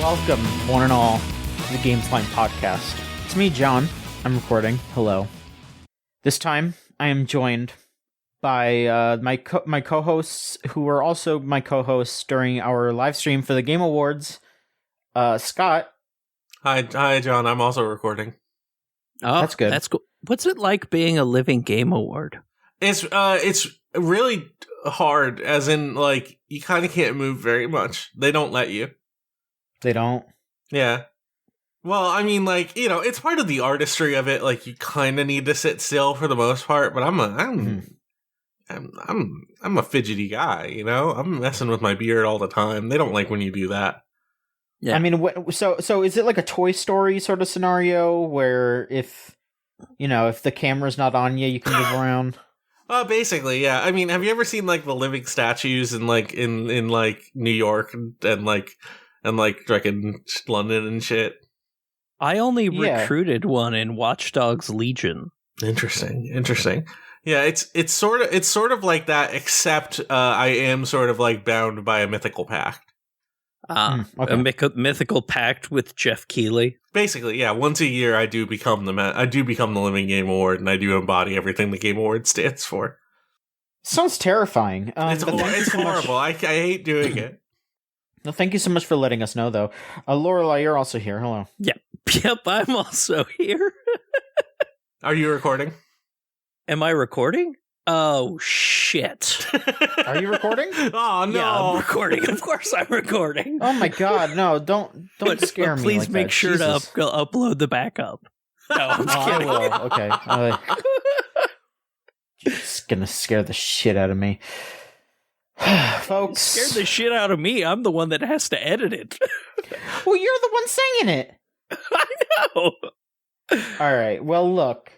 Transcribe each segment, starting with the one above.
Welcome, one and all, to the Gamesline podcast. It's me, John. I'm recording. Hello. This time, I am joined by my co-hosts, who were also my co-hosts during our live stream for the Game Awards. Scott. Hi, John. I'm also recording. Oh, that's good. That's cool. What's it like being a living Game Award? It's really hard, as in, like, you kind of can't move very much. They don't let you. They don't? Yeah. Well, I mean, like, you know, it's part of the artistry of it. Like, you kind of need to sit still for the most part. But I'm a fidgety guy. You know, I'm messing with my beard all the time. They don't like when you do that. Yeah. I mean, so is it like a Toy Story sort of scenario where if the camera's not on you, you can move around? Basically, yeah. I mean, have you ever seen like the living statues in like in like New York and like in London and shit? I only recruited one in Watch Dogs Legion. Interesting. Yeah, it's sort of like that, except I am sort of like bound by a mythical pact. Okay. A mythical pact with Jeff Keighley. Basically, yeah. Once a year, I do become the Living Game Award, and I do embody everything the Game Award stands for. Sounds terrifying. It's horrible. I hate doing it. Well, thank you so much for letting us know, though. Lorelai, you're also here. Hello. Yep, I'm also here. Are you recording? Am I recording? Oh, shit. Are you recording? Oh, no. Yeah, I'm recording. Of course I'm recording. Oh, my God. No, don't scare me. Please like make that. sure Jesus. to upload the backup. No, I'm kidding. I will. Okay. It's going to scare the shit out of me. Folks. Scared the shit out of me. I'm the one that has to edit it. Well, you're the one saying it. I know. All right. Well, look.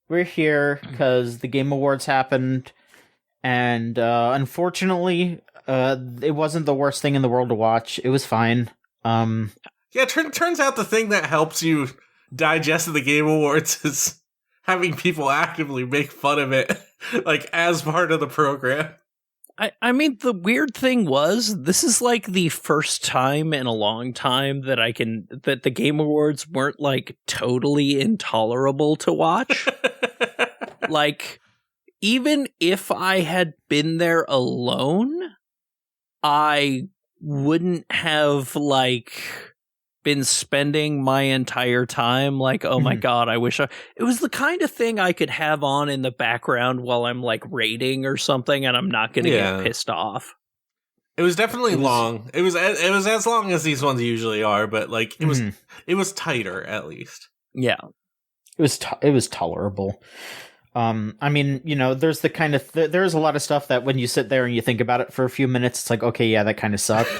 We're here because the Game Awards happened, and unfortunately, it wasn't the worst thing in the world to watch. It was fine. Yeah, turns out the thing that helps you digest the Game Awards is having people actively make fun of it, like, as part of the program. I mean, the weird thing was, this is like the first time in a long time that that the Game Awards weren't like totally intolerable to watch. Like, even if I had been there alone, I wouldn't have like been spending my entire time like, oh my God, I wish it was the kind of thing I could have on in the background while I'm like raiding or something, and I'm not going to get pissed off. It was definitely long. It was as long as these ones usually are, but like it was tighter at least. Yeah, it was tolerable. I mean, there's the kind of there's a lot of stuff that when you sit there and you think about it for a few minutes, it's like, okay, yeah, that kind of sucked.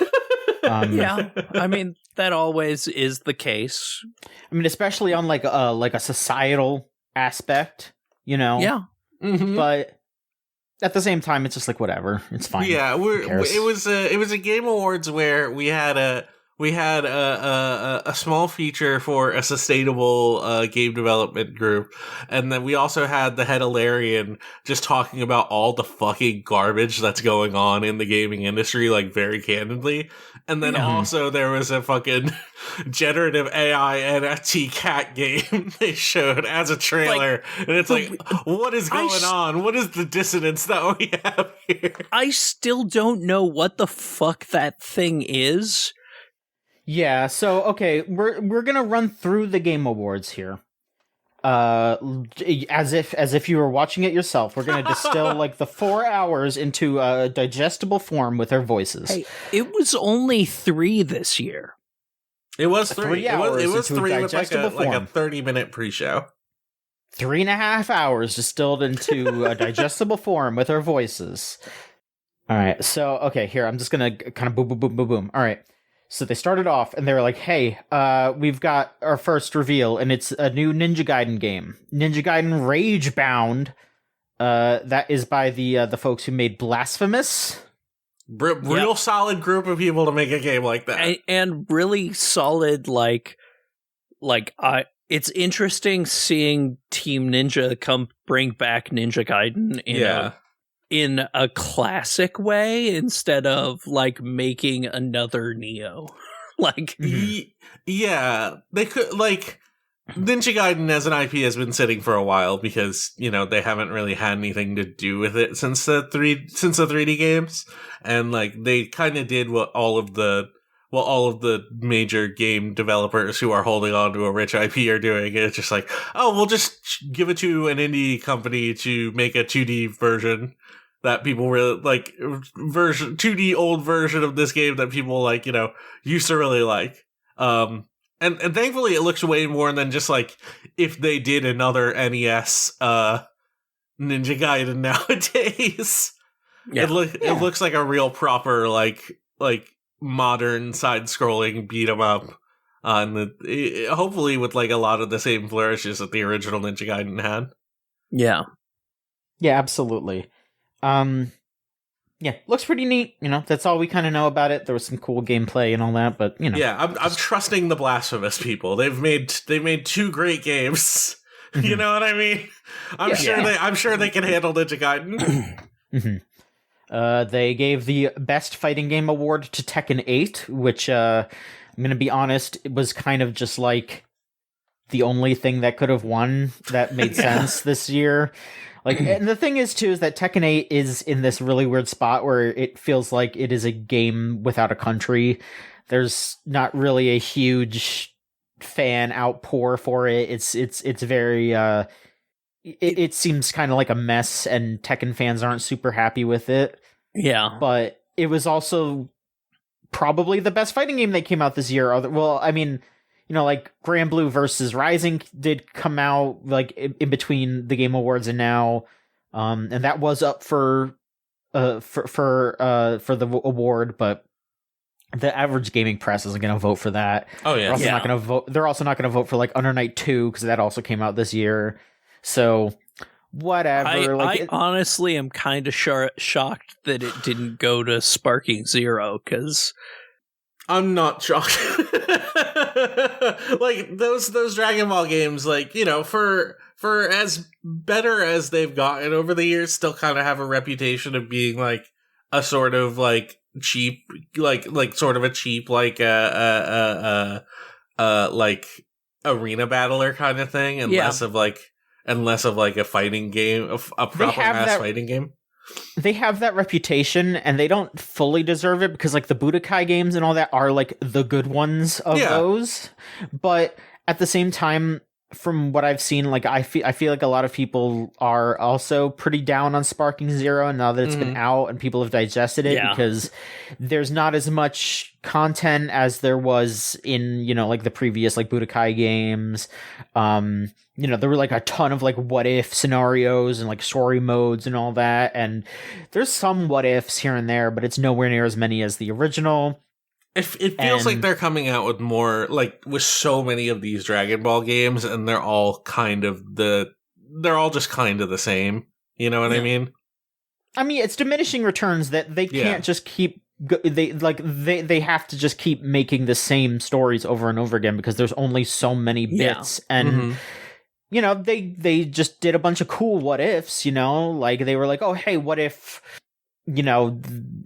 Yeah, I mean, that always is the case. I mean, especially on like a societal aspect, Yeah. Mm-hmm. But at the same time, it's just like whatever. It's fine. Yeah, it was a Game Awards where we had a small feature for a sustainable game development group, and then we also had the Headalarian just talking about all the fucking garbage that's going on in the gaming industry, like, very candidly. And then also there was a fucking generative AI NFT cat game they showed as a trailer, and it's like, what is going on? What is the dissonance that we have here? I still don't know what the fuck that thing is. Yeah, so okay, we're gonna run through the Game Awards here, as if you were watching it yourself. We're gonna distill like the 4 hours into a digestible form with our voices. Hey, it was only 3 this year. It was 3 hours. It was 3 with like a 30-minute pre-show. 3.5 hours distilled into a digestible form with our voices. All right, so okay, here I'm just gonna kind of boom, boom, boom, boom, boom. All right. So they started off, and they were like, hey, we've got our first reveal, and it's a new Ninja Gaiden game. Ninja Gaiden Ragebound. That is by the folks who made Blasphemous. Real solid group of people to make a game like that. And really solid, it's interesting seeing Team Ninja bring back Ninja Gaiden in a classic way instead of like making another Neo. Like, yeah, they could, like, Ninja Gaiden as an IP has been sitting for a while because, you know, they haven't really had anything to do with it since the 3D games. And, like, they kind of did what all of the major game developers who are holding on to a rich IP are doing. It's just like, oh, we'll just give it to an indie company to make a 2D version that people really like, 2D old version of this game that people, like, you know, used to really like. And thankfully it looks way more than just like if they did another NES Ninja Gaiden nowadays. Yeah. It looks like a real proper like modern side-scrolling beat 'em up, and hopefully with like a lot of the same flourishes that the original Ninja Gaiden had. Yeah, absolutely. Yeah, looks pretty neat. You know, that's all we kind of know about it. There was some cool gameplay and all that, but you know. Yeah, I'm trusting the Blasphemous people. They've made 2 great games. You know what I mean? I'm sure they can handle Ninja Gaiden. They gave the Best Fighting Game award to Tekken 8, which I'm going to be honest, it was kind of just like the only thing that could have won that made sense this year. Like, and the thing is, too, is that Tekken 8 is in this really weird spot where it feels like it is a game without a country. There's not really a huge fan outpour for it. It's very, it seems kind of like a mess, and Tekken fans aren't super happy with it. Yeah. But it was also probably the best fighting game that came out this year. Well, I mean, you know, like Grand Blue versus Rising did come out like in between the Game Awards and now, and that was up for the award, but the average gaming press isn't going to vote for that. Oh yeah, not going to vote. They're also not going to vote for like Under Night 2 because that also came out this year. So whatever. I honestly am kind of shocked that it didn't go to Sparking Zero because. I'm not shocked. Like those Dragon Ball games, like, you know, for as better as they've gotten over the years, still kind of have a reputation of being like a sort of like cheap, like sort of a cheap like like arena battler kind of thing, and less of like a fighting game, a proper ass fighting game. They have that reputation, and they don't fully deserve it because, like, the Budokai games and all that are, like, the good ones of those. But at the same time, from what I've seen, like, I feel like a lot of people are also pretty down on Sparking Zero now that it's been out and people have digested it because there's not as much content as there was in, you know, like, the previous, like, Budokai games. You know, there were like a ton of like what if scenarios and like story modes and all that. And there's some what ifs here and there, but it's nowhere near as many as the original. It feels like they're coming out with more, like, with so many of these Dragon Ball games, and they're all just kind of the same. You know what I mean? I mean, it's diminishing returns that they can't just keep. They have to just keep making the same stories over and over again because there's only so many bits and. You know, they just did a bunch of cool what ifs, you know, like they were like, oh, hey, what if, you know,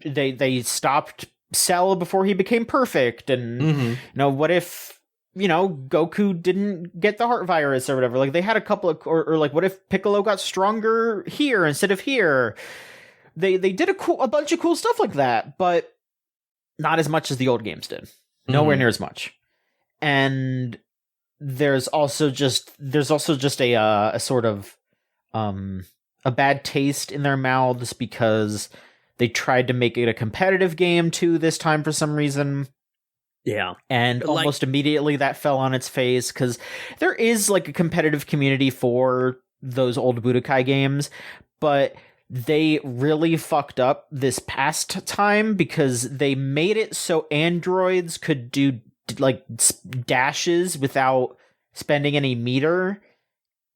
they stopped Cell before he became perfect? And, you know, what if, you know, Goku didn't get the heart virus or whatever? Like they had a couple of, or like, what if Piccolo got stronger here instead of here? They did a bunch of cool stuff like that, but not as much as the old games did. Nowhere near as much. And there's also just a sort of a bad taste in their mouths because they tried to make it a competitive game too this time for some reason. Yeah. And almost immediately that fell on its face because there is like a competitive community for those old Budokai games, but they really fucked up this past time because they made it so androids could do like dashes without spending any meter,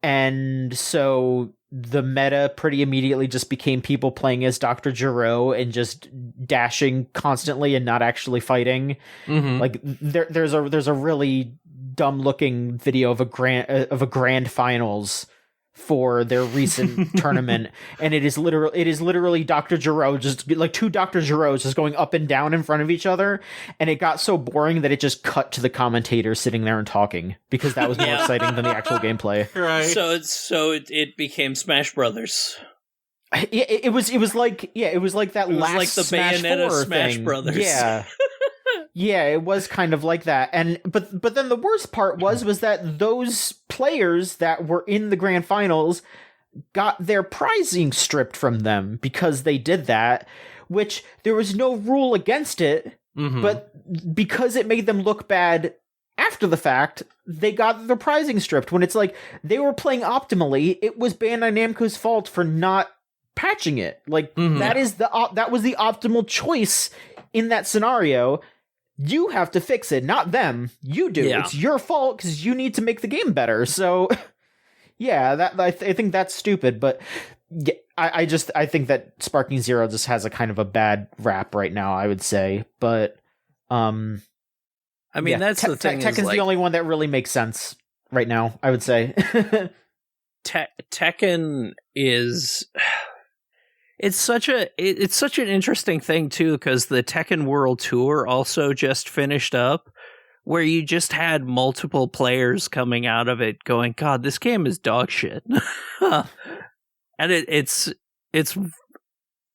and so the meta pretty immediately just became people playing as Dr. Gero and just dashing constantly and not actually fighting. Like there's a really dumb looking video of a grand finals for their recent tournament, and it is literally Dr. Giro, just like two Dr. Giros just going up and down in front of each other, and it got so boring that it just cut to the commentator sitting there and talking, because that was more exciting than the actual gameplay. Right. So it became Smash Brothers. It was like that it was last like the Smash Bayonetta 4 Smash thing. Brothers. Yeah. Yeah, it was kind of like that. And but then the worst part was that those players that were in the grand finals got their prizing stripped from them because they did that, which there was no rule against it, but because it made them look bad after the fact, they got their prizing stripped, when it's like they were playing optimally. It was Bandai Namco's fault for not patching it. Like that was the optimal choice in that scenario. You have to fix it, not them. You do. Yeah. It's your fault because you need to make the game better. So, yeah, I think that's stupid. But yeah, I think that Sparking Zero just has a kind of a bad rap right now, I would say. But I mean, yeah, that's the thing. Tekken's the only one that really makes sense right now, I would say. Tekken is. It's such an interesting thing too, because the Tekken World Tour also just finished up, where you just had multiple players coming out of it going, "God, this game is dog shit," and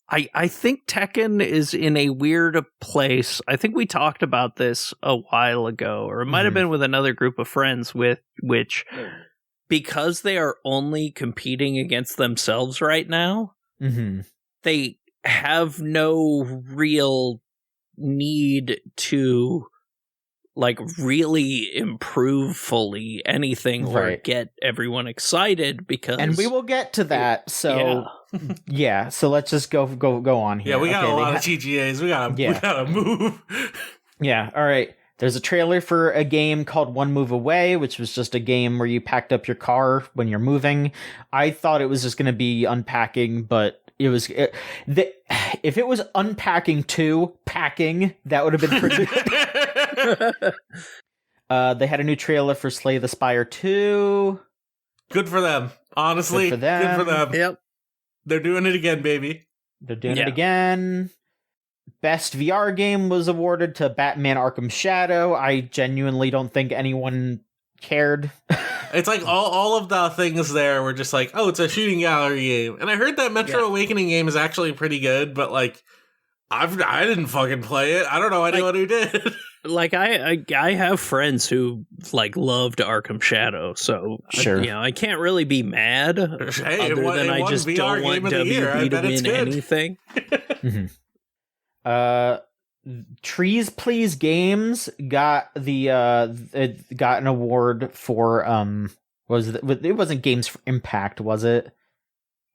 I think Tekken is in a weird place. I think we talked about this a while ago, or it might have been with another group of friends, which because they are only competing against themselves right now. They have no real need to like really improve fully anything or get everyone excited, because, and we will get to that. So yeah, so let's just go on here. Yeah, we got a lot of TGAs. We gotta move. Yeah, all right. There's a trailer for a game called One Move Away, which was just a game where you packed up your car when you're moving. I thought it was just going to be unpacking, but if it was Unpacking 2, Packing, that would have been pretty good. They had a new trailer for Slay the Spire 2. Good for them. Honestly, good for them. Yep. They're doing it again, baby. They're doing it again. Best VR game was awarded to Batman Arkham Shadow. I genuinely don't think anyone cared. It's like all of the things there were just like, oh, it's a shooting gallery game. And I heard that Metro Awakening game is actually pretty good, but like, I didn't fucking play it. I don't know anyone who did. Like, I have friends who like loved Arkham Shadow, so sure. I can't really be mad. Hey, other than I just don't want WB to win anything. Trees Please Games got got an award for it wasn't Games for Impact, was it?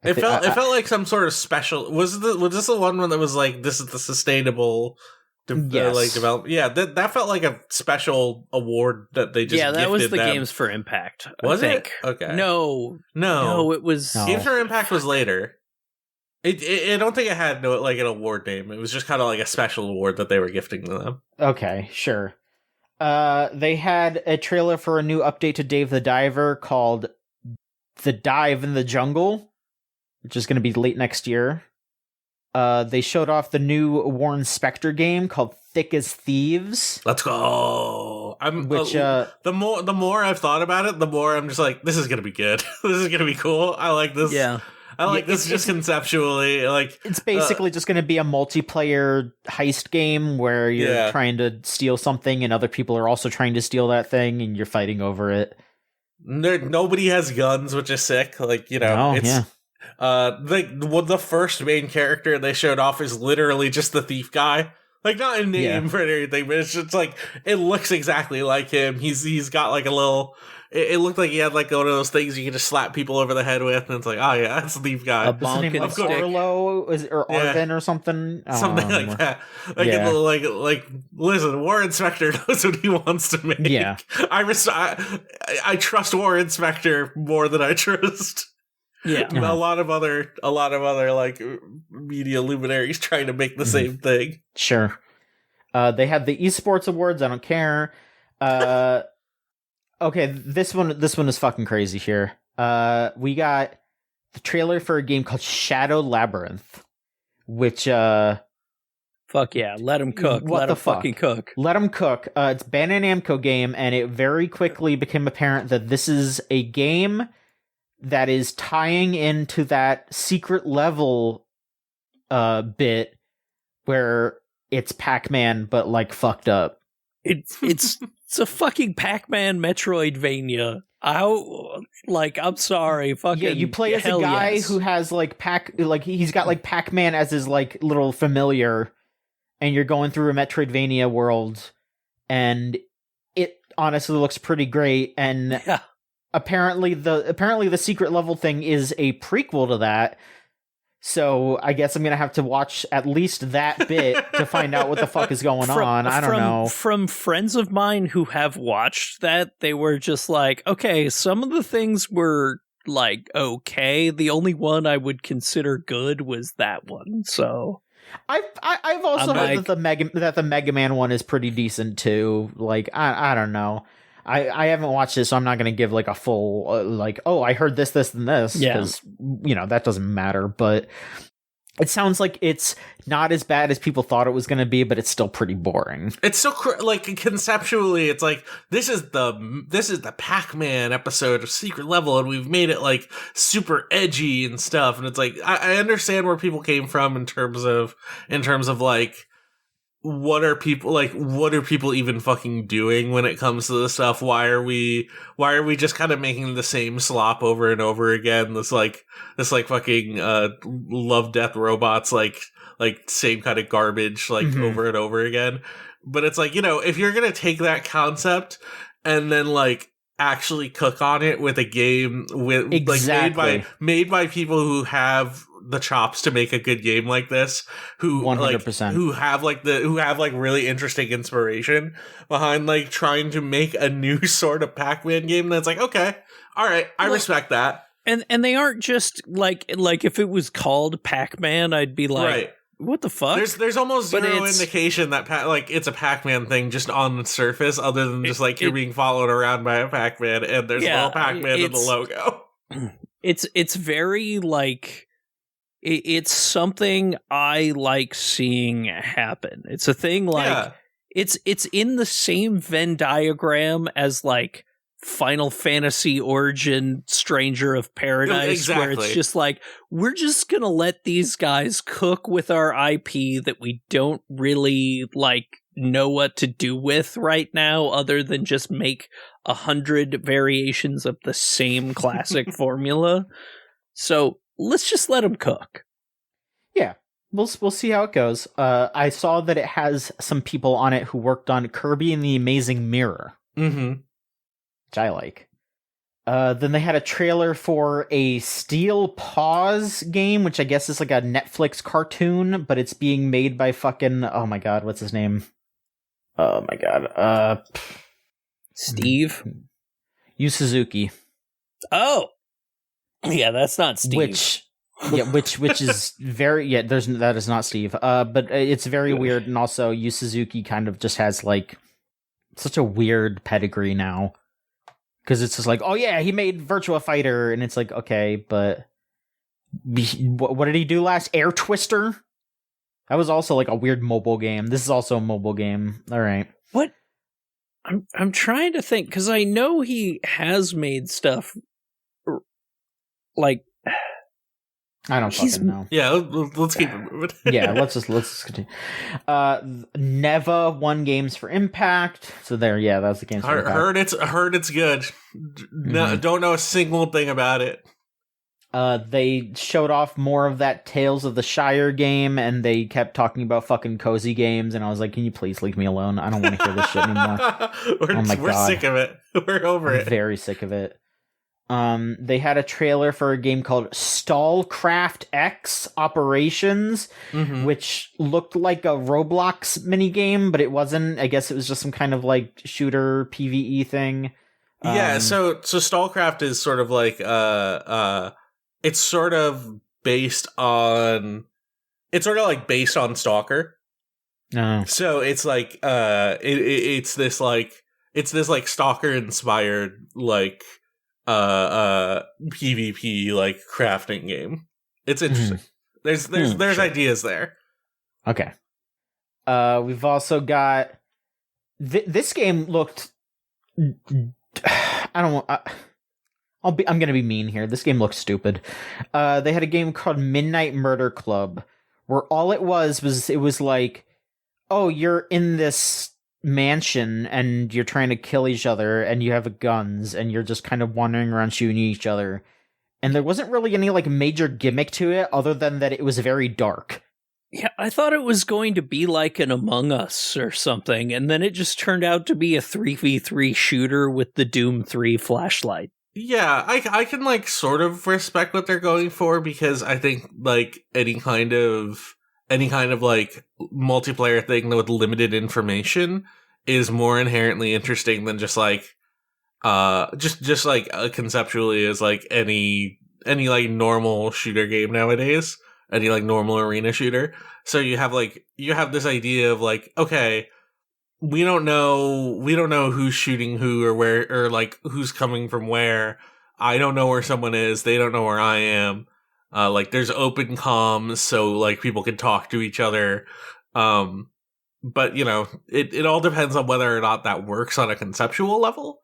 It felt like some sort of special. Was this the one that was like, this is the sustainable development? Yeah, that felt like a special award that they just that was the them. Games for Impact. Was I it? think. Okay. No, it was Games for Impact was later. I don't think it had like an award name. It was just kind of like a special award that they were gifting to them. Okay, sure. They had a trailer for a new update to Dave the Diver called The Dive in the Jungle, which is going to be late next year. They showed off the new Warren Spector game called Thick as Thieves. Let's go. The more I've thought about it, the more I'm just like, this is going to be good. This is going to be cool. I like this. Yeah. I like this just conceptually. Like, it's basically just going to be a multiplayer heist game where you're trying to steal something and other people are also trying to steal that thing and you're fighting over it. Nobody has guns, which is sick. Like, the first main character they showed off is literally just the thief guy. Like, not a name for anything, but it's just like, it looks exactly like him. He's got like a little. It looked like he had like one of those things you can just slap people over the head with, and it's like, oh yeah, that's the thief guy. A bonk stick. Arlo or Arvin or something, something like that. Like, listen, Warren Spector knows what he wants to make. Yeah, I trust Warren Spector more than I trust. Yeah, a lot of other like media luminaries trying to make the same thing. Sure. They had the esports awards. I don't care. Okay, this one is fucking crazy here. We got the trailer for a game called Shadow Labyrinth, which fuck yeah, let him cook. What let the him fucking fuck? cook. Let him cook. It's a Bandai Namco game, and it very quickly became apparent that this is a game that is tying into that secret level bit where it's Pac-Man but like fucked up. It's a fucking Pac-Man Metroidvania. I'm sorry, fucking Yeah, you play as a guy who has he's got like Pac-Man as his like little familiar, and you're going through a Metroidvania world, and it honestly looks pretty great. And Yeah. apparently the secret level thing is a prequel to that. So I guess I'm gonna have to watch at least that bit to find out what the fuck is going on. I don't know. From friends of mine who have watched that, they were just like, okay, some of the things were like okay. The only one I would consider good was that one. So I've also heard that the Mega Man one is pretty decent too. Like I don't know. I haven't watched it, so I'm not going to give like a full I heard this, and this, because that doesn't matter. But it sounds like it's not as bad as people thought it was going to be, but it's still pretty boring. It's still conceptually, it's like this is the Pac-Man episode of Secret Level, and we've made it like super edgy and stuff. And it's like I understand where people came from in terms of like. What are people even fucking doing when it comes to this stuff? Why are we just kind of making the same slop over and over again? This fucking love, death, robots, like same kind of garbage, over and over again. But it's like, if you're gonna take that concept and then like actually cook on it with a game with exactly. made by people who have the chops to make a good game like this, who 100%. who have really interesting inspiration behind like trying to make a new sort of Pac-Man game, that's like, okay, all right, I respect that. And they aren't just like if it was called Pac-Man, I'd be like, right. What the fuck? There's almost zero indication that it's a Pac-Man thing just on the surface, other than just like you're being followed around by a Pac-Man and there's a little Pac-Man in the logo. It's very like it's something I like seeing happen. It's a thing like it's in the same Venn diagram as like Final Fantasy Origin Stranger of Paradise, exactly. Where it's just like, we're just gonna let these guys cook with our IP that we don't really like know what to do with right now, other than just make 100 variations of the same classic formula. So let's just let them cook. Yeah, we'll see how it goes. I saw that it has some people on it who worked on Kirby and the Amazing Mirror. Mm-hmm. Which I like. Then they had a trailer for a Steel Paws game, which I guess is like a Netflix cartoon, but it's being made by fucking, oh my god, what's his name? Oh my god. Steve? Yu Suzuki. Oh! Yeah, that's not Steve. Which is very, that is not Steve. But it's very weird, and also Yu Suzuki kind of just has like such a weird pedigree now. Because it's just like, oh yeah, he made Virtua Fighter, and it's like, okay, but what did he do last? Air Twister? That was also like a weird mobile game. This is also a mobile game. All right. What? I'm trying to think, because I know he has made stuff like... I don't fucking know. Yeah, let's keep it moving. Yeah, let's just continue. Neva won games for Impact. So there, yeah, that's the games for Impact. Heard it's good. No, don't know a single thing about it. They showed off more of that Tales of the Shire game, and they kept talking about fucking cozy games, and I was like, can you please leave me alone? I don't want to hear this shit anymore. We're sick of it. We're over it. Very sick of it. They had a trailer for a game called Stallcraft X Operations, which looked like a Roblox minigame, but it wasn't. I guess it was just some kind of like shooter PvE thing. Yeah, so Stallcraft is sort of like it's sort of based on Stalker. Oh. So it's like it's this Stalker inspired like PvP like crafting game. It's interesting. There's sure. ideas there. Okay. We've also got this game looked. I don't want. I'm gonna be mean here. This game looks stupid. They had a game called Midnight Murder Club, where all it was like, oh, you're in this mansion and you're trying to kill each other and you have guns and you're just kind of wandering around shooting each other. And there wasn't really any like major gimmick to it other than that it was very dark. Yeah, I thought it was going to be like an Among Us or something, and then it just turned out to be a 3v3 shooter with the Doom 3 flashlight. Yeah, I can like sort of respect what they're going for, because I think like any kind of like multiplayer thing with limited information is more inherently interesting than just like just like conceptually as like any like normal shooter game nowadays, any like normal arena shooter. So you have this idea of like, okay, we don't know who's shooting who or where, or like who's coming from where. I don't know where someone is. They don't know where I am. Like there's open comms, so like people can talk to each other. But you know, it all depends on whether or not that works on a conceptual level,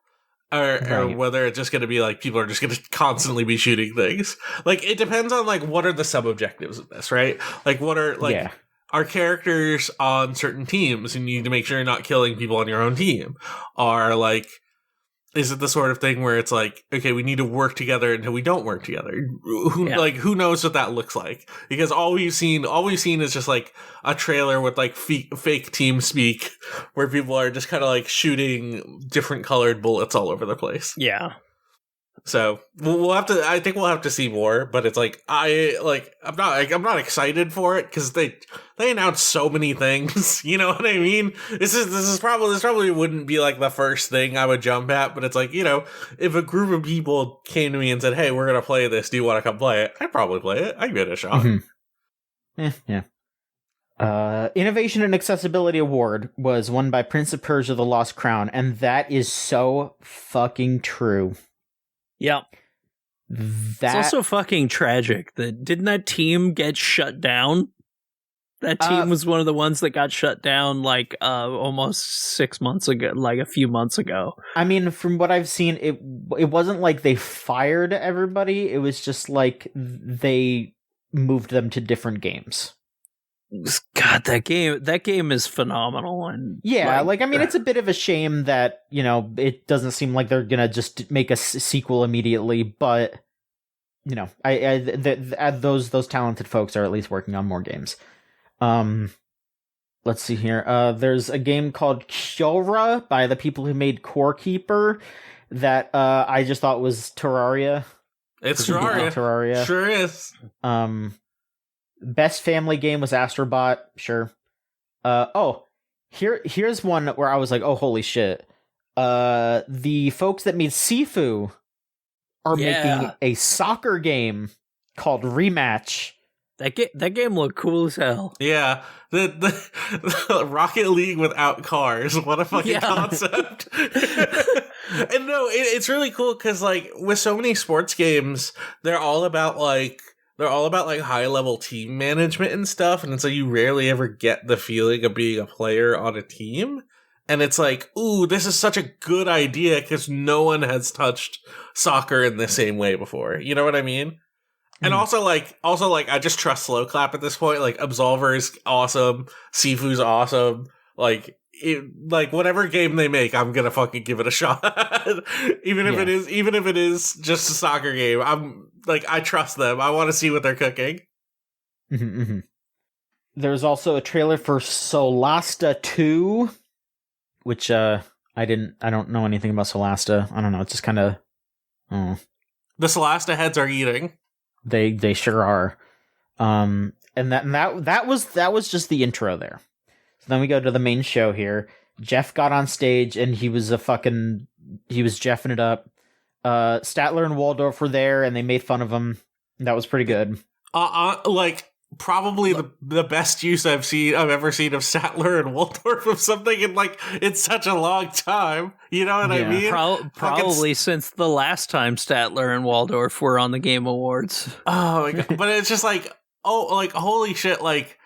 or whether it's just going to be like people are just going to constantly be shooting things. Like it depends on like what are the sub objectives of this, right? Like what are like are characters on certain teams and you need to make sure you're not killing people on your own team? Are like, is it the sort of thing where it's like, okay, we need to work together until we don't work together? Who knows what that looks like? Because all we've seen is just like a trailer with like fake team speak where people are just kind of like shooting different colored bullets all over the place. Yeah. So I think we'll have to see more, but it's like, I'm not excited for it because they announced so many things. You know what I mean? This probably wouldn't be like the first thing I would jump at, but it's like, you know, if a group of people came to me and said, "Hey, we're gonna play this. Do you want to come play it?" I'd probably play it. I'd give it a shot. Yeah. Innovation and Accessibility Award was won by Prince of Persia: The Lost Crown, and that is so fucking true. Yeah. It's also fucking tragic that didn't that team get shut down? That team was one of the ones that got shut down like almost 6 months ago, like a few months ago. I mean, from what I've seen, it wasn't like they fired everybody. It was just like they moved them to different games. God, that game is phenomenal. And yeah, like I mean, it's a bit of a shame that, you know, it doesn't seem like they're gonna just make a sequel immediately, but you know, those talented folks are at least working on more games. Let's see here. There's a game called Kyora by the people who made Core Keeper that I just thought was Terraria. It's Terraria. Sure is. Best family game was Astrobot, sure. Here's one where I was like, oh, holy shit. The folks that made Sifu are making a soccer game called Rematch. That game looked cool as hell. Yeah. The Rocket League without cars. What a fucking concept. And no, it's really cool because like with so many sports games, they're all about like high level team management and stuff, and it's like you rarely ever get the feeling of being a player on a team. And it's like, ooh, this is such a good idea because no one has touched soccer in the same way before. You know what I mean? And also I just trust Slow Clap at this point. Like Absolver is awesome, Sifu's awesome. Like whatever game they make, I'm gonna fucking give it a shot. even if it is just a soccer game, I'm like, I trust them. I want to see what they're cooking. There's also a trailer for Solasta 2, which I don't know anything about Solasta. I don't know. It's just kind of the Solasta heads are eating. They sure are. And that was just the intro there. So then we go to the main show here. Jeff got on stage and he was jeffing it up. Statler and Waldorf were there and they made fun of him. That was pretty good. Like probably the best use I've ever seen of Statler and Waldorf of something in like it's such a long time. You know what I mean? Probably since the last time Statler and Waldorf were on the Game Awards. Oh my god! But it's just like, oh, like holy shit! Like,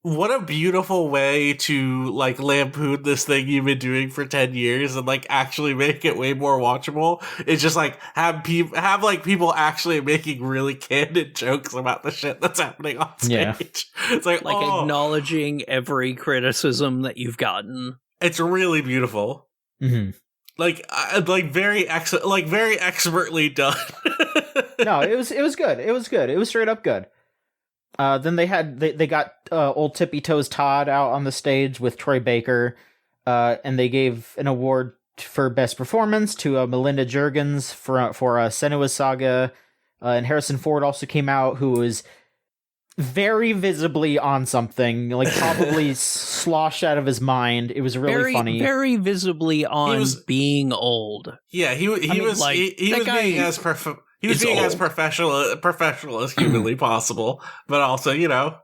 what a beautiful way to like lampoon this thing you've been doing for 10 years and like actually make it way more watchable. It's just like have people actually making really candid jokes about the shit that's happening on stage. Yeah. It's like acknowledging every criticism that you've gotten. It's really beautiful. Mm-hmm. Like very expertly done. No, it was good. It was good. It was straight up good. Then they got old Tippy Toes Todd out on the stage with Troy Baker, and they gave an award for best performance to Melinda Juergens for Senua's Saga, and Harrison Ford also came out, who was very visibly on something, like probably sloshed out of his mind. It was really funny. Very visibly on being old. Yeah, he was being as as professional as humanly possible, but also, you know,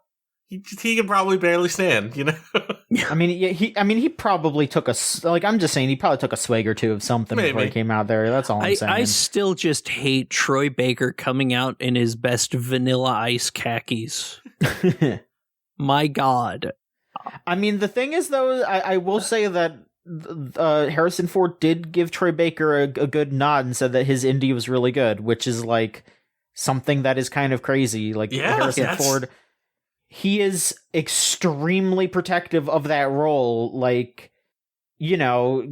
he can probably barely stand, you know. I mean, he probably took I'm just saying he probably took a swig or two of something before he came out there. That's all I'm saying. I still just hate Troy Baker coming out in his best Vanilla Ice khakis. My God. I mean, the thing is, though, I will say that Harrison Ford did give Troy Baker a good nod and said that his indie was really good, which is like something that is kind of crazy. Like Harrison Ford, he is extremely protective of that role. Like, you know,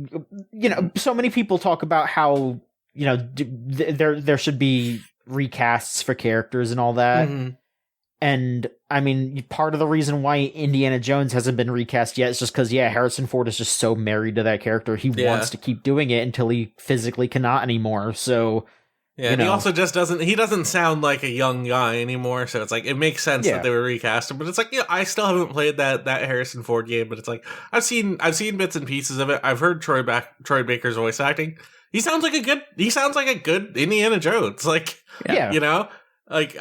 so many people talk about how, you know, there should be recasts for characters and all that. Mm-hmm. And I mean, part of the reason why Indiana Jones hasn't been recast yet is just because, Harrison Ford is just so married to that character. He wants to keep doing it until he physically cannot anymore. So, and he also just doesn't sound like a young guy anymore. So it's like, it makes sense that they were recast him. But it's like, I still haven't played that Harrison Ford game, but it's like, I've seen bits and pieces of it. I've heard Troy Baker's voice acting. He sounds like a good Indiana Jones. Like, you know, like,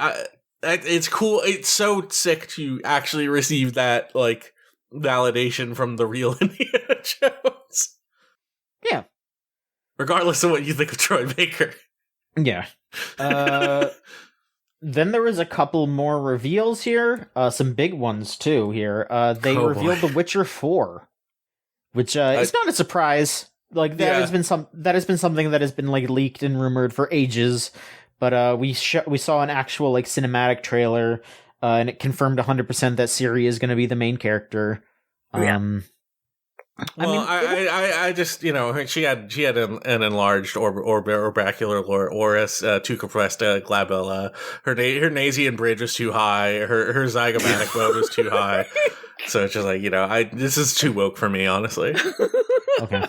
it's cool. It's so sick to actually receive that like validation from the real Indiana Jones. Yeah. Regardless of what you think of Troy Baker. Yeah. Then there was a couple more reveals here. Some big ones too here. They revealed The Witcher 4, which it's not a surprise. Like that has been something that has been like leaked and rumored for ages. But we saw an actual like cinematic trailer, and it confirmed 100% that Ciri is going to be the main character. I just, you know, she had an enlarged orbicular oris, too compressed glabella. Her Nasian bridge was too high. Her zygomatic bone was too high. So it's just like, you know, this is too woke for me, honestly. Okay.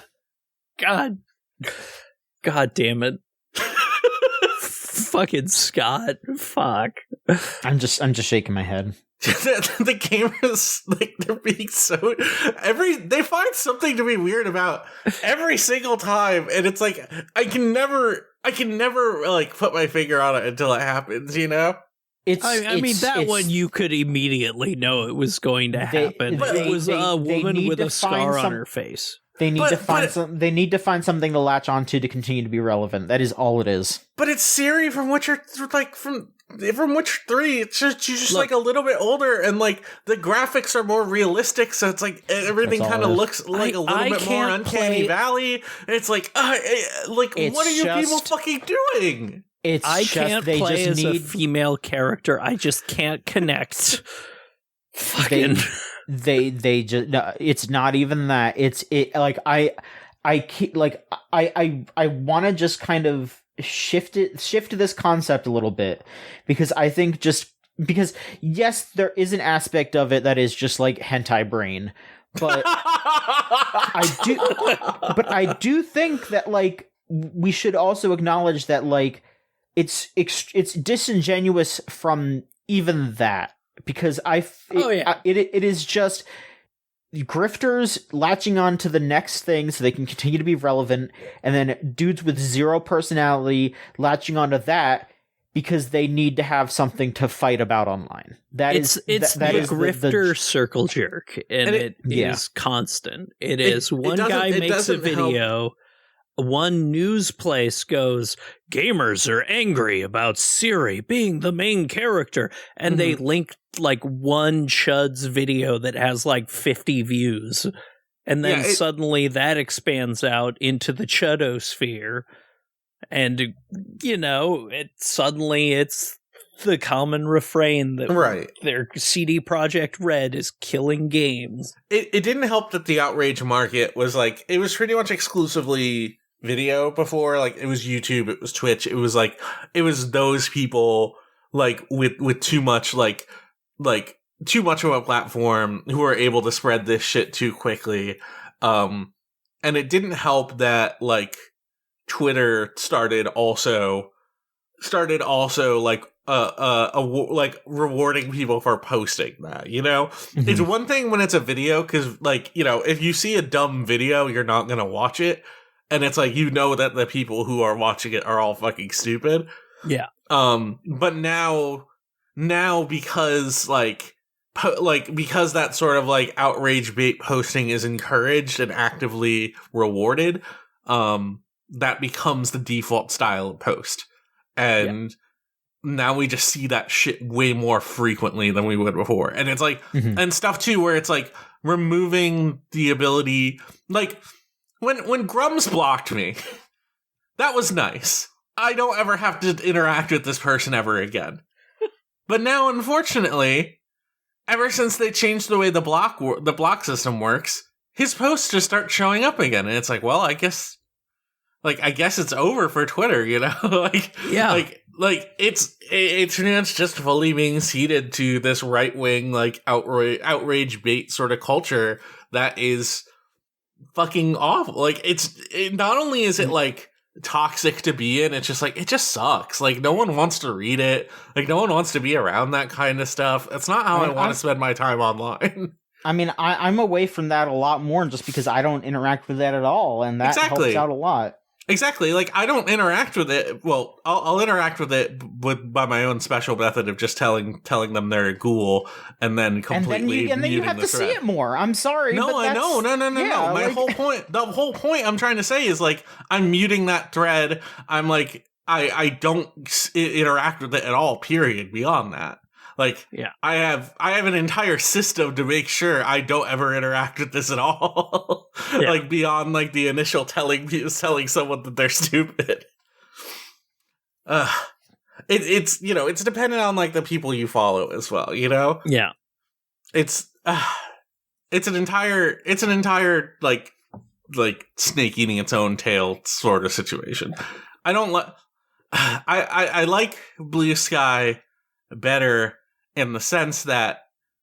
God damn it. Fucking Scott. Fuck. I'm just shaking my head. The gamers, like, they're being so they find something to be weird about every single time, and it's like I can never like put my finger on it until it happens, you know? I mean, that one you could immediately know it was going to happen. It was a woman with a scar on her face. They need to find something to latch onto to continue to be relevant. That is all it is. But it's Ciri from Witcher, like from Witcher 3. It's just she's just like a little bit older, and like the graphics are more realistic. So it's like everything kind of looks like a little bit more Uncanny Valley. And it's like, what are you people fucking doing? I can't play as a female character. I just can't connect. Fucking. They just no, it's not even that. I want to just kind of shift this concept a little bit, because I think yes, there is an aspect of it that is just like hentai brain, but I do think that like we should also acknowledge that like it's disingenuous from even that. Because it is just grifters latching on to the next thing so they can continue to be relevant, and then dudes with zero personality latching onto that because they need to have something to fight about online. It's the grifter circle jerk, and it is constant. It is one guy makes a video, one news place goes, gamers are angry about Siri being the main character, and they link like one Chud's video that has like 50 views, and then suddenly that expands out into the Chudosphere. And, you know, suddenly it's the common refrain that their CD Projekt Red is killing games. It didn't help that the outrage market was like, it was pretty much exclusively video before. Like, it was YouTube, it was Twitch, it was like, it was those people, like, with too much, like, too much of a platform who are able to spread this shit too quickly. And it didn't help that, like, Twitter started also like like rewarding people for posting that, you know? It's one thing when it's a video, because, like, you know, if you see a dumb video, you're not gonna watch it, and it's like, you know that the people who are watching it are all fucking stupid. Yeah. But now because because that sort of like outrage bait posting is encouraged and actively rewarded, that becomes the default style of post. And now we just see that shit way more frequently than we would before. And it's like, and stuff too, where it's like removing the ability, like when Grum's blocked me, that was nice. I don't ever have to interact with this person ever again. But now, unfortunately, ever since they changed the way the block system works, his posts just start showing up again. And it's like, well, I guess it's over for Twitter, you know? It's just fully being ceded to this right-wing, like, outrage bait sort of culture that is fucking awful. Like, not only is it, like, toxic to be in, it's just, like, it just sucks. Like, no one wants to read it. Like, no one wants to be around that kind of stuff. That's not how I want to spend my time online. I mean, I'm away from that a lot more just because I don't interact with that at all, and that helps out a lot. Exactly. Like, I don't interact with it. Well, I'll interact with it by my own special method of just telling them they're a ghoul, and then completely and then you have to see it more. I'm sorry. No, I know. No. The whole point I'm trying to say is, like, I'm muting that thread. I'm like, I don't interact with it at all. Period. Beyond that. Like, I have an entire system to make sure I don't ever interact with this at all. Like, beyond, like, the initial telling someone that they're stupid. It's, you know, it's dependent on, like, the people you follow as well, you know? Yeah. It's an entire, like snake eating its own tail sort of situation. I like Blue Sky better in the sense that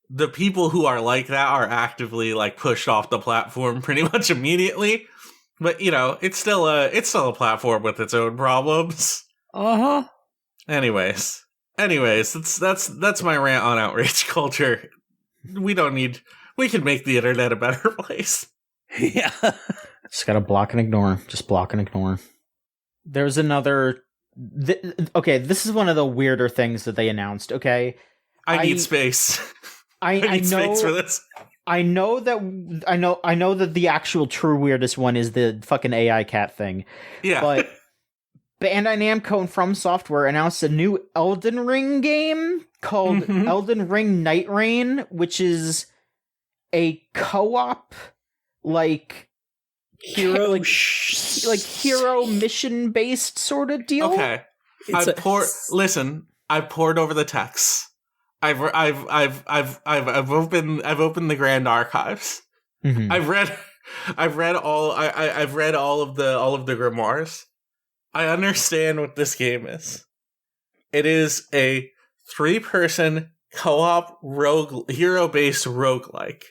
the people who are like that are actively, like, pushed off the platform pretty much immediately. But, you know, it's still a platform with its own problems. Anyways, that's my rant on outrage culture. We can make the internet a better place. Yeah. Just gotta block and ignore. Just block and ignore. There's another... okay, this is one of the weirder things that they announced, okay? I need space. I need space for this. I know that the actual true weirdest one is the fucking AI cat thing. Yeah. But Bandai Namco and From Software announced a new Elden Ring game called Elden Ring Night Rain, which is a co-op, like, hero mission based sort of deal. Okay. I've poured over the texts. I've opened the Grand Archives. I've read all of the grimoires. I understand what this game is. It is a 3-person co-op hero-based roguelike.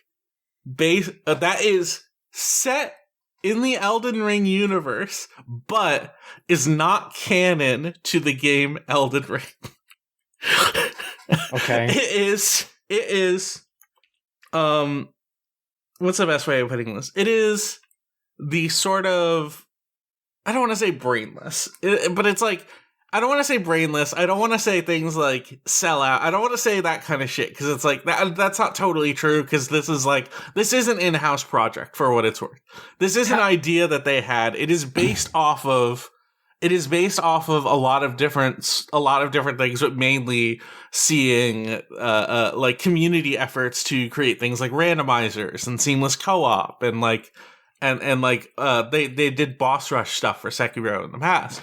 That is set in the Elden Ring universe, but is not canon to the game Elden Ring. Okay. It is what's the best way of putting this? It is the sort of, I don't want to say brainless, but it's like I don't want to say brainless. I don't want to say things like sell out. I don't want to say that kind of shit because it's like that's not totally true because this is an in-house project for what it's worth. This is an idea that they had. It is based off of a lot of different things, but mainly seeing like community efforts to create things like randomizers and seamless co-op and they did boss rush stuff for Sekiro in the past.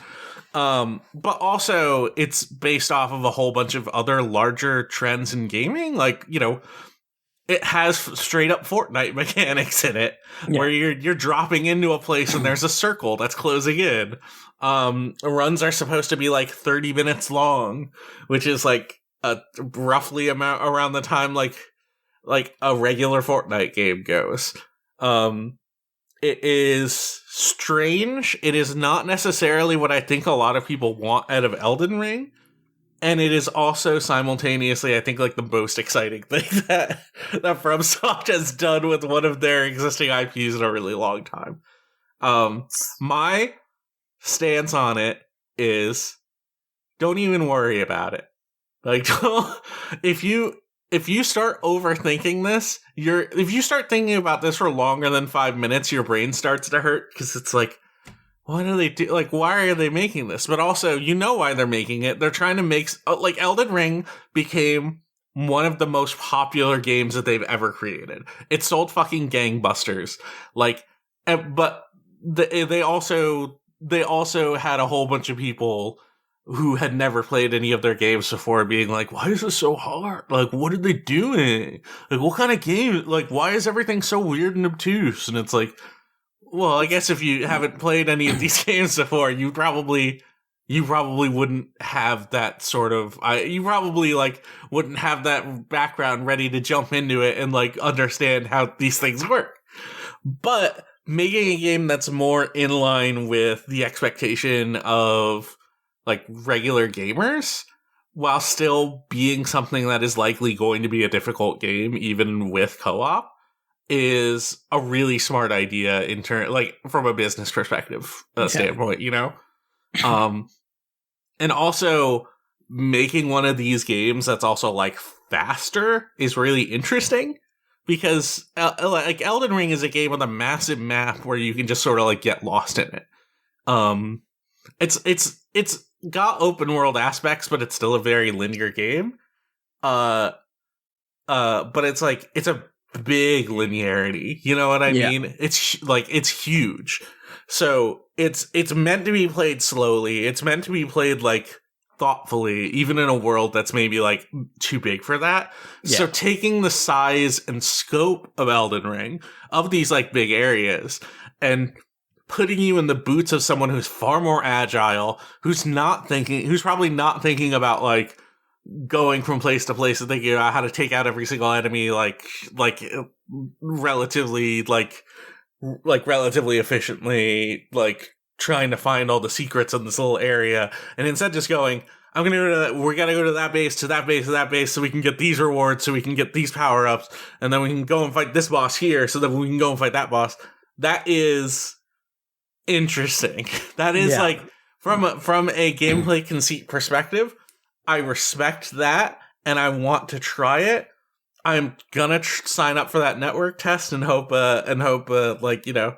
But also it's based off of a whole bunch of other larger trends in gaming. Like, you know, it has straight up Fortnite mechanics in it where you're dropping into a place and there's a circle that's closing in. Runs are supposed to be like 30 minutes long, which is like a roughly amount around the time like a regular Fortnite game goes. It is strange. It is not necessarily what I think a lot of people want out of Elden Ring. And it is also simultaneously, I think, like the most exciting thing that FromSoft has done with one of their existing IPs in a really long time. My stance on it is don't even worry about it. Like, if you start overthinking this, if you start thinking about this for longer than 5 minutes, your brain starts to hurt because it's like, what do they do? Like, why are they making this? But also, you know why they're making it. They're trying to make, like, Elden Ring became one of the most popular games that they've ever created. It sold fucking gangbusters. Like, but they also had a whole bunch of people who had never played any of their games before being like, why is this so hard? Like, what are they doing? Like, what kind of game? Like, why is everything so weird and obtuse? And it's like, well, I guess if you haven't played any of these games before, you probably wouldn't have that sort of, you probably like wouldn't have that background ready to jump into it and like understand how these things work. But making a game that's more in line with the expectation of like regular gamers, while still being something that is likely going to be a difficult game, even with co-op, is a really smart idea in like from a business perspective standpoint, you know? And also making one of these games that's also like faster is really interesting because like Elden Ring is a game with a massive map where you can just sort of like get lost in it. It's got open world aspects, but it's still a very linear game. But it's like, it's a big linearity, you know what I mean? It's like, it's huge. So it's meant to be played slowly. It's meant to be played like thoughtfully, even in a world that's maybe like too big for that. So taking the size and scope of Elden Ring, of these like big areas, and putting you in the boots of someone who's far more agile, who's probably not thinking about like going from place to place and thinking about how to take out every single enemy like relatively efficiently, like trying to find all the secrets in this little area, and instead just going, we gotta go to that base, to that base, to that base, so we can get these rewards, so we can get these power-ups, and then we can go and fight this boss here, so that we can go and fight that boss. That is interesting. That is like, from a gameplay conceit perspective, I respect that, and I want to try it. I'm gonna sign up for that network test and hope like, you know,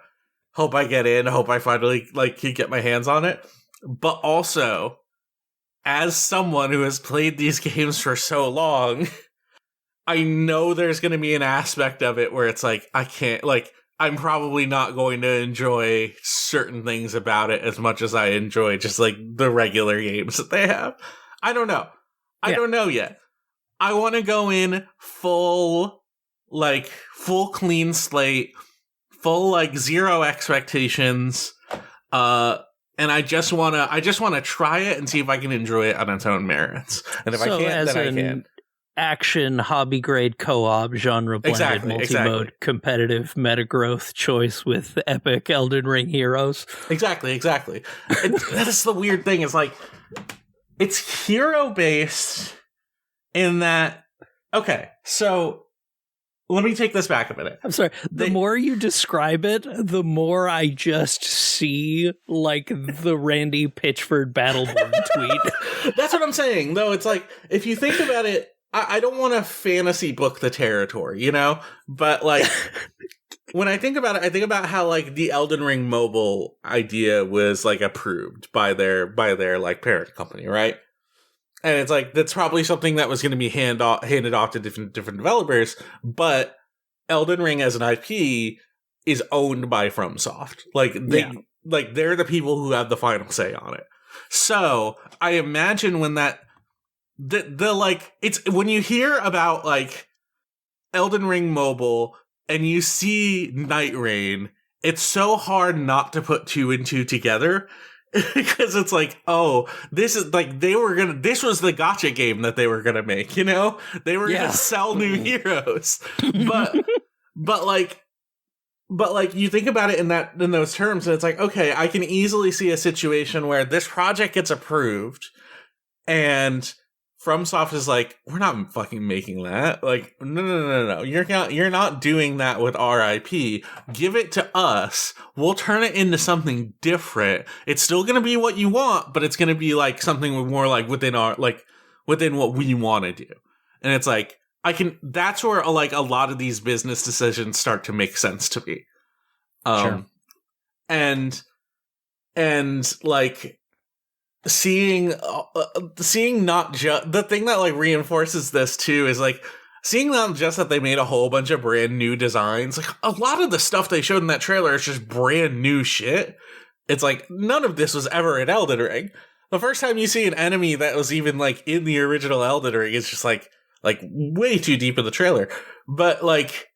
hope I get in, hope I finally like can get my hands on it. But also, as someone who has played these games for so long, I know there's gonna be an aspect of it where it's like, I can't, like, I'm probably not going to enjoy certain things about it as much as I enjoy just like the regular games that they have. I don't know. I don't know yet. I want to go in full clean slate, full like zero expectations. And I just want to try it and see if I can enjoy it on its own merits. And if I can't, then I can. Action, hobby grade co-op, genre blended, multi-mode, competitive metagrowth choice with epic Elden Ring heroes. Exactly. And that is the weird thing. Is like, it's hero based in that. Okay, so let me take this back a minute. I'm sorry. The more you describe it, the more I just see like the Randy Pitchford Battleborn tweet. That's what I'm saying, though. It's like, if you think about it, I don't want to fantasy book the territory, you know? But, like, when I think about it, I think about how, like, the Elden Ring mobile idea was, like, approved by their like, parent company, right? And it's like, that's probably something that was going to be handed off to different developers, but Elden Ring as an IP is owned by FromSoft. Like, they're the people who have the final say on it. So, I imagine when that, the like, it's, when you hear about, like, Elden Ring mobile, and you see Night Rain, it's so hard not to put 2 and 2 together. Because it's like, oh, this is like, this was the gacha game that they were gonna make, you know? They were gonna sell new heroes. But like, you think about it in those terms, and it's like, okay, I can easily see a situation where this project gets approved, and FromSoft is like, we're not fucking making that. Like, no. You're not doing that with RIP. Give it to us. We'll turn it into something different. It's still gonna be what you want, but it's gonna be like something more like within what we want to do. And it's like, that's where like a lot of these business decisions start to make sense to me. Sure. And like, seeing not just the thing that like reinforces this too is like seeing not just that they made a whole bunch of brand new designs. Like, a lot of the stuff they showed in that trailer is just brand new shit. It's like, none of this was ever in Elden Ring. The first time you see an enemy that was even like in the original Elden Ring is just like way too deep in the trailer. But like,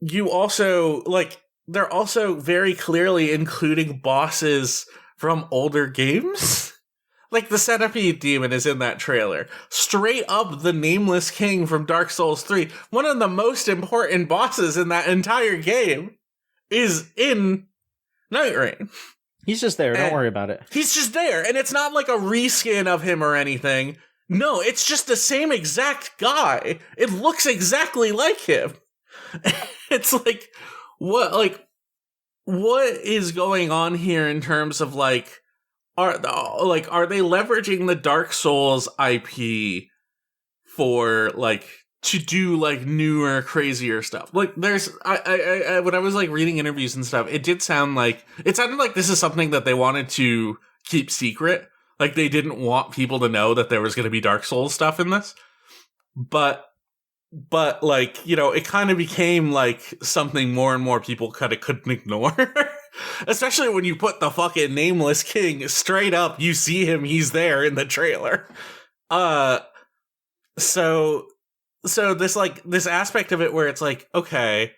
you also like, they're also very clearly including bosses from older games. Like, the Centipede Demon is in that trailer. Straight up, the Nameless King from Dark Souls 3, one of the most important bosses in that entire game, is in Night Rain. He's just there, don't worry about it. He's just there, and it's not like a reskin of him or anything. No, it's just the same exact guy. It looks exactly like him. It's like, what is going on here in terms of like, are they leveraging the Dark Souls IP for like to do like newer, crazier stuff? Like, there's I when I was like reading interviews and stuff, it sounded like this is something that they wanted to keep secret. Like, they didn't want people to know that there was going to be Dark Souls stuff in this. But like, you know, it kind of became like something more and more people kind of couldn't ignore. Especially when you put the fucking Nameless King straight up, you see him, he's there in the trailer. So this aspect of it where it's like, okay,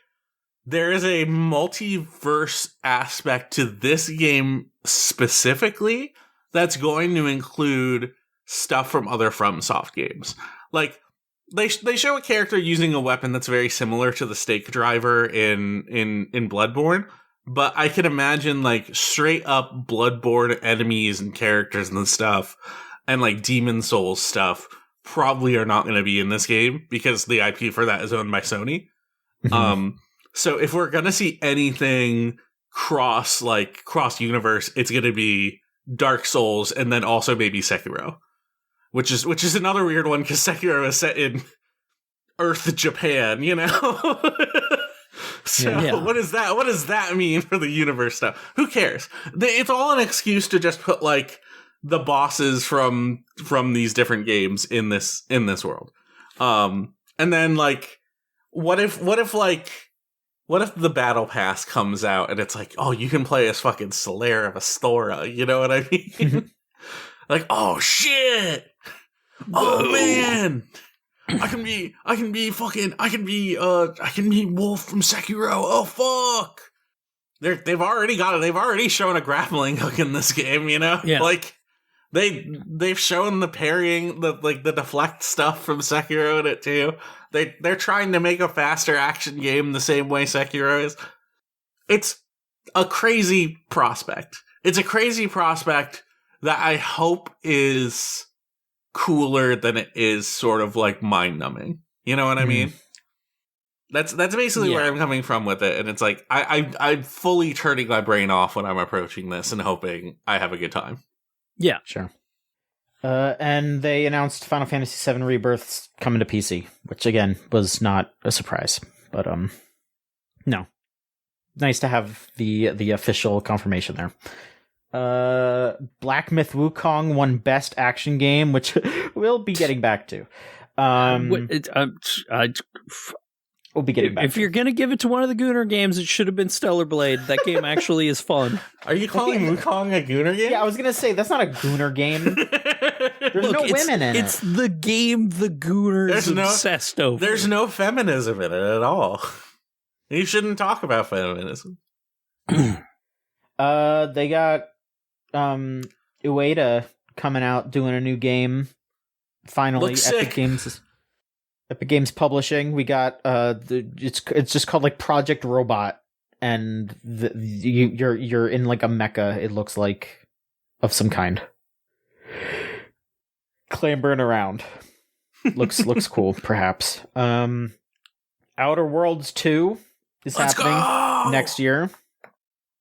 there is a multiverse aspect to this game specifically that's going to include stuff from other FromSoft games. Like, they show a character using a weapon that's very similar to the stake driver in Bloodborne, but I can imagine like straight up Bloodborne enemies and characters and stuff, and like Demon Souls stuff probably are not going to be in this game because the IP for that is owned by Sony. So if we're going to see anything cross universe, it's going to be Dark Souls and then also maybe Sekiro. Which is another weird one because Sekiro is set in Earth, Japan, you know? So what does that mean for the universe stuff? Who cares? It's all an excuse to just put like the bosses from these different games in this world. And then like, what if the battle pass comes out and it's like, oh, you can play as fucking Slayer of Astora, you know what I mean? Like, oh shit! Oh man! I can be Wolf from Sekiro. Oh fuck! They've already shown a grappling hook in this game, you know? Yeah. Like, they've shown the parrying, the deflect stuff from Sekiro in it too. They're trying to make a faster action game the same way Sekiro is. It's a crazy prospect. It's a crazy prospect that I hope is cooler than it is sort of like mind-numbing. You know what I mean? That's basically where I'm coming from with it. And it's like, I'm fully turning my brain off when I'm approaching this and hoping I have a good time. Yeah. Sure. And they announced Final Fantasy VII Rebirth's coming to PC, which again was not a surprise, but no, nice to have the official confirmation there. Black Myth Wukong won Best Action Game, which we'll be getting back to. We'll be getting back. If you're gonna give it to one of the Gooner games, it should have been Stellar Blade. That game actually is fun. Are you calling Wukong a Gooner game? Yeah, I was gonna say that's not a Gooner game. There's no women in it. It's the game the Gooners obsessed over. There's no feminism in it at all. You shouldn't talk about feminism. They got Ueda coming out doing a new game. Finally, Epic Games Publishing. We got it's just called like Project Robot, and you're in like a mecha. It looks like of some kind, clambering around. looks cool, perhaps. Outer Worlds 2 is happening next year.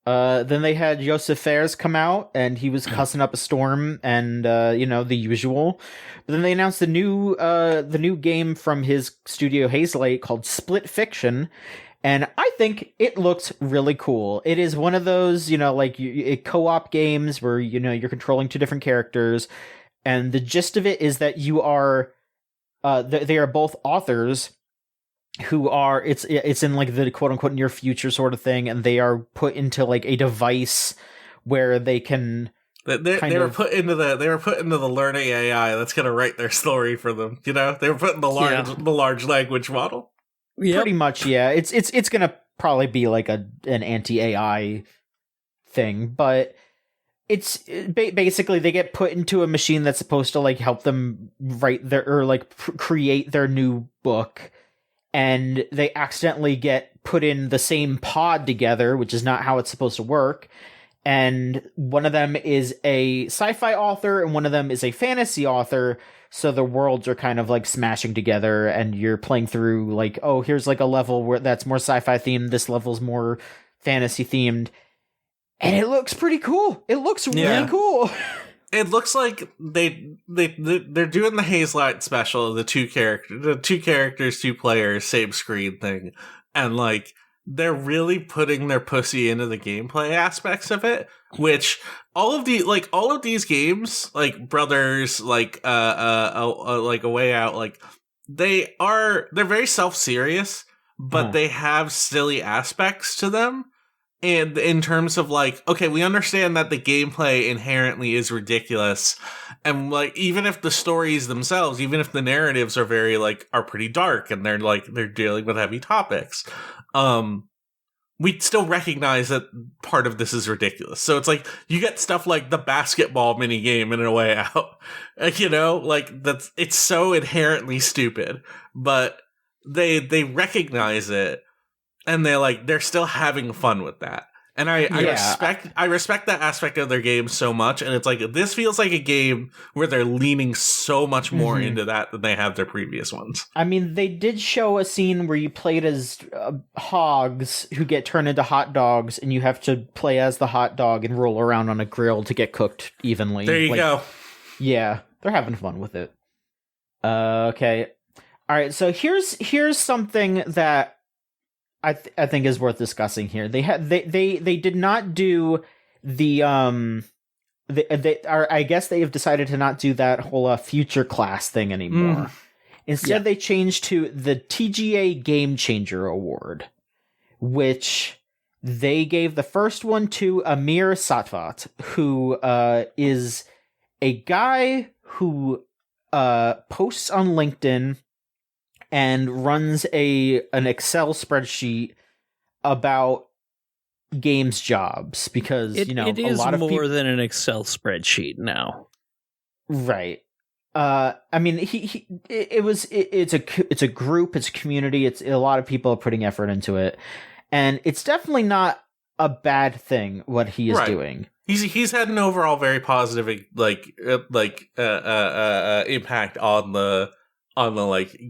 Then they had Joseph Fares come out, and he was cussing up a storm, and the usual. But then they announced the new game from his studio Hazelight called Split Fiction, and I think it looks really cool. It is one of those co-op games where you're controlling two different characters, and the gist of it is that you are they are both authors who are it's in like the quote unquote near future sort of thing, and they are put into like a device where they can they were put into the learning AI that's going to write their story for them. They were put in the large language model. Yep. Pretty much, yeah. It's going to probably be like an anti-AI thing, but it's basically they get put into a machine that's supposed to like help them write create their new book. And they accidentally get put in the same pod together, which is not how it's supposed to work. And one of them is a sci-fi author, and one of them is a fantasy author. So the worlds are kind of like smashing together, and you're playing through like, oh, here's like a level where that's more sci-fi themed. This level's more fantasy themed. And it looks pretty cool. It looks really cool. It looks like they're doing the Hazelight special, the two characters, two players, same screen thing, and like they're really putting their pussy into the gameplay aspects of it. Which all of these games, like Brothers, like A Way Out, like they're very self-serious, but they have silly aspects to them. And in terms of like, okay, we understand that the gameplay inherently is ridiculous. And like, even if the stories themselves, even if the narratives are are pretty dark and they're dealing with heavy topics, we still recognize that part of this is ridiculous. So it's like, you get stuff like the basketball mini game in A Way Out, it's so inherently stupid, but they recognize it. And they're still having fun with that. And I respect that aspect of their game so much. And it's like, this feels like a game where they're leaning so much more into that than they have their previous ones. I mean, they did show a scene where you played as hogs who get turned into hot dogs, and you have to play as the hot dog and roll around on a grill to get cooked evenly. There you go. Yeah, they're having fun with it. Okay. All right, so here's something that I think is worth discussing here. They did not do I guess they have decided to not do that whole future class thing anymore. Instead, they changed to the TGA Game Changer Award, which they gave the first one to Amir Satvat, who is a guy who posts on LinkedIn and runs an Excel spreadsheet about games jobs, because it is a lot of more than an Excel spreadsheet now, right? I mean, it's a group, it's a community, it's a lot of people are putting effort into it, and it's definitely not a bad thing what he is doing. He's had an overall very positive impact on the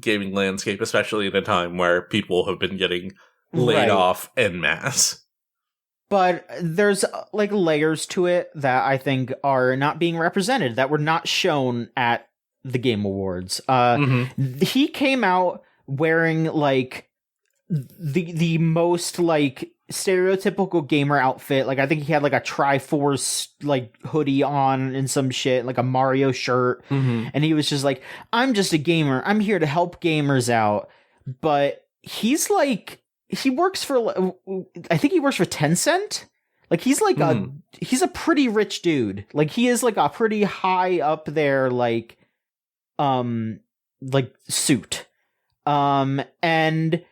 gaming landscape, especially in a time where people have been getting laid off en masse. but there's like layers to it that I think are not being represented, that were not shown at the Game Awards. He came out wearing like the most like stereotypical gamer outfit. Like I think he had like a Triforce like hoodie on and some shit, like a Mario shirt, and he was just like, I'm just a gamer, I'm here to help gamers out. But he's like, he works for, I think he works for Tencent. Like he's like he's a pretty rich dude. Like he is like a pretty high up there like suit. And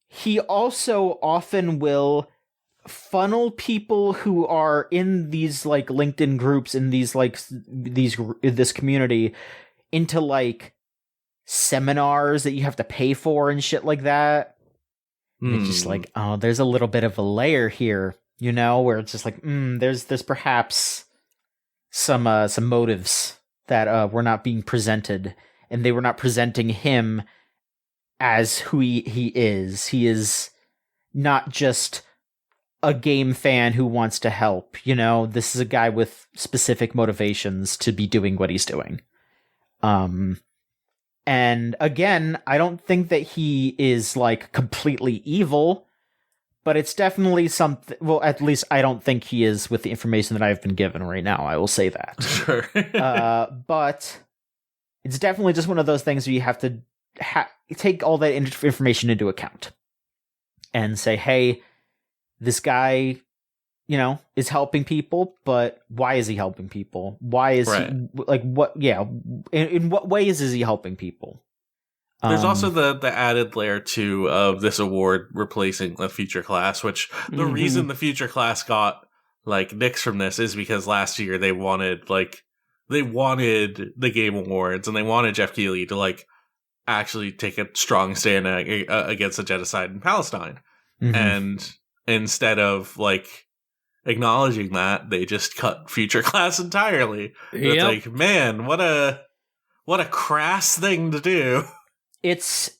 he also often will funnel people who are in these like LinkedIn groups, in these like this community, into like seminars that you have to pay for and shit like that. It's just like, oh, there's a little bit of a layer here, you know, where it's just like, there's perhaps some motives that were not being presented, and they were not presenting him as who he is. He is not just a game fan who wants to help, you know. This is a guy with specific motivations to be doing what he's doing. And again, I don't think that he is like completely evil, but it's definitely something. Well, at least I don't think he is with the information that I've been given right now. I will say that. Sure. But it's definitely just one of those things where you have to take all that information into account and say, hey, this guy, you know, is helping people, but why is he helping people? Why is he like what? Yeah, in what ways is he helping people? There's also the added layer too of this award replacing the future class, which the reason the future class got like nixed from this is because last year they wanted the Game Awards and they wanted Jeff Keighley to like actually take a strong stand against the genocide in Palestine, and instead of like acknowledging that, they just cut future class entirely. It's like, man, what a crass thing to do. It's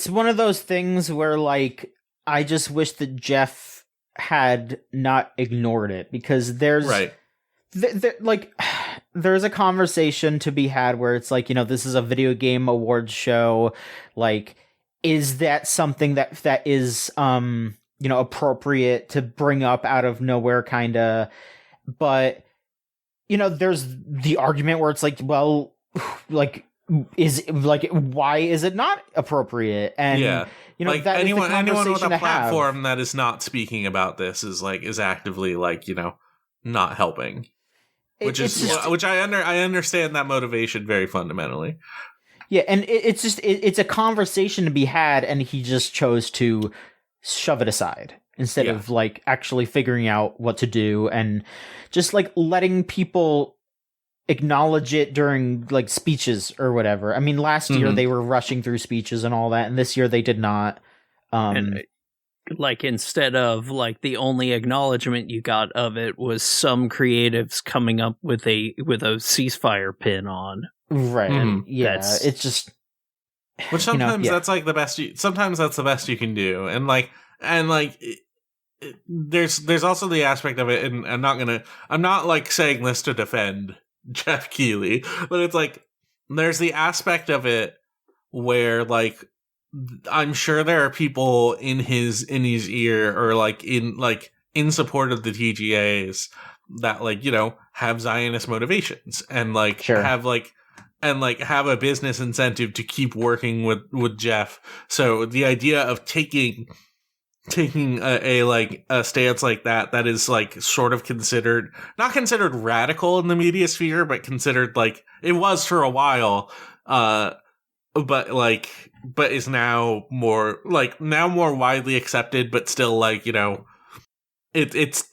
one of those things where like I just wish that Jeff had not ignored it, because there's there's a conversation to be had where it's like, you know, this is a video game awards show. Like, is that something that is you know, appropriate to bring up out of nowhere, kind of? But, you know, there's the argument where it's like, well, like, why is it not appropriate? And you know, like that anyone with a platform have. that is not speaking about this is actively like, you know, not helping. Which I understand that motivation very fundamentally. Yeah, and it's a conversation to be had, and he just chose to shove it aside instead of like actually figuring out what to do, and just like letting people acknowledge it during like speeches or whatever. I mean, last year they were rushing through speeches and all that, and this year they did not. And like, instead of like, the only acknowledgement you got of it was some creatives coming up with a ceasefire pin on. Right. It's just, which sometimes that's like the best. Sometimes that's the best you can do, and there's also the aspect of it, and I'm not like saying this to defend Jeff Keighley, but it's like there's the aspect of it where like I'm sure there are people in his ear or like in support of the TGAs that like, you know, have Zionist motivations and like have a business incentive to keep working with Jeff. So the idea of taking a stance like that is like sort of not considered radical in the media sphere, but considered like it was for a while, but is now more widely accepted, but still like, you know, it's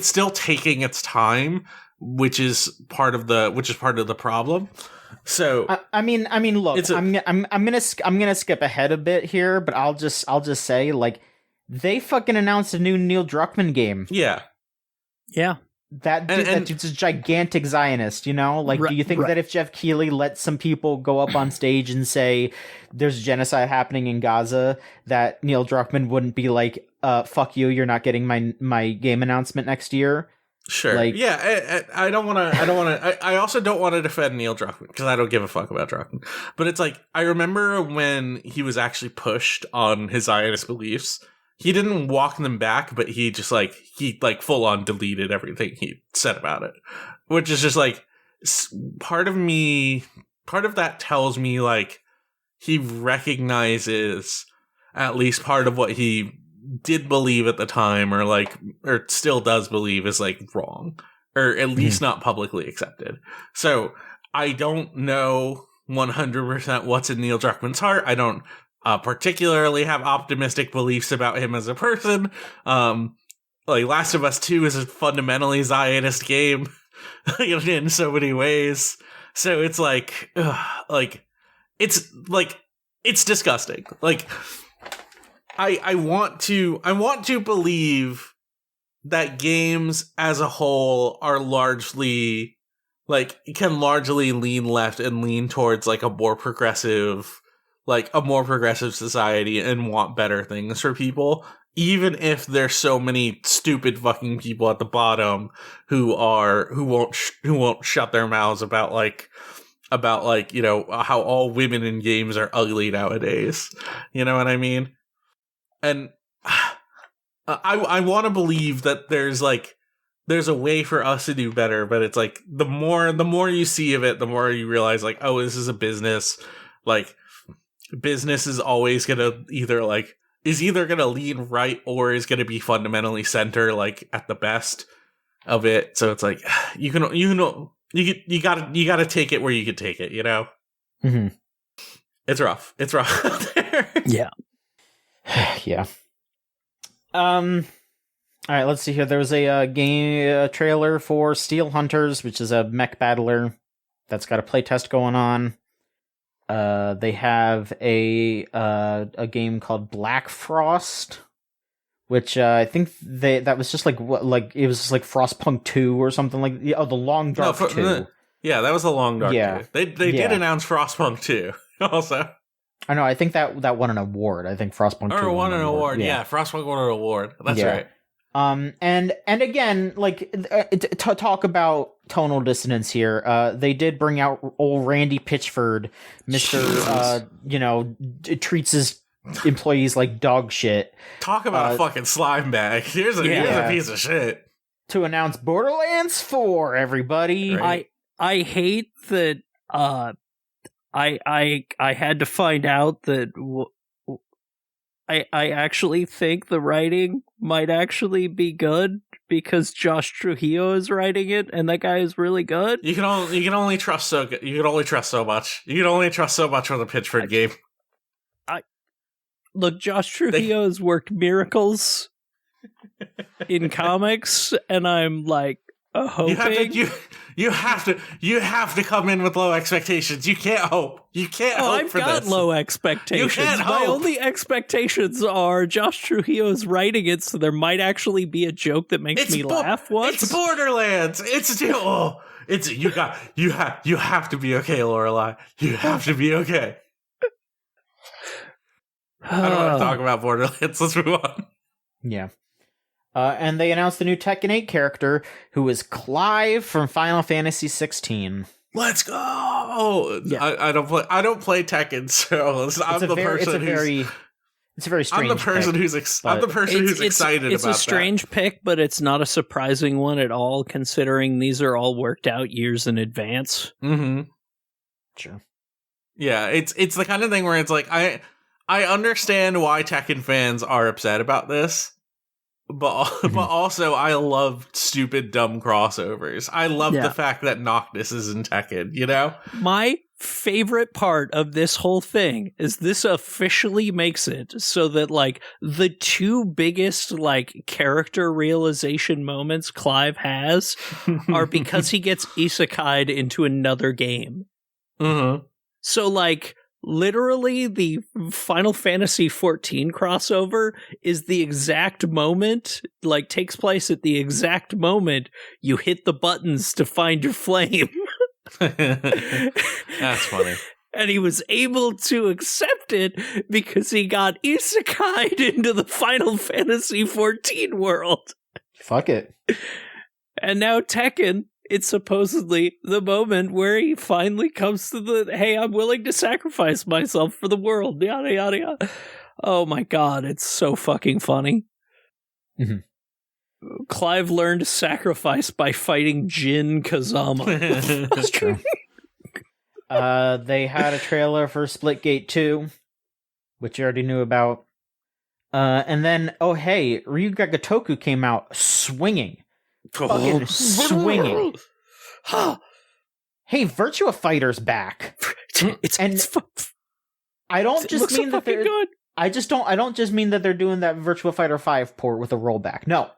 still taking its time, which is part of the problem. So I mean, look, I'm gonna skip ahead a bit here, but I'll just say, like, they fucking announced a new Neil Druckmann game. Yeah. That dude's a gigantic Zionist, you know? Like, do you think that if Jeff Keighley let some people go up on stage and say there's genocide happening in Gaza, that Neil Druckmann wouldn't be like, fuck you, you're not getting my game announcement next year? Sure. Like, yeah, I don't want to. I also don't want to defend Neil Druckmann because I don't give a fuck about Druckmann. But it's like, I remember when he was actually pushed on his Zionist beliefs, he didn't walk them back, but he just he full on deleted everything he said about it, which is just like, part of that tells me like he recognizes at least part of what he did believe at the time, or still does believe, is like wrong, or at least not publicly accepted. So I don't know 100% what's in Neil Druckmann's heart. I don't particularly have optimistic beliefs about him as a person. Like Last of Us 2 is a fundamentally Zionist game in so many ways. So it's it's disgusting. Like, I want to believe that games as a whole are largely can largely lean left and lean towards a more progressive society and want better things for people, even if there's so many stupid fucking people at the bottom who won't shut their mouths about how all women in games are ugly nowadays. You know what I mean? And I want to believe that there's a way for us to do better, but it's like the more you see of it, the more you realize oh, this is a business. Business is always gonna either gonna lean right or is gonna be fundamentally center at the best of it. So it's you gotta take it where you can take it, you know? Mm-hmm. It's rough out there. Yeah. Yeah. All right, let's see here. There was a game trailer for Steel Hunters, which is a mech battler that's got a playtest going on. They have a game called Black Frost, which I think that was just it was just Frostpunk 2 or something the Long Dark 2. Yeah, that was the Long Dark 2. They did announce Frostpunk 2 also. I know. I think that won an award. I think Frostpunk 2 won an award. Yeah, Frostpunk won an award. That's right. And again, to talk about tonal dissonance here, they did bring out old Randy Pitchford, Mr. Treats his employees like dog shit. Talk about a fucking slime bag. Here's a piece of shit. To announce Borderlands 4, everybody. Right. I hate that. I had to find out that I actually think the writing might actually be good because Josh Trujillo is writing it, and that guy is really good. You can only trust so good. You can only trust so much. You can only trust so much from the Pitchford game. Look, Josh Trujillo has worked miracles in comics, and I'm hoping you have to come in with low expectations. You can't hope. You can't hope I've for this. I've got low expectations. You can't My hope. only expectations are Josh Trujillo is writing it, so there might actually be a joke that makes me laugh once. It's Borderlands. You have to be okay, Lorelai. You have to be okay. I don't want to talk about Borderlands. Let's move on. Yeah. And they announced the new Tekken 8 character, who is Clive from Final Fantasy 16. Let's go! Yeah. I don't play Tekken, so I'm the person who's... It's a very strange. I'm the person pick, who's excited about that. It's a strange pick, but it's not a surprising one at all, considering these are all worked out years in advance. Mm-hmm. Sure. Yeah, it's the kind of thing where it's I understand why Tekken fans are upset about this, but also I love stupid, dumb crossovers. I love the fact that Noctis is in Tekken, you know? My favorite part of this whole thing is this officially makes it so that, the two biggest, character realization moments Clive has are because he gets isekai'd into another game. Mm-hmm. So, literally the Final Fantasy 14 crossover is the exact moment, like takes place at the exact moment you hit the buttons to find your flame. That's funny. And he was able to accept it because he got isekai'd into the Final Fantasy 14 world. Fuck it. And now Tekken, it's supposedly the moment where he finally comes to the, hey, I'm willing to sacrifice myself for the world, yada, yada, yada. Oh my god, it's so fucking funny. Mm-hmm. Clive learned sacrifice by fighting Jin Kazama. That's true. They had a trailer for Splitgate 2, which you already knew about. And then, oh hey, Ryuga Gotoku came out swinging. Fucking swinging. Hey, Virtua Fighter's back. I don't just mean that they're good. I don't just mean that they're doing that Virtua Fighter 5 port with a rollback. No.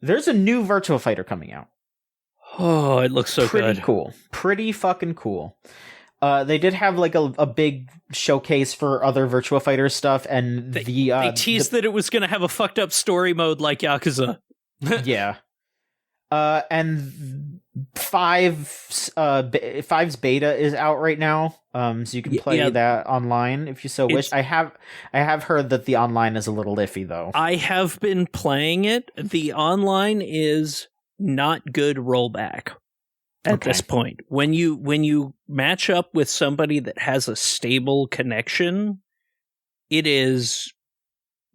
There's a new Virtua Fighter coming out. Oh, it looks so pretty good. Cool. Pretty fucking cool. They did have like a big showcase for other Virtua Fighter stuff, and they teased that it was going to have a fucked up story mode like Yakuza. Yeah. And 5's beta is out right now. So you can play that online if you so wish. I have heard that the online is a little iffy though. I have been playing it. The online is not good rollback at this point. When you match up with somebody that has a stable connection, it is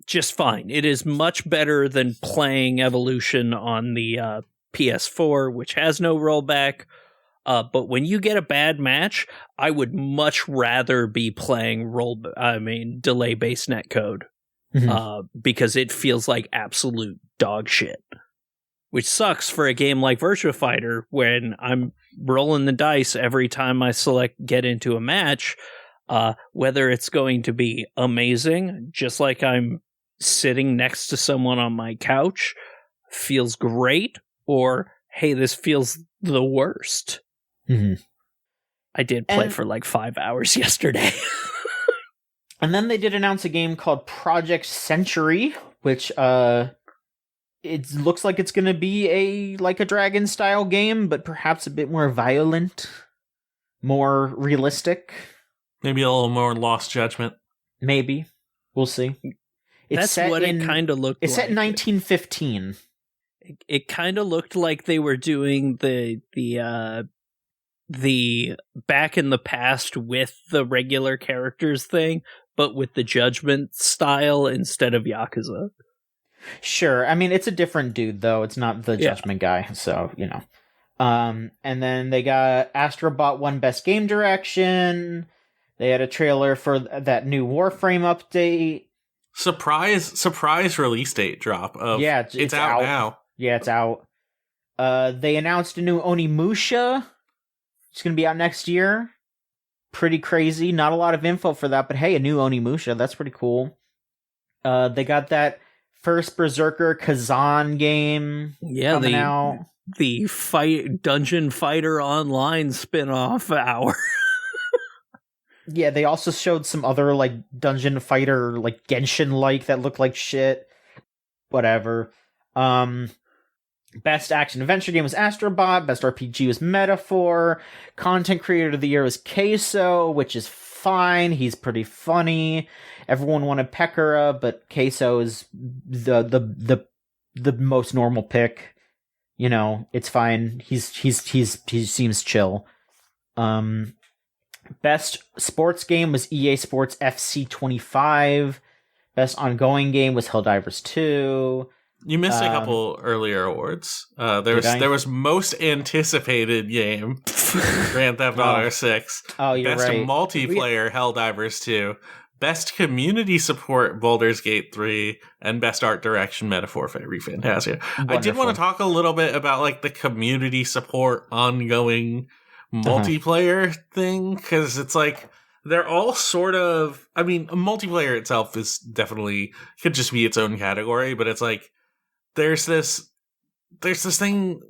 just fine. It is much better than playing Evolution on the PS4, which has no rollback. But when you get a bad match, I would much rather be playing delay-based netcode, because it feels like absolute dog shit. Which sucks for a game like Virtua Fighter when I'm rolling the dice every time I get into a match, whether it's going to be amazing, just like I'm sitting next to someone on my couch, feels great, or, hey, this feels the worst. Mm-hmm. I did play for like 5 hours yesterday. And then they did announce a game called Project Century, which it looks like it's going to be a Dragon style game, but perhaps a bit more violent, more realistic. Maybe a little more Lost Judgment. Maybe. We'll see. That's what it kind of looked like. It's set in 1915. It kind of looked like they were doing the back in the past with the regular characters thing, but with the Judgment style instead of Yakuza. Sure. I mean, it's a different dude, though. It's not the Judgment guy, so, you know. And then they got Astrobot 1 Best Game Direction. They had a trailer for that new Warframe update. Surprise release date drop. It's out now. Yeah, it's out. They announced a new Onimusha. It's going to be out next year. Pretty crazy. Not a lot of info for that, but hey, a new Onimusha. That's pretty cool. They got that first Berserker Kazan game coming out. The Dungeon Fighter Online spin-off hour. Yeah, they also showed some other Dungeon Fighter Genshin that looked like shit. Whatever. Best action adventure game was Astrobot. Best RPG was Metaphor. Content creator of the year was Queso, which is fine. He's pretty funny. Everyone wanted Pekora, but Queso is the most normal pick. You know, it's fine. he seems chill. Best sports game was EA Sports FC 25. Best ongoing game was Helldivers 2. You missed a couple earlier awards. There was most anticipated game, Grand Theft Auto 6. Oh, you're Best right. multiplayer, Helldivers 2. Best community support, Baldur's Gate 3, and best art direction, Metaphor for ReFantazio. I did want to talk a little bit about the community support ongoing multiplayer thing, because it's they're all sort of, I mean, multiplayer itself is definitely could just be its own category, but it's there's this thing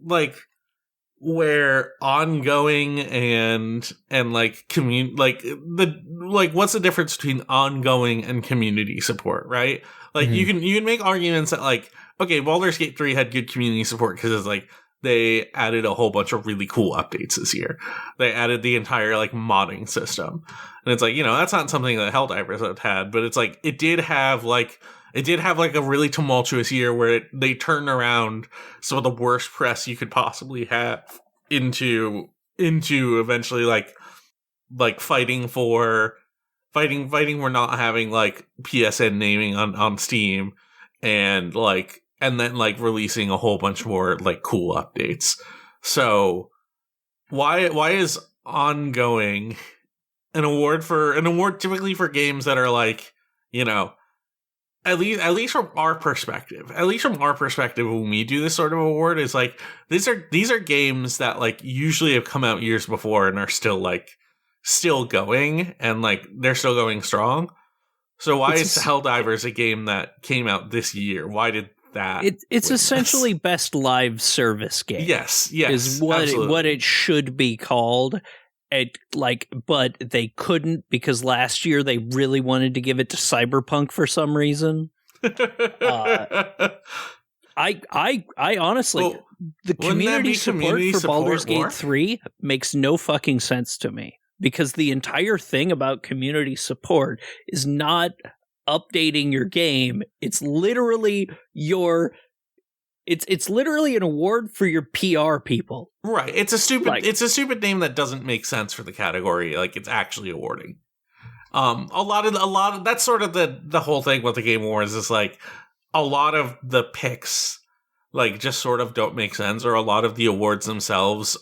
where ongoing and like what's the difference between ongoing and community support, right? Like you can make arguments that like, okay, Baldur's Gate 3 had good community support because it's like they added a whole bunch of really cool updates this year. They added the entire like modding system. And it's like, you know, that's not something that Helldivers had, but it's like it did have like a really tumultuous year where they turned around some of the worst press you could possibly have into eventually like fighting for not having like PSN naming on Steam and then like releasing a whole bunch more like cool updates. So why is ongoing an award typically for games that are like, you know, at least from our perspective, when we do this sort of award, is like these are games that like usually have come out years before and are still going and like they're still going strong. So why is Helldivers a game that came out this year? Why did that? It's essentially best live service game. Yes, is what it should be called. But they couldn't because last year they really wanted to give it to Cyberpunk for some reason. I honestly, the community support for Baldur's Gate 3 makes no fucking sense to me because the entire thing about community support is not updating your game. It's literally It's literally an award for your PR people. Right. It's a stupid name that doesn't make sense for the category. Like it's actually awarding. A lot of that's sort of the whole thing with the Game Awards is like a lot of the picks like just sort of don't make sense, or a lot of the awards themselves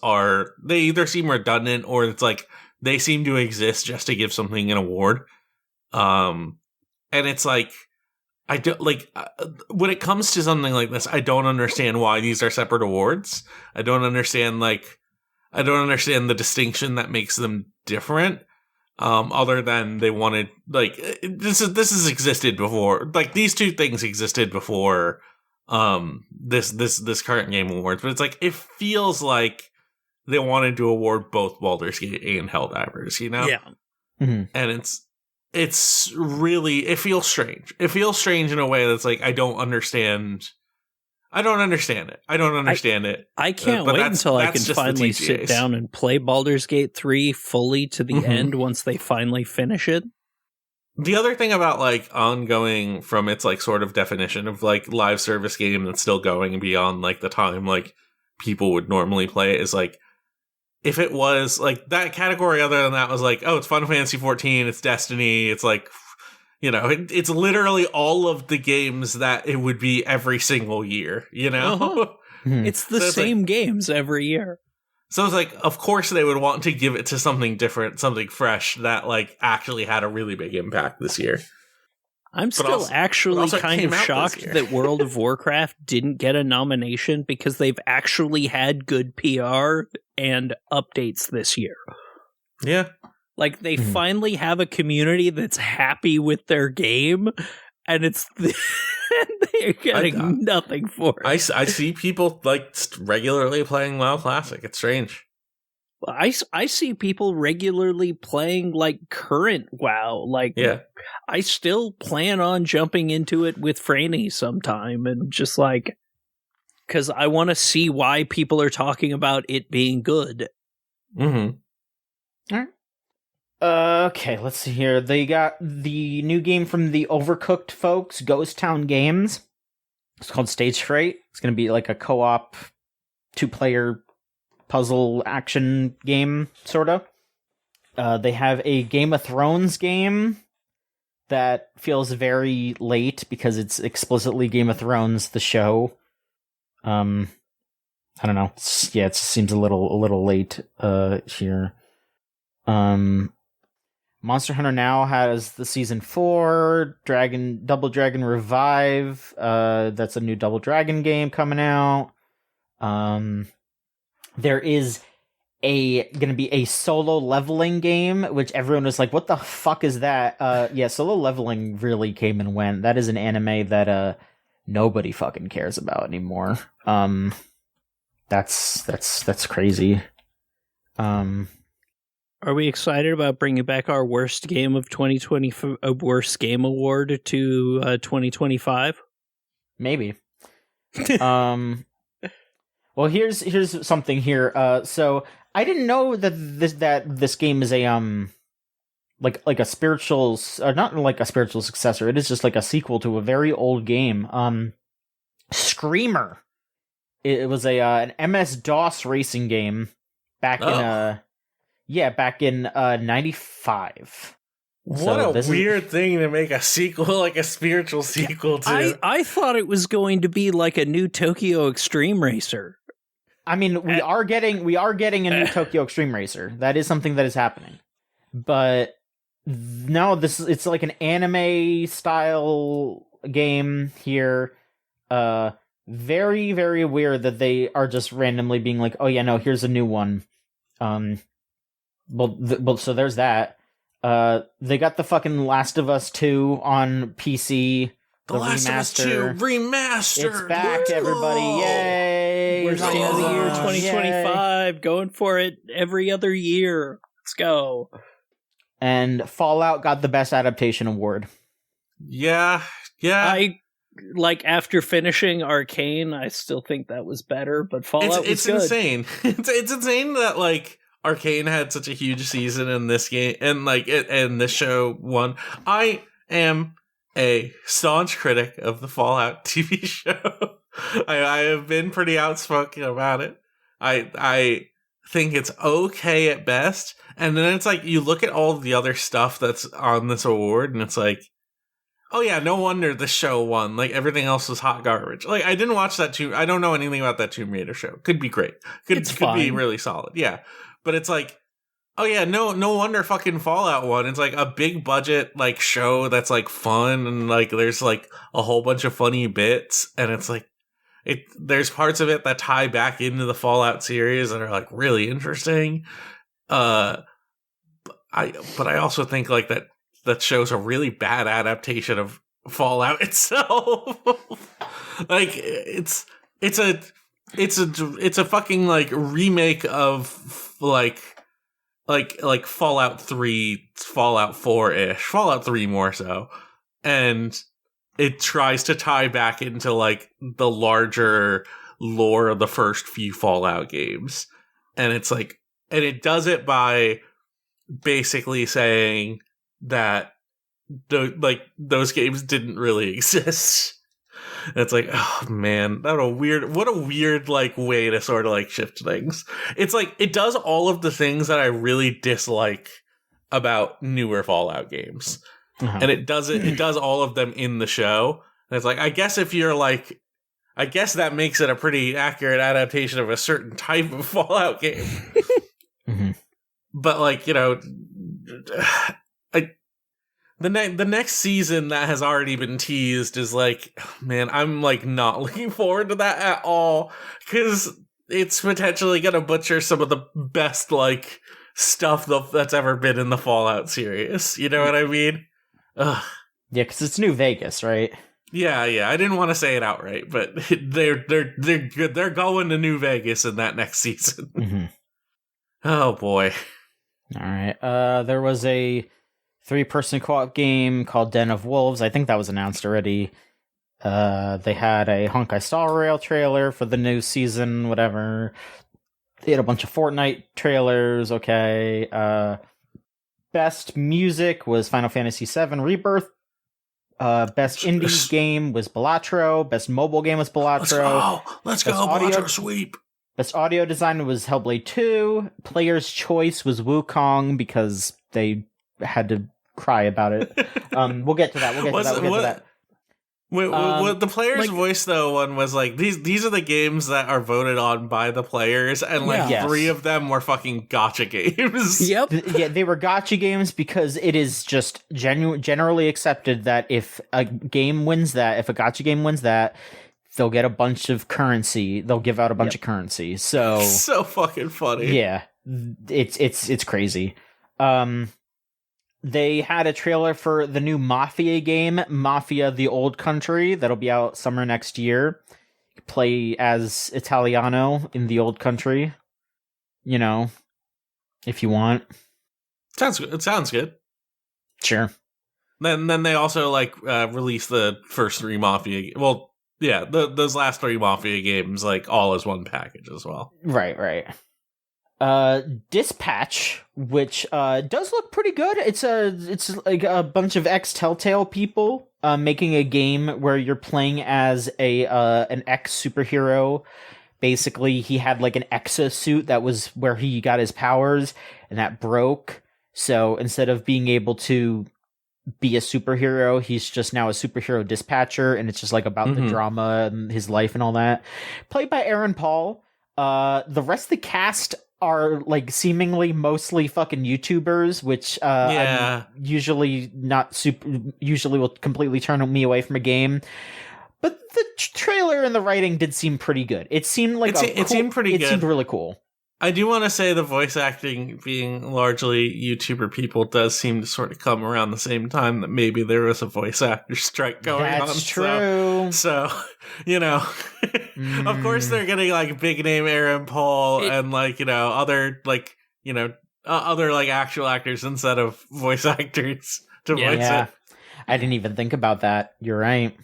they either seem redundant or it's like they seem to exist just to give something an award. And it's like I don't like when it comes to something like this, I don't understand why these are separate awards. I don't understand the distinction that makes them different. Other than they wanted like this has existed before. Like these two things existed before this current Game Awards, but it's like it feels like they wanted to award both Baldur's Gate and Helldivers, you know? Yeah. Mm-hmm. And it's really, it feels strange. It feels strange in a way that's like, I don't understand it. I can't wait until I can finally sit down and play Baldur's Gate 3 fully to the end once they finally finish it. The other thing about like ongoing from its like sort of definition of like live service game that's still going beyond like the time like people would normally play it is like, if it was like that category other than that was like, oh, it's Final Fantasy 14, it's Destiny, it's like, you know, it's literally all of the games that it would be every single year, you know? It's the same games every year. So it's like, of course they would want to give it to something different, something fresh that like actually had a really big impact this year. I'm still actually kind of shocked that World of Warcraft didn't get a nomination because they've actually had good PR and updates this year. Yeah. Like, they finally have a community that's happy with their game, and they're getting nothing for it. I see people, like, regularly playing WoW Classic. It's strange. I see people regularly playing, like, current WoW. Like, yeah. I still plan on jumping into it with Franny sometime, and just, like, because I want to see why people are talking about it being good. Mm-hmm. All right. Okay, let's see here. They got the new game from the Overcooked folks, Ghost Town Games. It's called Stage Fright. It's going to be like a co-op, 2-player puzzle action game, sort of. They have a Game of Thrones game that feels very late because it's explicitly Game of Thrones, the show. I don't know. It seems a little late here. Monster Hunter Now has the Season 4, Double Dragon Revive, that's a new Double Dragon game coming out. There is gonna be a solo leveling game, which everyone was like, what the fuck is that? Yeah, solo leveling really came and went. That is an anime that nobody fucking cares about anymore. That's crazy. Are we excited about bringing back our worst game of 2020, worst game award to 2025? Maybe. Well, here's something here. So I didn't know that this game is a like a spiritual, not like a spiritual successor. It is just like a sequel to a very old game. Screamer. It was an MS DOS racing game back in 95. What a weird thing to make a sequel, like a spiritual sequel to. I thought it was going to be like a new Tokyo Extreme Racer. I mean, we are getting a new Tokyo Extreme Racer. That is something that is happening. But no, it's like an anime style game here. Very, very weird that they are just randomly being like, oh yeah, no, here's a new one. Well, so there's that. They got the fucking Last of Us 2 on PC. The Last of Us 2 remaster. It's back, everybody! Yay! Worst game of the year 2025. Yay. Going for it every other year. Let's go. And Fallout got the best adaptation award. Yeah. After finishing Arcane, I still think that was better, but Fallout was good. Insane. It's insane that like Arcane had such a huge season in this game, and and this show won. I am a staunch critic of the Fallout TV show. I have been pretty outspoken about it. I think it's okay at best, and then it's like you look at all the other stuff that's on this award, and it's like, oh yeah, no wonder the show won. Like everything else was hot garbage. Like I didn't watch that I don't know anything about that Tomb Raider show. Could be great. Could be really solid. Yeah. But it's like, oh yeah, no wonder fucking Fallout won. It's like a big budget like show that's like fun, and like there's like a whole bunch of funny bits, and it's like there's parts of it that tie back into the Fallout series that are like really interesting. But I also think like that show's a really bad adaptation of Fallout itself. Like it's a fucking like remake of like Fallout 3, Fallout 4-ish, Fallout 3 more so, and it tries to tie back into like the larger lore of the first few Fallout games, and it's like, and it does it by basically saying that those games didn't really exist. And it's like, oh man, what a weird like way to sort of like shift things. It's like it does all of the things that I really dislike about newer Fallout games. And it does all of them in the show. And it's like, I guess that makes it a pretty accurate adaptation of a certain type of Fallout game. But like, you know, the next season that has already been teased is like, man, I'm like not looking forward to that at all, because it's potentially gonna butcher some of the best like stuff that's ever been in the Fallout series. You know what I mean? Ugh. Yeah, because it's New Vegas, right? Yeah. I didn't want to say it outright, but they're good. They're going to New Vegas in that next season. Oh boy! All right. There was a 3-person co-op game called Den of Wolves. I think that was announced already. They had a Honkai Star Rail trailer for the new season, whatever. They had a bunch of Fortnite trailers, okay. Best music was Final Fantasy VII Rebirth. Best indie game was Balatro. Best mobile game was Balatro. Let's go, Balatro sweep. Best audio design was Hellblade 2. Player's choice was Wukong because they had to cry about it. We'll get to that. The player's voice though one was like these are the games that are voted on by the players, and like 3 of them were fucking gacha games. Yep. They were gacha games because it is just generally accepted that if a game wins that, if a gacha game wins that, they'll get a bunch of currency. They'll give out a bunch of currency. So fucking funny. Yeah, it's crazy. They had a trailer for the new Mafia game, Mafia: The Old Country, that'll be out summer next year. play as Italiano in the old country. You know, if you want. Sounds good. It sounds good. Sure. Then they also like released the first 3 Mafia. Well, yeah, those last 3 Mafia games like all as one package as well. Right. Dispatch, which does look pretty good. It's like a bunch of ex-Telltale people making a game where you're playing as an ex-superhero. Basically, he had like an exosuit that was where he got his powers, and that broke. So instead of being able to be a superhero, he's just now a superhero dispatcher, and it's just like about the drama and his life and all that. Played by Aaron Paul. The rest of the cast are like seemingly mostly fucking YouTubers, which I'm usually not usually will completely turn me away from a game. But the trailer and the writing did seem pretty good. It seemed like it seemed pretty good. It seemed really cool. I do want to say the voice acting being largely YouTuber people does seem to sort of come around the same time that maybe there was a voice actor strike going on. That's true. So you know, of course they're getting like big name Aaron Paul and like, you know, other like, you know, other like actual actors instead of voice actors to voice it. I didn't even think about that. You're right.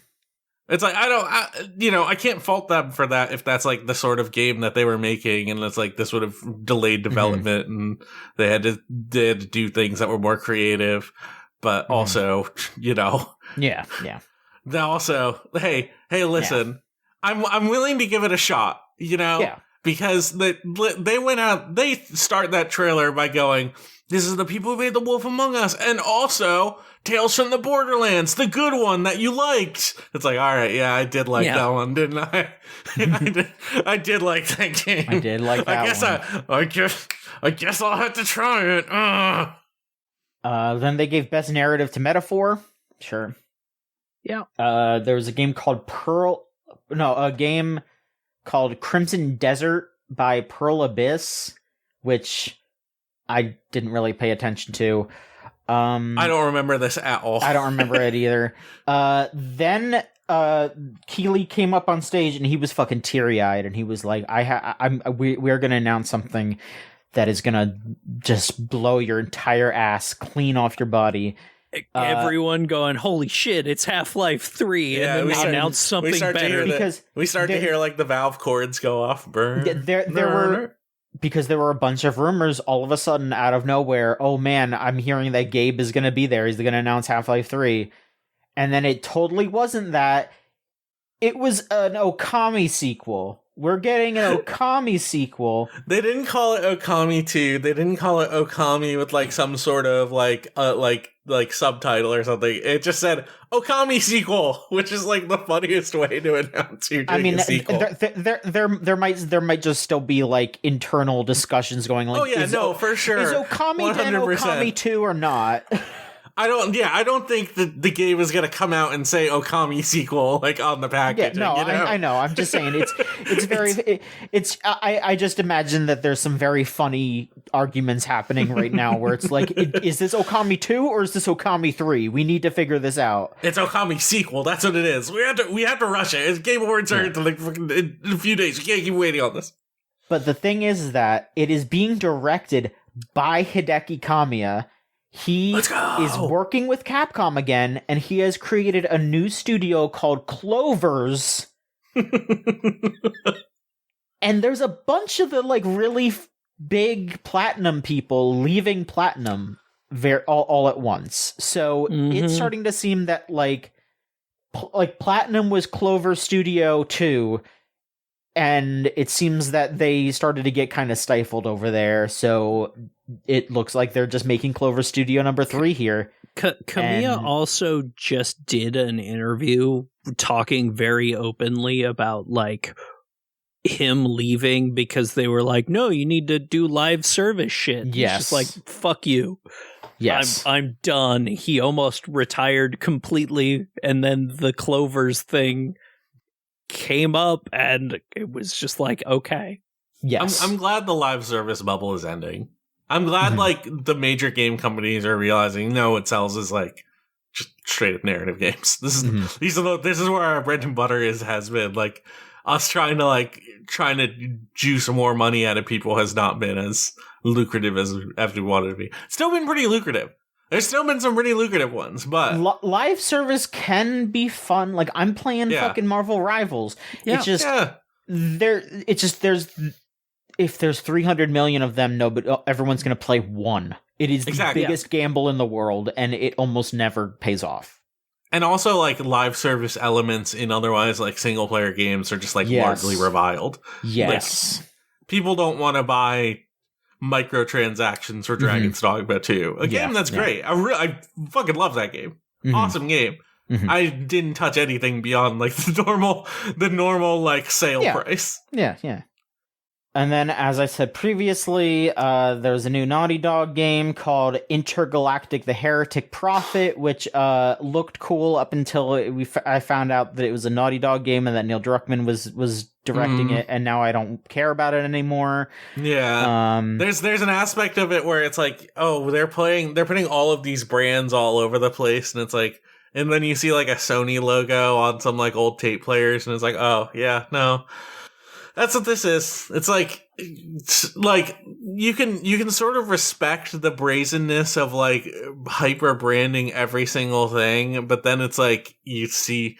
It's like, I can't fault them for that if that's like the sort of game that they were making and it's like this would have delayed development and they had to do things that were more creative, but also, you know. Yeah. Now also, hey, listen, I'm willing to give it a shot, you know? Yeah. Because they went out, they start that trailer by going, this is the people who made The Wolf Among Us, and also Tales from the Borderlands, the good one that you liked. It's like, all right, yeah, I did like that one, didn't I? I did like that game. I did like that one. I guess I'll have to try it. Then they gave Best Narrative to Metaphor. Sure. Yeah. There was a game called a game called Crimson Desert by Pearl Abyss, which I didn't really pay attention to. I don't remember this at all. I don't remember it either. Then Keeley came up on stage and he was fucking teary-eyed and he was like, we're going to announce something that is going to just blow your entire ass clean off your body. Everyone going, holy shit, it's Half-Life 3, and then they announced something better. We start to hear like the Valve chords go off. Because there were a bunch of rumors all of a sudden out of nowhere. Oh man, I'm hearing that Gabe is going to be there. He's going to announce Half-Life 3. And then it totally wasn't that. It was an Okami sequel. We're getting an Okami sequel. They didn't call it Okami 2. They didn't call it Okami with like some sort of like subtitle or something. It just said Okami sequel, which is like the funniest way to announce you're doing a sequel. There might just still be like internal discussions going like, for sure. Is Okami 100%. Then Okami 2 or not? I don't think that the game is gonna come out and say Okami sequel like on the package. Yeah, no, you know? I know. I'm just saying I just imagine that there's some very funny arguments happening right now where it's like, is this Okami 2 or is this Okami 3? We need to figure this out. It's Okami sequel. That's what it is. We have to rush it. It's Game Awards are like in a few days. We can't keep waiting on this. But the thing is that it is being directed by Hideki Kamiya. He is working with Capcom again, and he has created a new studio called Clovers. And there's a bunch of the like really big Platinum people leaving Platinum all at once. So it's starting to seem that like Platinum was Clover Studio 2, and it seems that they started to get kind of stifled over there. So it looks like they're just making Clover Studio number 3 here. Kamiya also just did an interview talking very openly about like him leaving because they were like, no, you need to do live service shit. Yes. He's just like, fuck you. Yes. I'm done. He almost retired completely, and then the Clovers thing came up and it was just like, okay. Yes. I'm glad the live service bubble is ending. I'm glad like the major game companies are realizing what sells is like just straight up narrative games. This is this is where our bread and butter has been. Like us trying to juice more money out of people has not been as lucrative as we wanted to be. It's still been pretty lucrative. There's still been some pretty lucrative ones, but live service can be fun. Like, I'm playing fucking Marvel Rivals. Yeah. It's just if there's 300 million of them, everyone's going to play one. It is the biggest gamble in the world, and it almost never pays off. And also, like, live service elements in otherwise, like, single-player games are just, like, largely reviled. Yes. Like, people don't want to buy microtransactions for Dragon's Dogma 2. A game that's great. I fucking love that game. Awesome game. I didn't touch anything beyond, like, the normal like sale price. Yeah. And then, as I said previously, there's a new Naughty Dog game called Intergalactic: The Heretic Prophet, which looked cool up until I found out that it was a Naughty Dog game and that Neil Druckmann was directing it, and now I don't care about it anymore. Yeah, there's an aspect of it where it's like, oh, they're putting all of these brands all over the place, and it's like, and then you see like a Sony logo on some like old tape players, and it's like, oh yeah, no. That's what this is. It's like you can sort of respect the brazenness of like hyper branding every single thing, but then it's like you see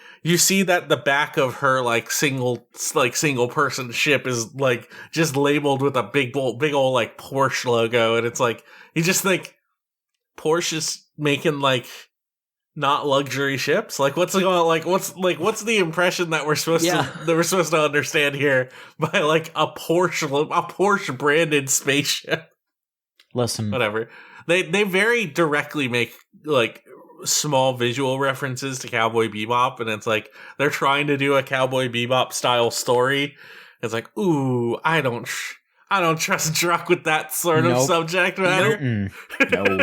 that the back of her like single person ship is like just labeled with a big old like Porsche logo, and it's like you just think Porsche is making like not luxury ships. Like what's the impression that we're supposed to understand here by like a Porsche branded spaceship? Listen, whatever. They very directly make like small visual references to Cowboy Bebop, and it's like they're trying to do a Cowboy Bebop style story. It's like, ooh, I don't trust Druck with that sort of subject matter. No.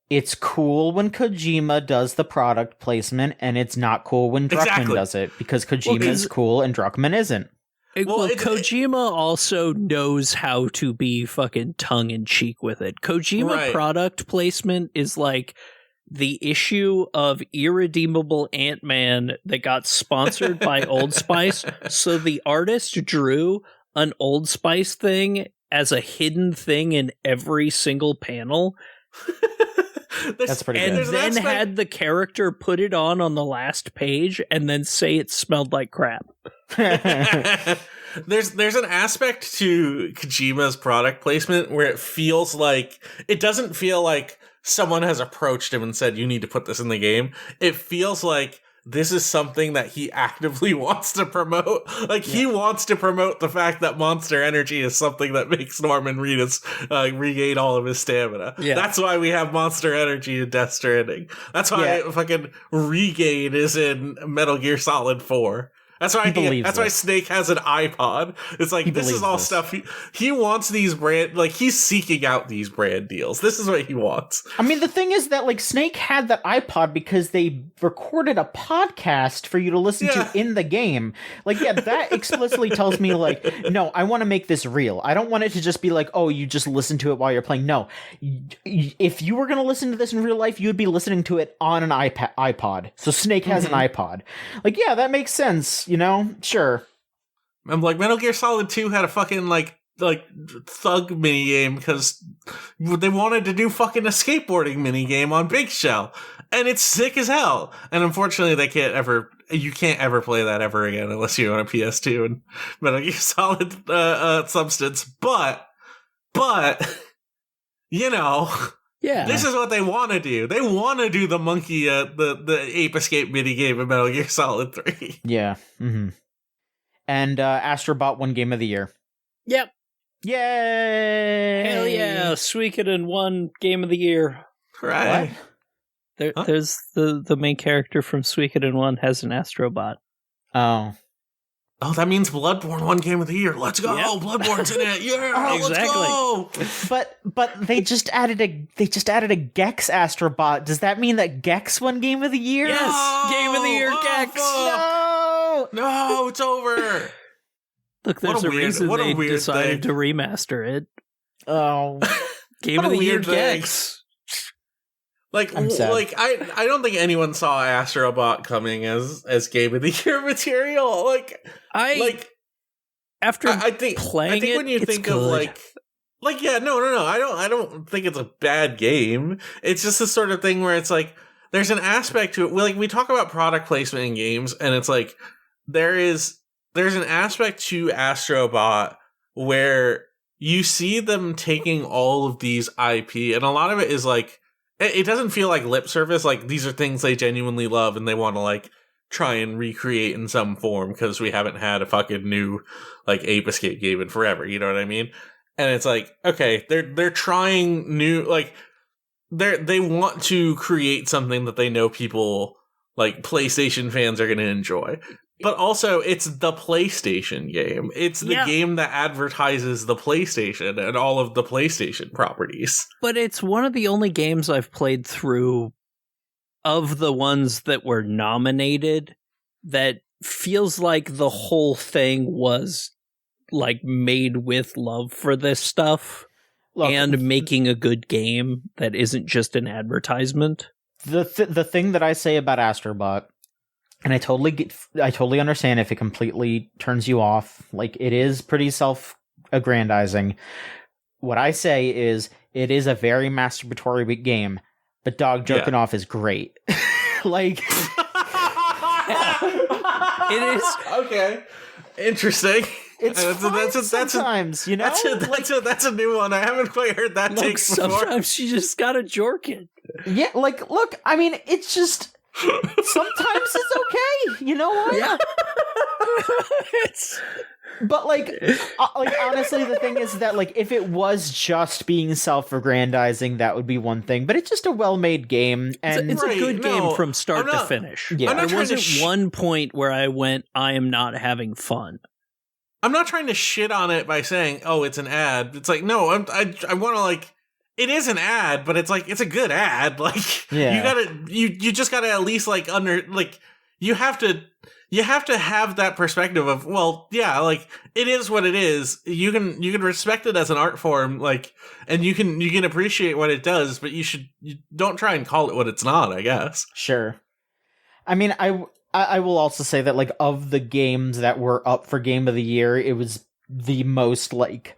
It's cool when Kojima does the product placement, and it's not cool when Druckmann does it, because Kojima is cool and Druckmann isn't. Kojima also knows how to be fucking tongue-in-cheek with it. Kojima product placement is like the issue of Irredeemable Ant-Man that got sponsored by Old Spice, so the artist drew an Old Spice thing as a hidden thing in every single panel. That's pretty good. And then had the character put it on the last page and then say it smelled like crap. There's an aspect to Kojima's product placement where it doesn't feel like someone has approached him and said, you need to put this in the game. It feels like this is something that he actively wants to promote. Like, he wants to promote the fact that Monster Energy is something that makes Norman Reedus regain all of his stamina. Yeah. That's why we have Monster Energy in Death Stranding. That's why fucking Regain is in Metal Gear Solid 4. That's why Snake has an iPod. It's like, this is all stuff. He wants these he's seeking out these brand deals. This is what he wants. I mean, the thing is that, like, Snake had that iPod because they recorded a podcast for you to listen to in the game. Like, that explicitly tells me, like, no, I want to make this real. I don't want it to just be like, oh, you just listen to it while you're playing. No. If you were going to listen to this in real life, you would be listening to it on an iPod. So Snake has an iPod. Like, yeah, that makes sense. You know, sure. I'm like, Metal Gear Solid 2 had a fucking like thug minigame because they wanted to do fucking a skateboarding minigame on Big Shell, and it's sick as hell. And unfortunately, you can't ever play that ever again unless you're on a PS2 and Metal Gear Solid Substance. But you know. Yeah. This is what they want to do. They want to do the monkey, the Ape Escape minigame in Metal Gear Solid 3. Yeah. Mm-hmm. And Astrobot won Game of the Year. Yep. Yay! Hell yeah! Suikoden won Game of the Year. Right. There's the main character from Suikoden 1 has an Astrobot. Oh. Oh, that means Bloodborne won Game of the Year. Let's go! Yep. Bloodborne's in it. Yeah, exactly. Let's go! But they just added a Gex Astrobot. Does that mean that Gex won Game of the Year? Yes, Game of the Year, Gex. No, it's over. Look, there's a reason they decided to remaster it. Oh, Game of the Year, Gex. I'm sad. Like I don't think anyone saw Astrobot coming as Game of the Year material. After I think playing when you think good. of yeah, no. I don't think it's a bad game. It's just the sort of thing where it's like there's an aspect to it. Like we talk about product placement in games, and it's like there's an aspect to Astrobot where you see them taking all of these IP, and a lot of it is like it doesn't feel like lip service. Like these are things they genuinely love, and they want to like try and recreate in some form because we haven't had a fucking new like Ape Escape game in forever. You know what I mean? And it's like, okay, they're trying new, like they want to create something that they know people like PlayStation fans are going to enjoy. But also, it's the PlayStation game. It's the game that advertises the PlayStation and all of the PlayStation properties. But it's one of the only games I've played through of the ones that were nominated that feels like the whole thing was like made with love for this stuff. Look, and making a good game that isn't just an advertisement. The thing that I say about Astrobot, and I totally understand if it completely turns you off. Like, it is pretty self-aggrandizing. What I say is, it is a very masturbatory game, but dog jerking off is great. Like, it is okay. Interesting. It's sometimes, you know? That's a new one. I haven't quite heard that take before. Sometimes you just gotta jork it. Yeah, like, look, I mean, it's just... Sometimes it's okay, you know what? Yeah. But like honestly, the thing is that like if it was just being self-aggrandizing, that would be one thing. But it's just a well-made game, and it's a good game from start to finish. Yeah, there wasn't one point where I went, "I am not having fun." I'm not trying to shit on it by saying, "Oh, it's an ad." It's like, no, I want to like. It is an ad, but it's like it's a good ad. Like you just gotta at least like you have to have that perspective of, well, yeah, like it is what it is. You can respect it as an art form, like, and you can appreciate what it does, but you don't try and call it what it's not, I guess. Sure. I mean, I will also say that like of the games that were up for Game of the Year, it was the most like.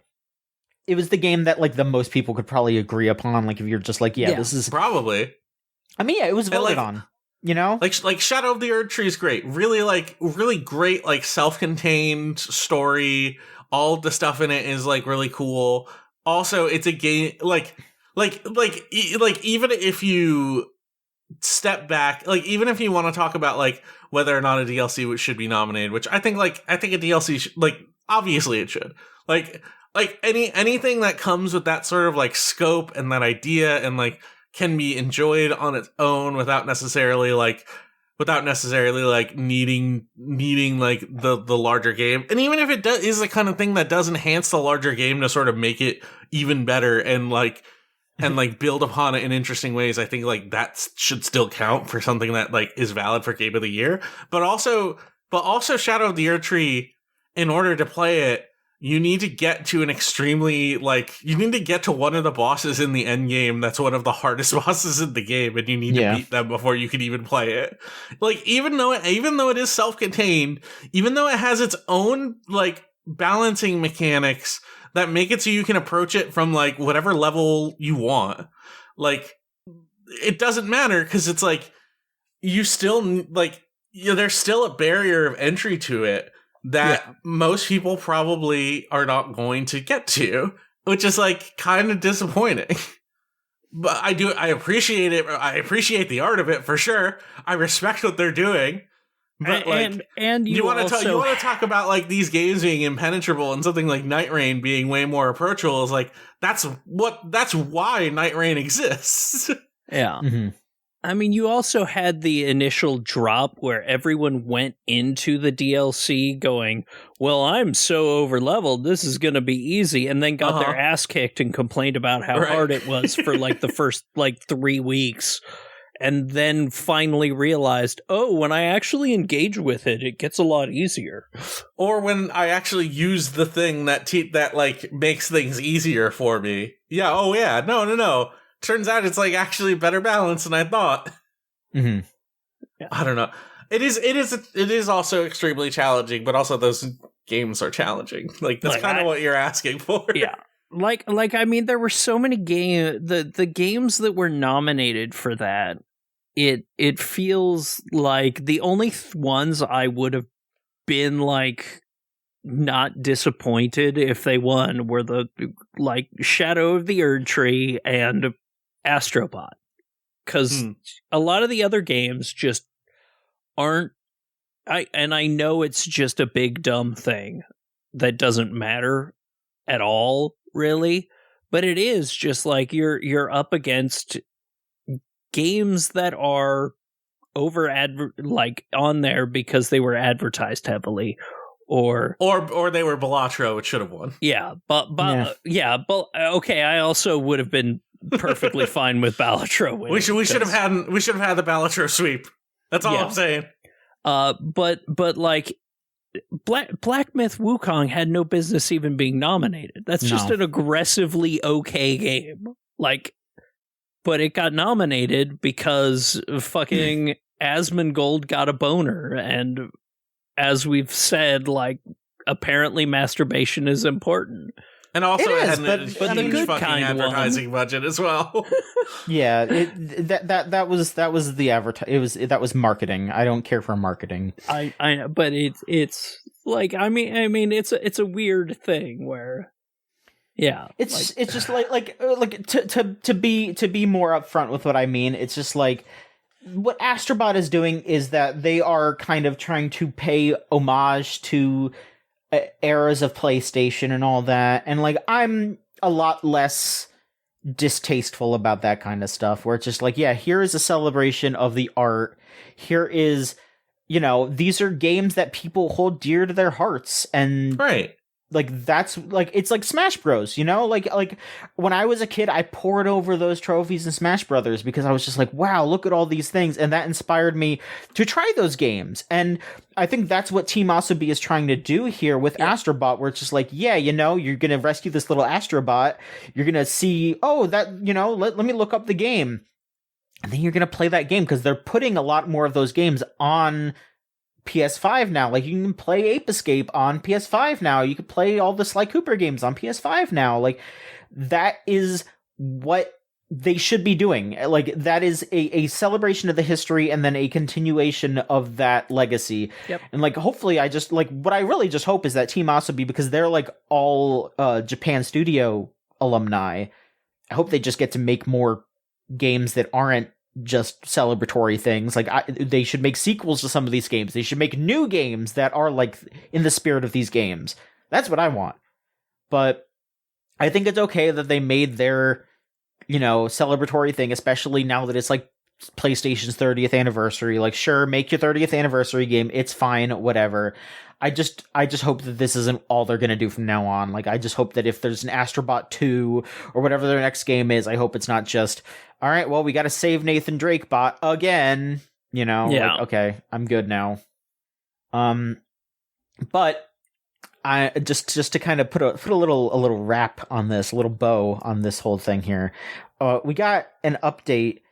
It was the game that, like, the most people could probably agree upon. Like, if you're just like, this is... Probably. I mean, yeah, it was voted on, you know? Like Shadow of the Erd Tree is great. Really great, like, self-contained story. All the stuff in it is, like, really cool. Also, it's a game, even if you step back, like, even if you want to talk about, like, whether or not a DLC should be nominated, which I think a DLC, obviously it should. Like anything that comes with that sort of like scope and that idea and like can be enjoyed on its own without necessarily like needing like the larger game. And even if it is the kind of thing that does enhance the larger game to sort of make it even better and build upon it in interesting ways, I think like that should still count for something that like is valid for Game of the Year. But also Shadow of the Erd Tree, in order to play it, you need to get to one of the bosses in the end game that's one of the hardest bosses in the game, and you need to beat them before you can even play it. Like, even though it is self-contained, even though it has its own like balancing mechanics that make it so you can approach it from like whatever level you want, like it doesn't matter because it's like you still like there's still a barrier of entry to it that most people probably are not going to get to, which is like kind of disappointing. But I appreciate it. I appreciate the art of it for sure. I respect what they're doing. But and you want to talk about like these games being impenetrable and something like Night Rain being way more approachable is like that's why Night Rain exists. Yeah. Mm-hmm. I mean, you also had the initial drop where everyone went into the DLC going, well, I'm so overleveled, this is going to be easy, and then got their ass kicked and complained about how hard it was for like the first like 3 weeks, and then finally realized, oh, when I actually engage with it, it gets a lot easier. Or when I actually use the thing that like makes things easier for me. Yeah, oh yeah, no. turns out it's like actually better balance than I thought. Mm-hmm. Yeah. I don't know. It is also extremely challenging, but also those games are challenging. Like that's kind of what you're asking for. Yeah. Like I mean, there were so many the games that were nominated for that. It feels like the only ones I would have been like not disappointed if they won were the like Shadow of the Erd Tree and Astrobot, because a lot of the other games just aren't. I know it's just a big dumb thing that doesn't matter at all, really, but it is just like you're up against games that are on there because they were advertised heavily, or they were Balatro, which should have won. Yeah, but okay, I also would have been perfectly fine with Balatro winning. We should have had the Balatro sweep. That's all I'm saying. But like Black Myth Wukong had no business even being nominated. That's just an aggressively okay game. Like, but it got nominated because fucking Asmongold got a boner, and as we've said, like, apparently masturbation is important. And also it had a but the huge good fucking kind advertising budget as well. Yeah, that was the that was marketing. I don't care for marketing. I know, but it's like I mean it's a weird thing where it's just like to be more upfront with what I mean. It's just like what Astrobot is doing is that they are kind of trying to pay homage to eras of PlayStation and all that, and like I'm a lot less distasteful about that kind of stuff, where it's just like, yeah, here is a celebration of the art. Here is, these are games that people hold dear to their hearts, and right. Like that's like it's like Smash Bros, like when I was a kid, I poured over those trophies in Smash Brothers because I was just like, wow, look at all these things, and that inspired me to try those games. And I think that's what Team Asobi is trying to do here with Astrobot, where it's just like, yeah, you're gonna rescue this little Astrobot, you're gonna see, let me look up the game, and then you're gonna play that game because they're putting a lot more of those games on PS5 now. Like, you can play Ape Escape on PS5 now. You can play all the Sly Cooper games on PS5 now. Like, that is what they should be doing. Like, that is a celebration of the history and then a continuation of that legacy. Yep. And like, hopefully what I really just hope is that Team Asobi, because they're like all Japan Studio alumni, I hope they just get to make more games that aren't just celebratory things. Like, they should make sequels to some of these games. They should make new games that are like in the spirit of these games. That's what I want. But I think it's okay that they made their, celebratory thing, especially now that it's like PlayStation's 30th anniversary. Like, sure, make your 30th anniversary game. It's fine, whatever. I just hope that this isn't all they're going to do from now on. Like, I just hope that if there's an Astrobot 2 or whatever their next game is, I hope it's not just, all right, well, we got to save Nathan Drake bot again, Yeah. Like, okay, I'm good now. But I just to kind of put a little wrap on this, a little bow on this whole thing here. We got an update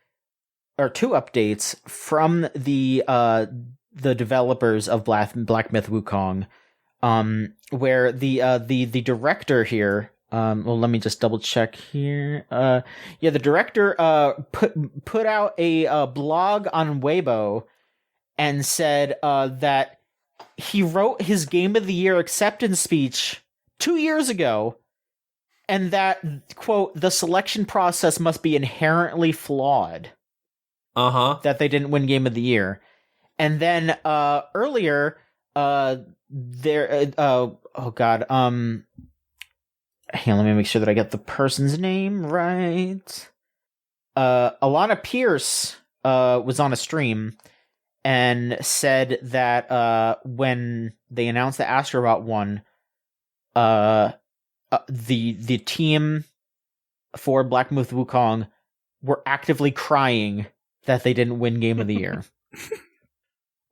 or two updates from the developers of Black Myth Wukong, where the director here. Well, let me just double check here. The director put out a blog on R.E.V.O and said that he wrote his Game of the Year acceptance speech 2 years ago, and that, quote, the selection process must be inherently flawed. That they didn't win Game of the Year. And then earlier, hang on, let me make sure that I get the person's name right. Alana Pierce was on a stream and said that when they announced the Astrobot one, the team for Black Myth Wukong were actively crying that they didn't win Game of the Year.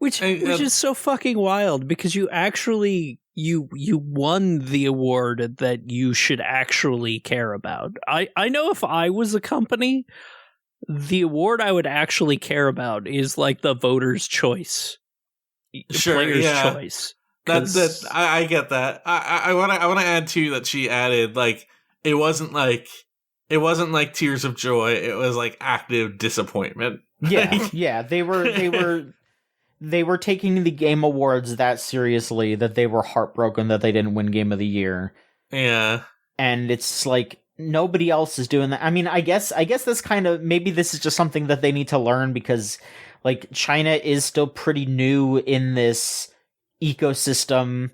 Which is so fucking wild, because you actually you won the award that you should actually care about. I know if I was a company, the award I would actually care about is like the voter's choice. Sure, player's yeah. choice. I get that. I want to add too that she added, like, it wasn't like tears of joy. It was like active disappointment. Yeah, yeah. They were taking the Game Awards that seriously that they were heartbroken that they didn't win Game of the Year. Yeah, and it's like nobody else is doing that. I mean, I guess this kind of, maybe this is just something that they need to learn, because like China is still pretty new in this ecosystem.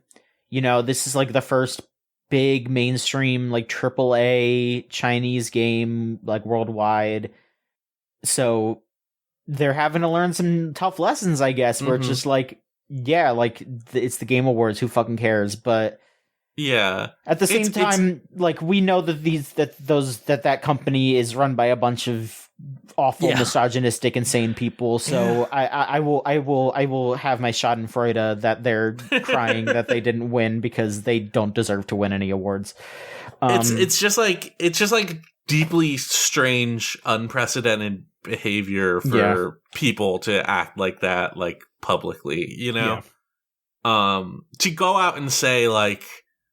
You know, this is like the first big mainstream like AAA Chinese game like worldwide. So they're having to learn some tough lessons, I guess, where it's just like, yeah, like it's the Game Awards, who fucking cares? But yeah, at the same time, like we know that that company is run by a bunch of awful, misogynistic, insane people. So I will have my Schadenfreude that they're crying that they didn't win, because they don't deserve to win any awards. It's just like deeply strange, unprecedented behavior for people to act like that, like publicly, you know. To go out and say like,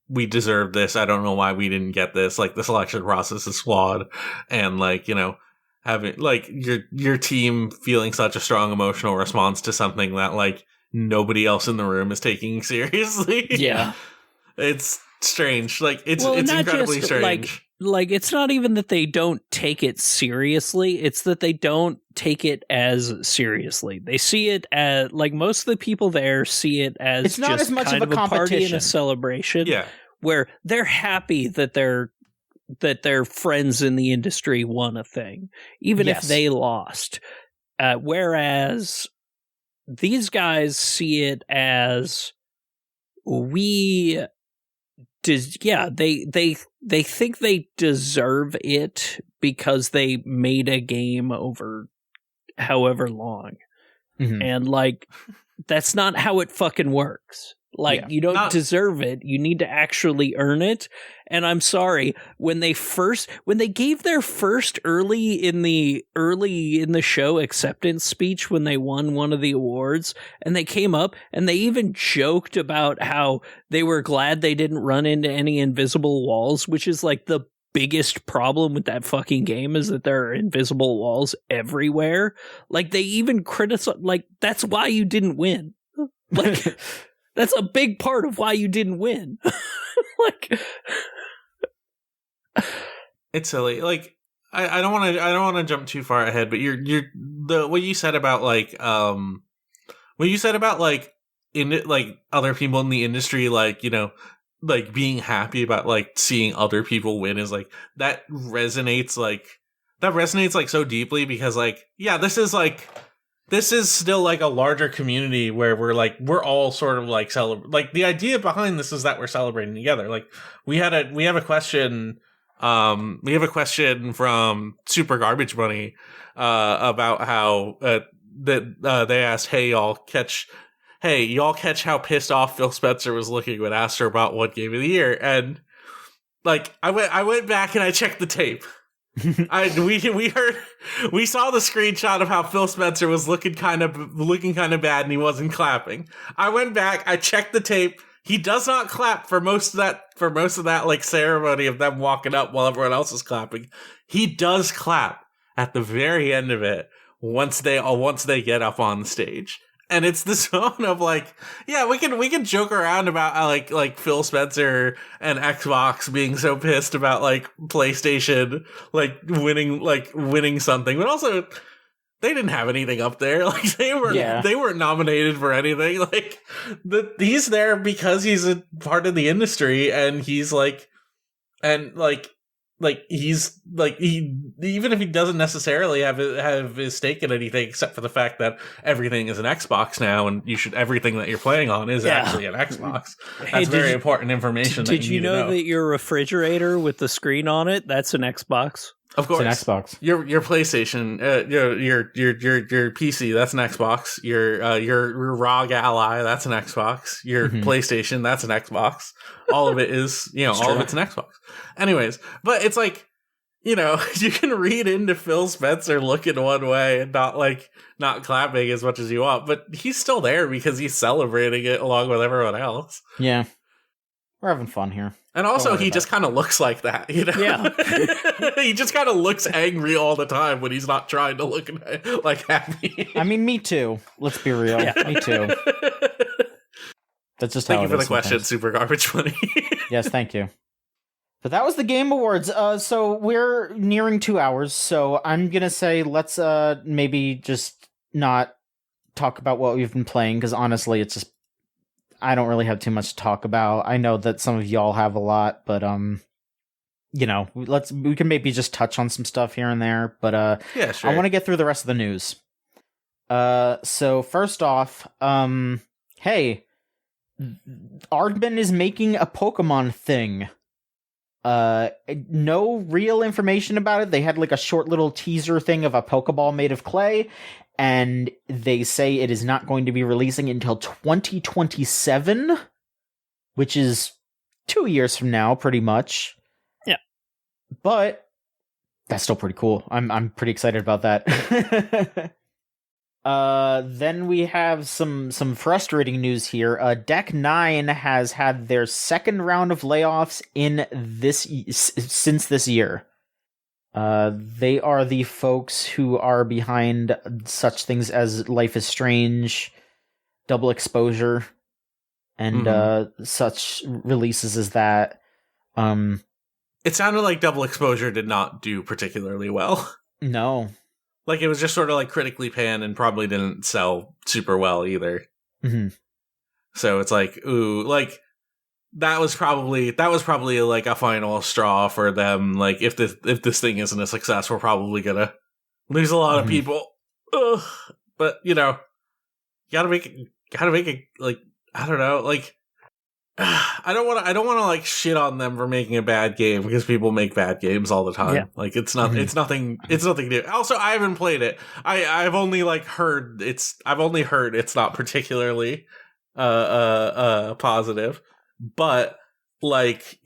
we deserve this, I don't know why we didn't get this, like the selection process is flawed, and like, you know, having like your team feeling such a strong emotional response to something that like nobody else in the room is taking seriously. Yeah. It's strange. Like it's incredibly strange. Like it's not even that they don't take it seriously, it's that they don't take it as seriously. They see it as, like, most of the people there see it as it's not just as much kind of a party and competition. a celebration. Yeah. Where they're happy that their friends in the industry won a thing, even if they lost. Whereas these guys see it as they think they deserve it because they made a game over however long. Mm-hmm. And like, that's not how it fucking works. Like, you don't deserve it. You need to actually earn it. And I'm sorry, when they gave their first early in the show acceptance speech when they won one of the awards, and they came up and they even joked about how they were glad they didn't run into any invisible walls, which is like the biggest problem with that fucking game, is that there are invisible walls everywhere. Like, they even criticize, like, that's why you didn't win. Like, that's a big part of why you didn't win. Like, it's silly. Like, I don't want to jump too far ahead, but what you said about other people in the industry, like, you know, like being happy about like seeing other people win, is like, that resonates so deeply, because like, yeah, this is still like a larger community where we're all sort of like like, the idea behind this is that we're celebrating together. Like, we have a question from Super Garbage Bunny about how they asked, hey y'all catch how pissed off Phil Spencer was looking when asked her about what Game of the Year. And like, I went back and I checked the tape. We saw the screenshot of how Phil Spencer was looking kind of bad and he wasn't clapping. I went back, I checked the tape. He does not clap for most of that like ceremony of them walking up while everyone else is clapping. He does clap at the very end of it once they get up on the stage. And it's the zone of like, yeah, we can joke around about how like Phil Spencer and Xbox being so pissed about like PlayStation winning something, but also they didn't have anything up there. Like, they weren't nominated for anything. Like, he's there because he's a part of the industry, and he's like, he's like, he, even if he doesn't necessarily have his stake in anything, except for the fact that everything is an Xbox now, and everything that you're playing on is actually an Xbox. That's very important information. Did you know that your refrigerator with the screen on it, that's an Xbox? Of course, it's an Xbox. Your PlayStation, your PC, that's an Xbox. Your ROG Ally, that's an Xbox. Your PlayStation, that's an Xbox. All of it is, all of it's an Xbox. Anyways, but it's like, you can read into Phil Spencer looking one way and not clapping as much as you want, but he's still there because he's celebrating it along with everyone else. Yeah. We're having fun here. And also, he just kind of looks like that, Yeah. He just kind of looks angry all the time when he's not trying to look like happy. I mean, me too. Let's be real. Yeah. Me too. That's just Thank how you it for the is question, sometimes. Super Garbage Money. Yes, thank you. But that was the Game Awards. So we're nearing 2 hours. So I'm gonna say let's maybe just not talk about what we've been playing, because honestly, it's just I don't really have too much to talk about. I know that some of y'all have a lot, but we can maybe just touch on some stuff here and there. But Yeah, sure. I want to get through the rest of the news. So first off, hey, Aardman is making a Pokémon thing. No real information about it. They had like a short little teaser thing of a Pokeball made of clay, and they say it is not going to be releasing until 2027, which is 2 years from now, pretty much. Yeah. But that's still pretty cool. I'm pretty excited about that. Then we have some frustrating news here. Deck 9 has had their second round of layoffs since this year. They are the folks who are behind such things as Life is Strange, Double Exposure, and such releases as that. It sounded like Double Exposure did not do particularly well. No. Like, it was just sort of like critically panned and probably didn't sell super well either. Mm-hmm. So it's like, ooh, like that was probably like a final straw for them. Like, if this thing isn't a success, we're probably gonna lose a lot of people. Ugh. But gotta make it like, I don't know, like I don't want to like shit on them for making a bad game, because people make bad games all the time. Yeah. Like, it's nothing new. Also, I haven't played it. I've only heard it's not particularly positive, but like,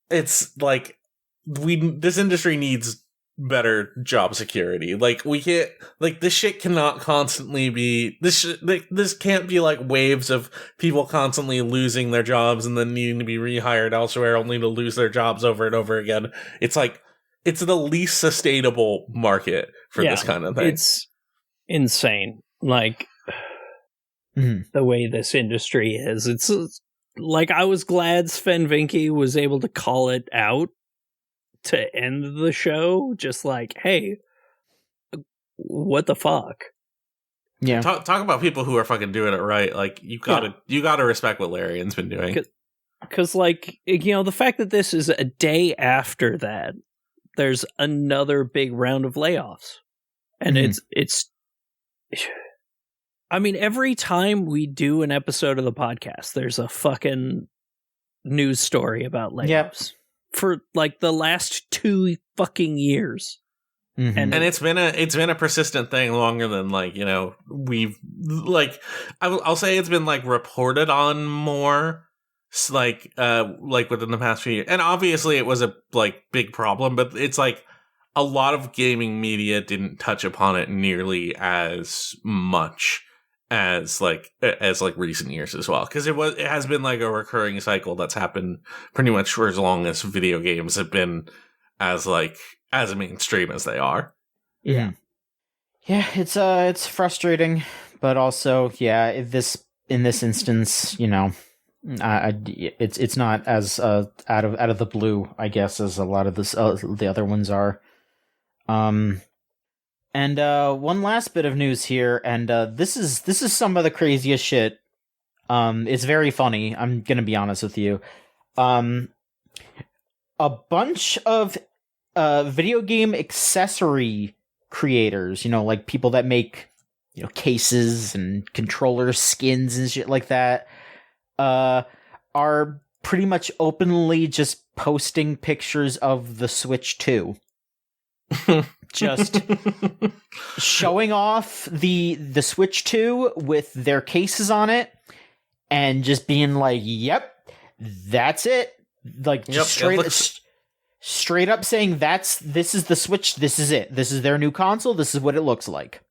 it's like this industry needs better job security. Like, we can't, like, this shit cannot constantly be this can't be like waves of people constantly losing their jobs and then needing to be rehired elsewhere only to lose their jobs over and over again. It's like, it's the least sustainable market for this kind of thing. It's insane. Like, the way this industry is. It's like, I was glad Sven Vincke was able to call it out to end the show, just like, hey, what the fuck? Yeah. Talk about people who are fucking doing it right. Like, you gotta respect what Larian's been doing. Because, like, the fact that this is a day after that, there's another big round of layoffs. And it's I mean, every time we do an episode of the podcast, there's a fucking news story about layoffs. Yep. For like the last 2 fucking years. And it's been a persistent thing longer than we've like, I'll say it's been like reported on more like within the past few years. And obviously it was a like big problem, but it's like a lot of gaming media didn't touch upon it nearly as much as recent years as well, because it has been like a recurring cycle that's happened pretty much for as long as video games have been as mainstream as they are. Yeah, it's frustrating, but also in this instance, it's not as out of the blue, I guess, as a lot of the other ones are. And one last bit of news here, and this is some of the craziest shit. It's very funny, I'm gonna be honest with you. A bunch of video game accessory creators, like people that make cases and controller skins and shit like that, are pretty much openly just posting pictures of the Switch 2 Just showing off the Switch 2 with their cases on it and just being like, yep, that's it. Like, just straight up saying this is the Switch, this is it. This is their new console, this is what it looks like.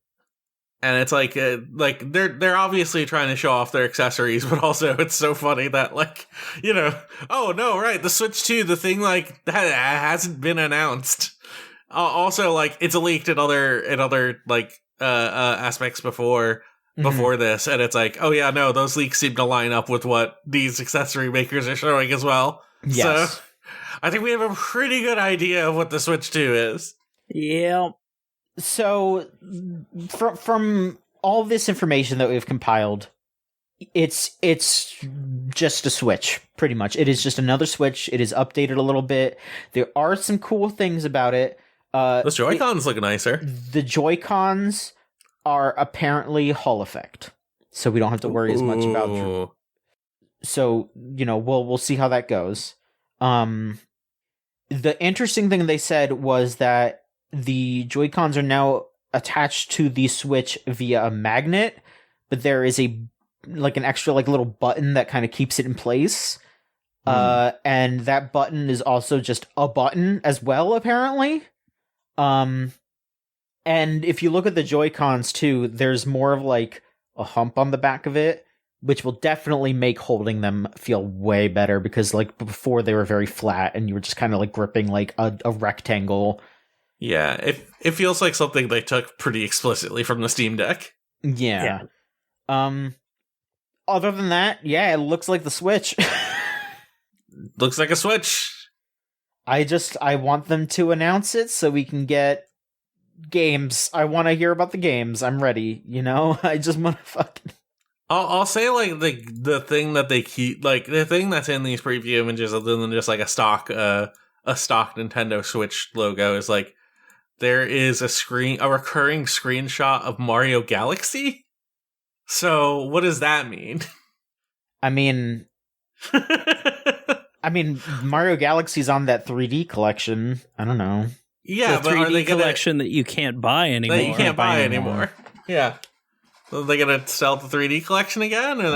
And it's like they're obviously trying to show off their accessories, but also it's so funny that, like, you know, oh no, right, the Switch 2, the thing like that hasn't been announced. Also, like, it's leaked in other like aspects before this, and it's like, oh yeah, no, those leaks seem to line up with what these accessory makers are showing as well. Yes. So I think we have a pretty good idea of what the Switch 2 is. Yeah. So, from all this information that we've compiled, it's just a Switch, pretty much. It is just another Switch. It is updated a little bit. There are some cool things about it. Those Joy-Cons look nicer. The Joy-Cons are apparently Hall effect, so we don't have to worry as much about. So, you know, we'll see how that goes. The interesting thing they said was that the Joy-Cons are now attached to the Switch via a magnet, but there is an extra like little button that kind of keeps it in place. And that button is also just a button as well, apparently. And if you look at the Joy-Cons too, there's more of like a hump on the back of it, which will definitely make holding them feel way better, because like before they were very flat and you were just kind of like gripping like a rectangle. Yeah, it feels like something they took pretty explicitly from the Steam Deck. Yeah. Other than that, yeah, it looks like the Switch. Looks like a Switch. I want them to announce it so we can get games. I want to hear about the games. I'm ready, you know? I just want to fucking... I'll say, like, the thing that they keep, like, the thing that's in these preview images, other than just like a stock Nintendo Switch logo, is like there is a recurring screenshot of Mario Galaxy. So what does that mean? I mean, Mario Galaxy's on that 3D collection. I don't know. Yeah, the but 3D are they collection that you can't buy anymore? That you can't buy anymore. Yeah. So are they gonna sell the 3D collection again? Or are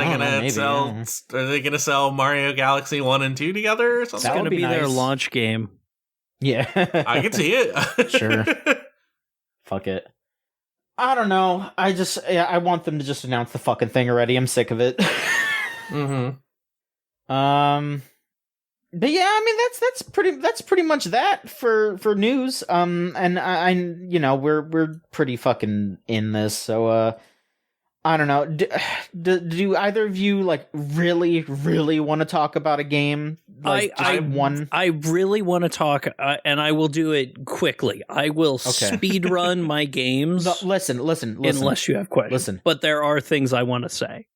they gonna sell Mario Galaxy 1 and 2 together or something? It's gonna be nice. their launch game. Yeah. I can see it. Sure. Fuck it. I don't know. I want them to just announce the fucking thing already. I'm sick of it. Mm-hmm. But yeah, I mean that's pretty much that for news. And I you know, we're pretty fucking in this, so I don't know. Do either of you like really want to talk about a game? Like, I really want to talk, and I will do it quickly. I will speed run my games. Listen. Unless you have questions. Listen. But there are things I want to say.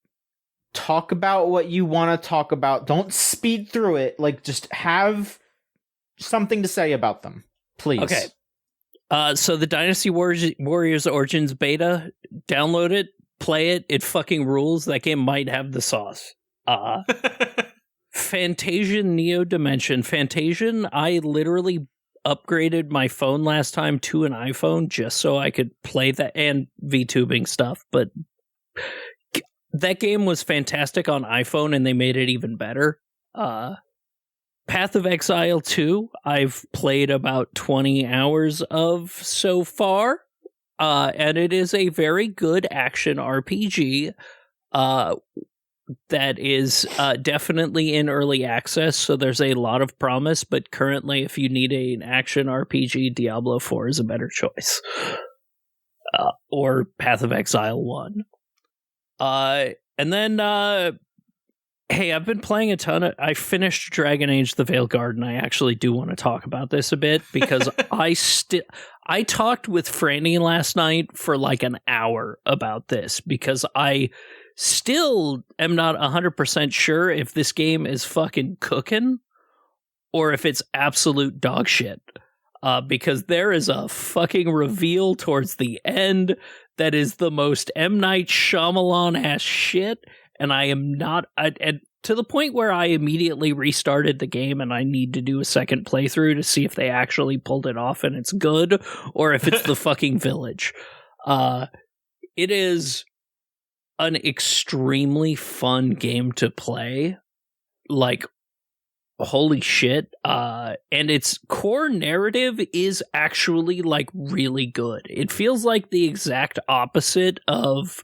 Talk about what you want to talk about. Don't speed through it. Like, just have something to say about them, please. Okay. So the Dynasty Warriors Origins beta, download it. Play it. It fucking rules. That game might have the sauce. Fantasian Neo Dimension. Fantasian, I literally upgraded my phone last time to an iPhone just so I could play that and VTubing stuff. But that game was fantastic on iPhone and they made it even better. Path of Exile 2, I've played about 20 hours of so far. And it is a very good action RPG that is definitely in early access, so there's a lot of promise, but currently if you need an action RPG, Diablo 4 is a better choice. Or Path of Exile 1. And then, hey, I've been playing a ton of... I finished Dragon Age the Veilguard, and I actually do want to talk about this a bit, because I talked with Franny last night for like an hour about this, because I still am not 100% sure if this game is fucking cooking or if it's absolute dog shit. Because there is a fucking reveal towards the end that is the most M. Night Shyamalan ass shit, and I am not... And to the point where I immediately restarted the game and I need to do a second playthrough to see if they actually pulled it off and it's good, or if it's the fucking village. It is an extremely fun game to play. Like, holy shit. And its core narrative is actually, like, really good. It feels like the exact opposite of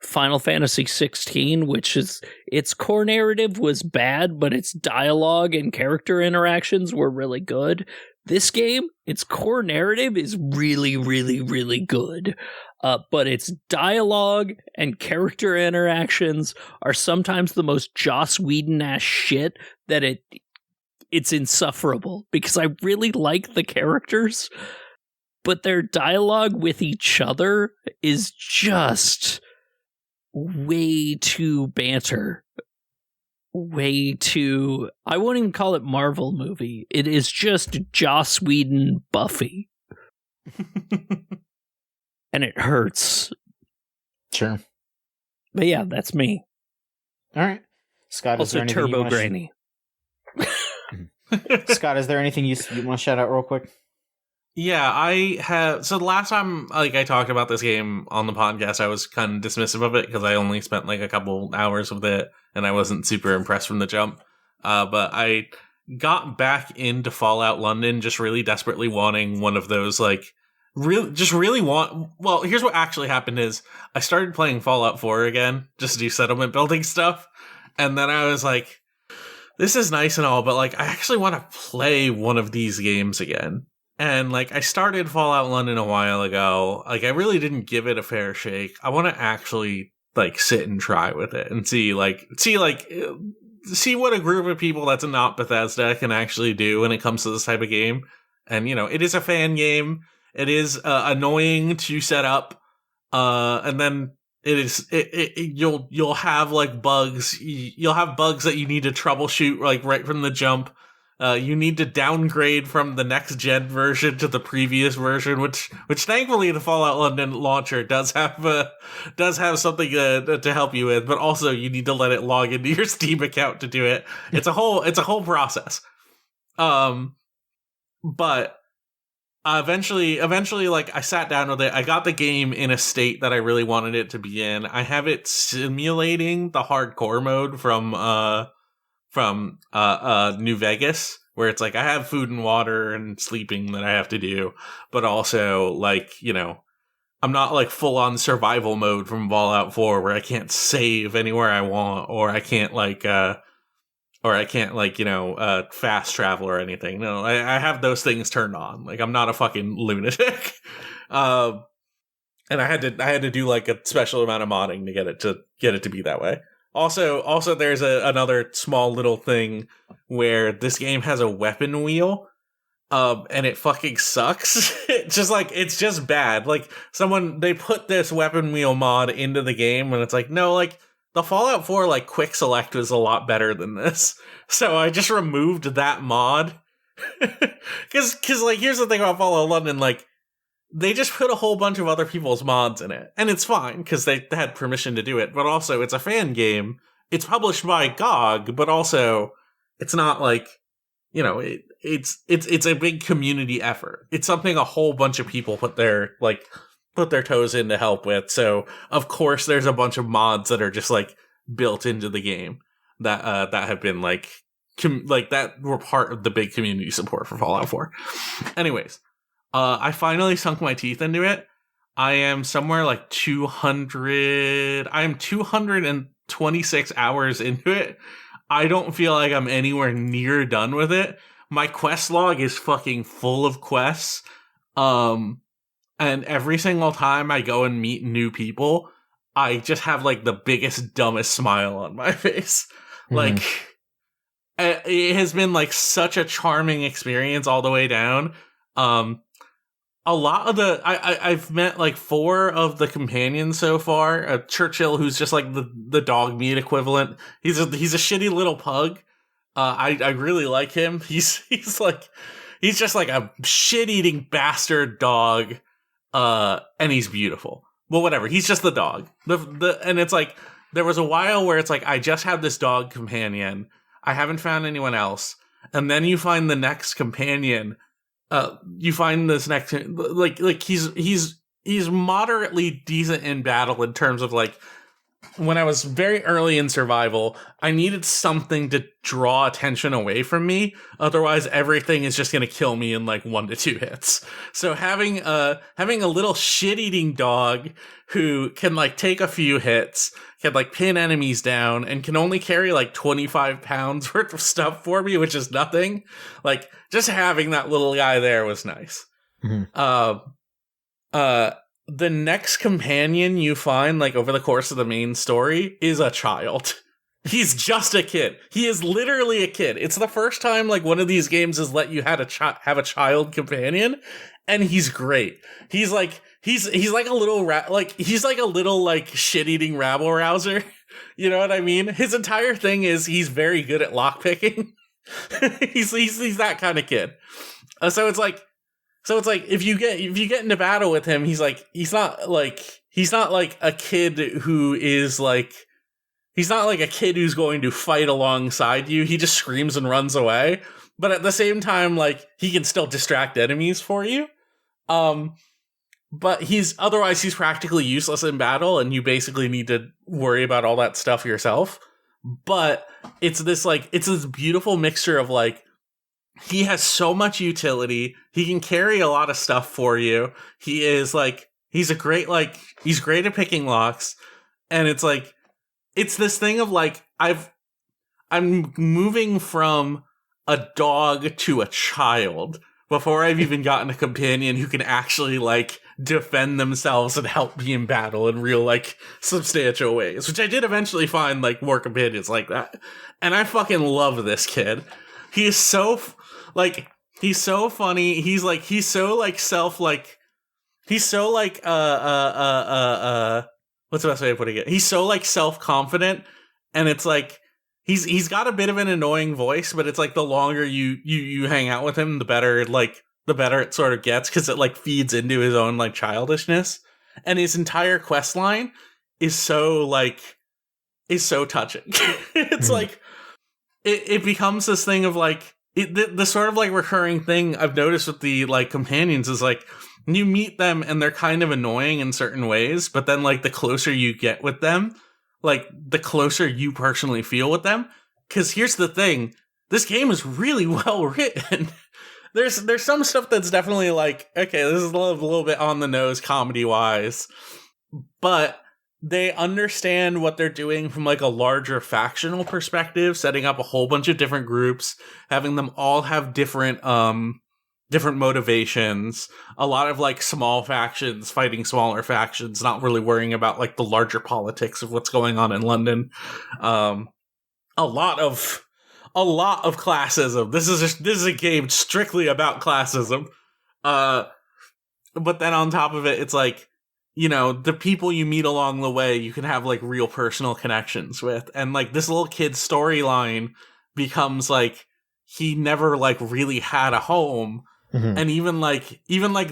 Final Fantasy XVI, which is its core narrative was bad, but its dialogue and character interactions were really good. This game, its core narrative is really, really, really good. But its dialogue and character interactions are sometimes the most Joss Whedon-ass shit that it's insufferable, because I really like the characters, but their dialogue with each other is just way too banter. Way too... I won't even call it Marvel movie. It is just Joss Whedon Buffy. And it hurts. Sure. But yeah, that's me. All right. Scott, is there Also, anything Turbo Granny. Scott, is there anything you want to shout out real quick? Yeah, I have. So the last time, I talked about this game on the podcast, I was kind of dismissive of it because I only spent like a couple hours with it, and I wasn't super impressed from the jump. But I got back into Fallout London, just really desperately wanting one of those like really want. Well, here's what actually happened: is I started playing Fallout 4 again, just to do settlement building stuff, and then I was like, "This is nice and all, but like I actually want to play one of these games again." And, like, I started Fallout London a while ago. Like, I really didn't give it a fair shake. I want to actually, like, sit and try with it and see what a group of people that's not Bethesda can actually do when it comes to this type of game. And, you know, it is a fan game. It is annoying to set up. And then you'll have, like, bugs. You'll have bugs that you need to troubleshoot, like, right from the jump. You need to downgrade from the next gen version to the previous version, which thankfully the Fallout London launcher does have something to help you with, but also you need to let it log into your Steam account to do it. It's a whole process. But eventually, like I sat down with it. I got the game in a state that I really wanted it to be in. I have it simulating the hardcore mode from New Vegas, where it's like I have food and water and sleeping that I have to do, but also like, you know, I'm not like full on survival mode from Fallout 4 where I can't save anywhere I want, or I can't fast travel or anything. No, I have those things turned on. Like I'm not a fucking lunatic. And I had to do like a special amount of modding to get it to be that way. Also, there's another small little thing where this game has a weapon wheel, and it fucking sucks. It's just bad. Like, they put this weapon wheel mod into the game, and it's like, no, like, the Fallout 4, like, quick select was a lot better than this. So I just removed that mod. Because, like, here's the thing about Fallout London, like, they just put a whole bunch of other people's mods in it. And it's fine, because they had permission to do it. But also, it's a fan game. It's published by GOG, but also, it's not like, you know, it's a big community effort. It's something a whole bunch of people put their toes in to help with. So, of course, there's a bunch of mods that are just, like, built into the game that have been, like that were part of the big community support for Fallout 4. Anyways. I finally sunk my teeth into it. I am somewhere like 226 hours into it. I don't feel like I'm anywhere near done with it. My quest log is fucking full of quests. And every single time I go and meet new people, I just have like the biggest, dumbest smile on my face. Mm-hmm. Like, it has been like such a charming experience all the way down. A lot of I've met like 4 of the companions so far. Churchill, who's just like the dog meat equivalent. He's a shitty little pug. I really like him. He's just like a shit-eating bastard dog. And he's beautiful. Well, whatever. He's just the dog. And it's like there was a while where it's like, I just have this dog companion. I haven't found anyone else. And then you find the next companion. You find this next, like he's moderately decent in battle in terms of like, when I was very early in survival, I needed something to draw attention away from me. Otherwise, everything is just going to kill me in like 1 to 2 hits. So having a little shit-eating dog who can like take a few hits, can like pin enemies down, and can only carry like 25 pounds worth of stuff for me, which is nothing. Like, just having that little guy there was nice. Mm-hmm. The next companion you find, like, over the course of the main story is a child. He's just a kid. He is literally a kid. It's the first time, like, one of these games has let you have a child companion, and he's great. He's like a little he's like a little, like, shit-eating rabble-rouser. You know what I mean? His entire thing is he's very good at lockpicking. he's that kind of kid. So it's like if you get into battle with him, he's not like a kid who is like, he's not like a kid who's going to fight alongside you. He just screams and runs away. But at the same time, like, he can still distract enemies for you. But he's practically useless in battle, and you basically need to worry about all that stuff yourself. But it's this beautiful mixture of like, he has so much utility. He can carry a lot of stuff for you. He is like, he's great at picking locks. And it's like, it's this thing of like, I'm moving from a dog to a child before I've even gotten a companion who can actually like defend themselves and help me in battle in real like substantial ways, which I did eventually find like more companions like that. And I fucking love this kid. He is so he's so funny. He's so what's the best way of putting it? He's so like self-confident, and it's like he's got a bit of an annoying voice, but it's like the longer you hang out with him, the better it sort of gets, because it like feeds into his own like childishness. And his entire quest line is so touching. It's like it becomes this thing of like, the sort of like recurring thing I've noticed with the like companions is like, you meet them and they're kind of annoying in certain ways, but then like the closer you get with them, like the closer you personally feel with them. Because here's the thing, this game is really well written. There's some stuff that's definitely like, okay, this is a little bit on the nose comedy wise, but they understand what they're doing from like a larger factional perspective, setting up a whole bunch of different groups, having them all have different motivations, a lot of like small factions fighting smaller factions, not really worrying about like the larger politics of what's going on in London. A lot of classism. This is a game strictly about classism. But then on top of it, it's like, you know, the people you meet along the way, you can have like real personal connections with. And like this little kid's storyline becomes like, he never like really had a home. Mm-hmm. And even like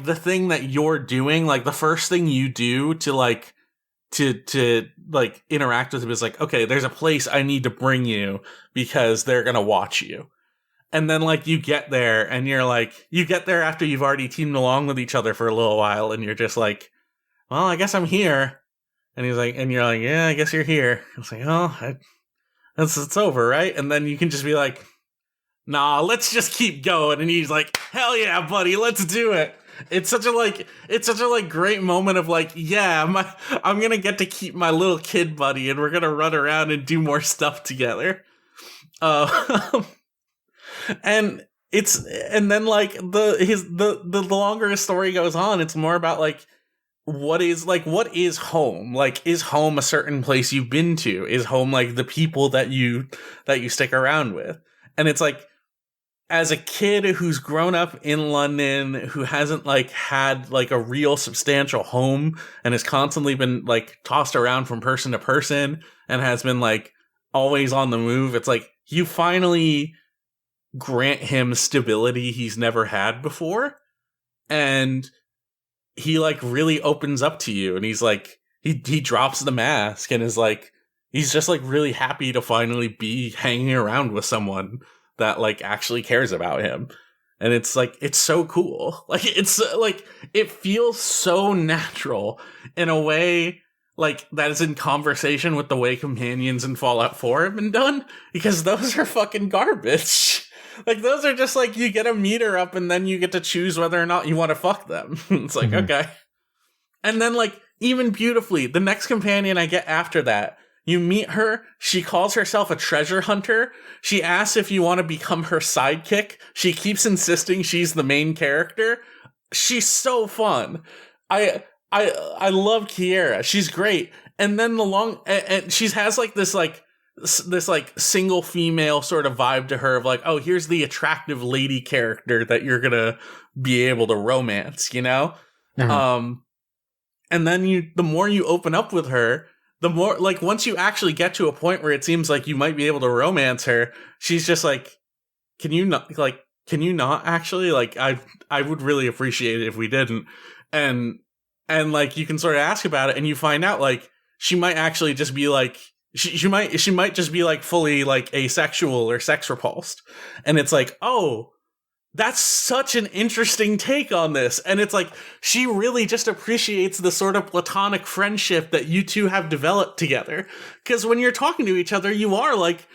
the thing that you're doing, like the first thing you do to interact with him is like, okay, there's a place I need to bring you because they're going to watch you. And then like you get there and you're like, you get there after you've already teamed along with each other for a little while, and you're just like, well, I guess I'm here. And he's like, and you're like, yeah, I guess you're here. I was like, oh, it's over, right? And then you can just be like, nah, let's just keep going. And he's like, hell yeah, buddy, let's do it. It's such a great moment of like, yeah, I'm gonna get to keep my little kid buddy, and we're gonna run around and do more stuff together. And then like the longer a story goes on, it's more about like, what is home? Like, is home a certain place you've been to? Is home like the people that you stick around with? And it's like, as a kid who's grown up in London, who hasn't like had like a real substantial home and has constantly been like tossed around from person to person and has been like always on the move, it's like you finally grant him stability he's never had before. And he like really opens up to you, and he's like, he drops the mask and is like, he's just like really happy to finally be hanging around with someone that like actually cares about him. And it's like, it's so cool. Like, it's like, it feels so natural in a way like that is in conversation with the way companions in Fallout 4 have been done, because those are fucking garbage. Like, those are just like, you get a meter up and then you get to choose whether or not you want to fuck them. It's like, okay. And then, like, even beautifully, the next companion I get after that, you meet her, she calls herself a treasure hunter. She asks if you want to become her sidekick. She keeps insisting she's the main character. She's so fun. I love Kiera. She's great. And then and she has like this single female sort of vibe to her of like, oh, here's the attractive lady character that you're gonna be able to romance, you know? And then the more you open up with her, the more, like, once you actually get to a point where it seems like you might be able to romance her, she's just like, can you not actually? Like, I would really appreciate it if we didn't. And like, you can sort of ask about it and you find out, like, she might actually just be like, she might just be like fully like asexual or sex repulsed. And it's like, oh, that's such an interesting take on this. And it's like, she really just appreciates the sort of platonic friendship that you two have developed together. Because when you're talking to each other, you are like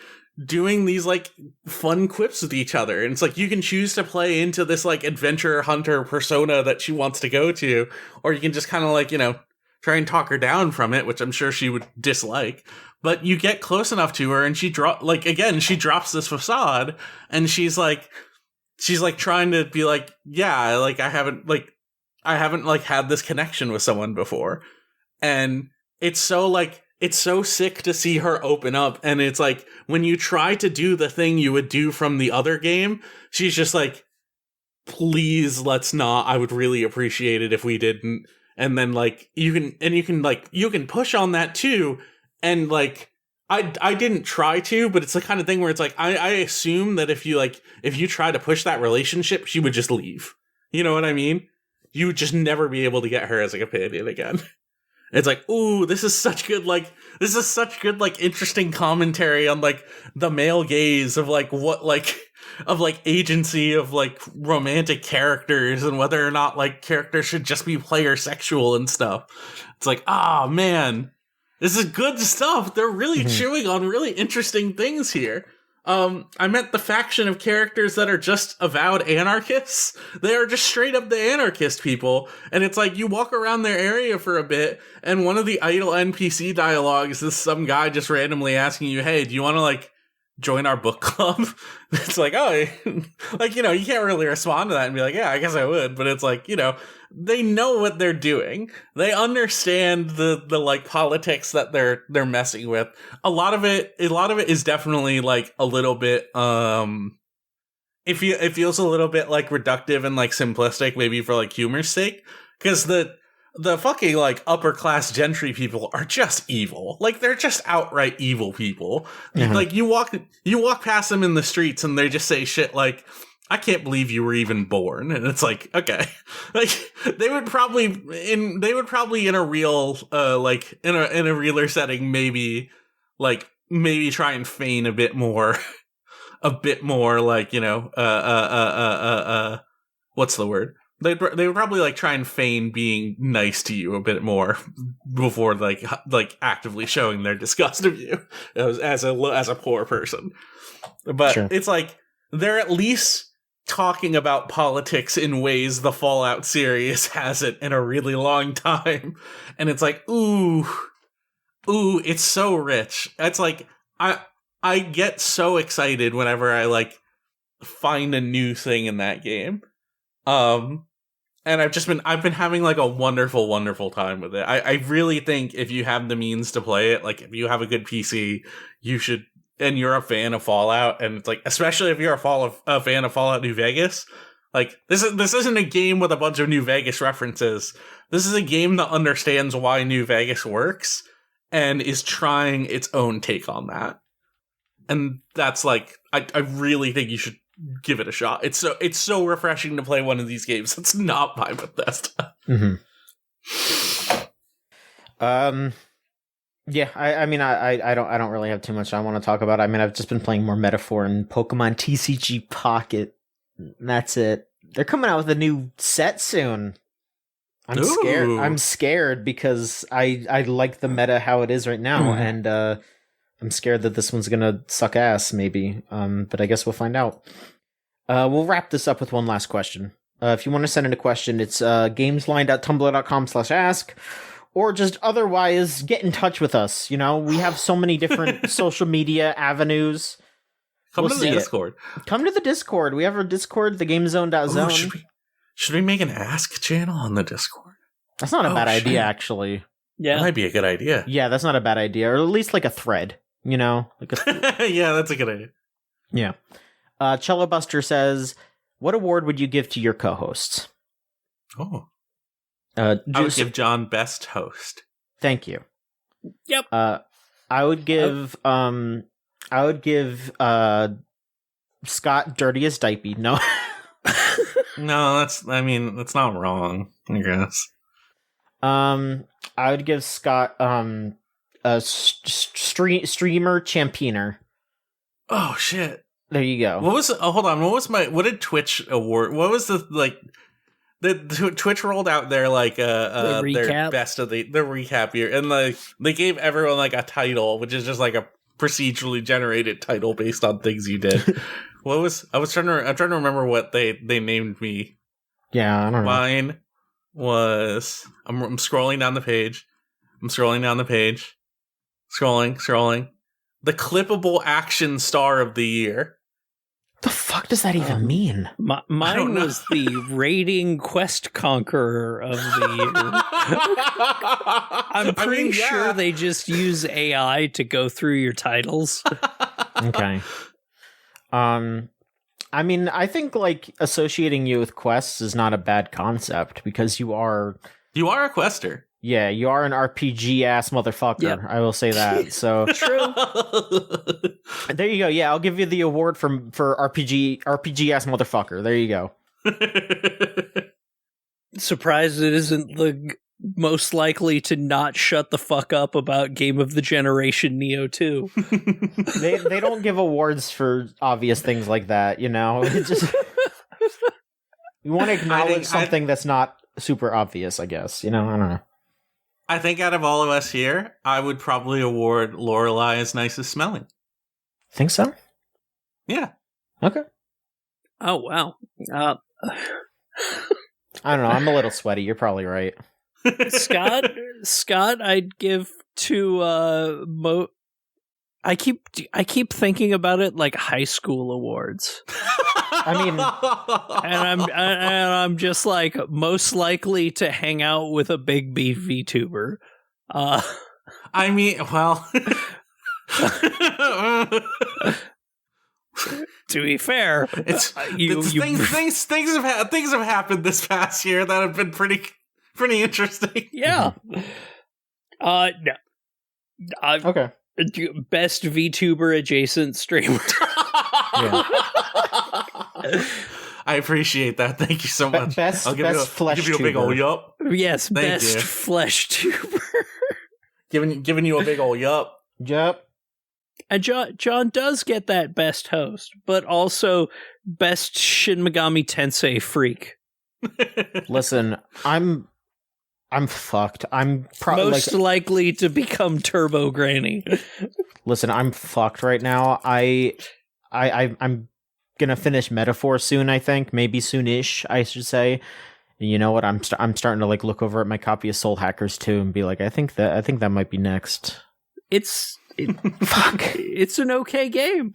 doing these like fun quips with each other. And it's like, you can choose to play into this like adventure hunter persona that she wants to go to, or you can just kind of like, you know, try and talk her down from it, which I'm sure she would dislike. But you get close enough to her and she drops this facade and she's like trying to be like, yeah, like I haven't had this connection with someone before. And it's so sick to see her open up. And it's like, when you try to do the thing you would do from the other game, she's just like, please, let's not. I would really appreciate it if we didn't. And then like, you can push on that too. And like, I didn't try to, but it's the kind of thing where it's like, I assume that if you try to push that relationship, she would just leave. You know what I mean? You would just never be able to get her as a companion again. It's like, ooh, this is such good, interesting commentary on like the male gaze of like what, like, of like agency of like romantic characters and whether or not like characters should just be player sexual and stuff. It's like, ah, man. This is good stuff. They're really chewing on really interesting things here. I meant the faction of characters that are just avowed anarchists. They are just straight up the anarchist people. And it's like, you walk around their area for a bit, and one of the idle NPC dialogues is some guy just randomly asking you, hey, do you want to, like, join our book club? It's like, oh, like, you know, you can't really respond to that and be like, yeah, I guess I would. But it's like, you know, they know what they're doing. They understand the like politics that they're messing with. A lot of it is definitely like a little bit it feels a little bit like reductive and like simplistic, maybe for like humor's sake, because the fucking like upper class gentry people are just evil. Like, they're just outright evil people. Like, you walk past them in the streets and they just say shit like, I can't believe you were even born. And it's like, okay. Like, they would probably in a real like in a realer setting maybe try and feign a bit more like, you know, what's the word? They would probably like try and feign being nice to you a bit more before like actively showing their disgust of you as a poor person. But sure. It's like, they're at least talking about politics in ways the Fallout series hasn't in a really long time. And it's like, ooh, it's so rich. It's like, I get so excited whenever I like find a new thing in that game. And I've been having like a wonderful, wonderful time with it. I really think if you have the means to play it, like if you have a good PC, you should, and you're a fan of Fallout, and it's like, especially if you're a fan of Fallout New Vegas, like this isn't a game with a bunch of New Vegas references. This is a game that understands why New Vegas works and is trying its own take on that. And that's like, I really think you should give it a shot. It's so refreshing to play one of these games that's not by Bethesda. Yeah, I mean, I don't really have too much I want to talk about. I mean, I've just been playing more Metaphor and Pokemon TCG Pocket. That's it. They're coming out with a new set soon. I'm scared. I'm scared because I like the meta how it is right now, and I'm scared that this one's gonna suck ass. Maybe, but I guess we'll find out. We'll wrap this up with one last question. If you want to send in a question, it's gamesline.tumblr.com/ask. Or just otherwise get in touch with us. You know, we have so many different social media avenues. Come to the Discord. Come to the Discord. We have our Discord, thegamezone.zone. Should we make an Ask channel on the Discord? That's not a bad idea, actually. Yeah. That might be a good idea. Yeah, that's not a bad idea. Or at least like a thread, you know? Like yeah, that's a good idea. Yeah. Cello Buster says, what award would you give to your co-hosts? Oh. I would give John best host. Thank you. Yep. I would give Scott dirtiest diaper. No. No, that's not wrong, I guess. I would give Scott a streamer championer. Oh shit. There you go. What did Twitch award? What was the Twitch rolled out their their best of the recap year, and they gave everyone like a title, which is just like a procedurally generated title based on things you did. I'm trying to remember what they named me. Yeah, I don't know. Mine was I'm scrolling down the page. Scrolling. The clippable action star of the year. The fuck does that even mean? Mine was the rating quest conqueror of the year. I'm pretty sure they just use AI to go through your titles. Okay. I mean, I think like associating you with quests is not a bad concept because you are a quester. Yeah, you are an RPG ass motherfucker. Yep. I will say that. So true. There you go. Yeah, I'll give you the award for RPG ass motherfucker. There you go. Surprised it isn't the most likely to not shut the fuck up about Game of the Generation Neo 2. They don't give awards for obvious things like that, you know. It's just you want to acknowledge something that's not super obvious, I guess. You know, I don't know. I think out of all of us here, I would probably award Lorelai as nicest smelling. Think so? Yeah. Okay. Oh, wow. I don't know. I'm a little sweaty. You're probably right. Scott, I'd give to I keep thinking about it like high school awards. I mean, and I'm just like most likely to hang out with a big beef VTuber. I mean, well, to be fair, things have happened this past year that have been pretty interesting. Yeah. No. Okay. Best VTuber adjacent streamer. Yeah. I appreciate that. Thank you so much. Best flesh give you a big old yup. Yes, best flesh tuber. giving you a big old yup. Yup. And John does get that best host, but also best Shin Megami Tensei freak. Listen, I'm fucked. I'm most likely to become Turbo Granny. Listen, I'm fucked right now. I'm gonna finish Metaphor soon. I think maybe soonish, I should say. And you know what? I'm starting to like look over at my copy of Soul Hackers 2 and be like, I think that might be next. Fuck. It's an okay game.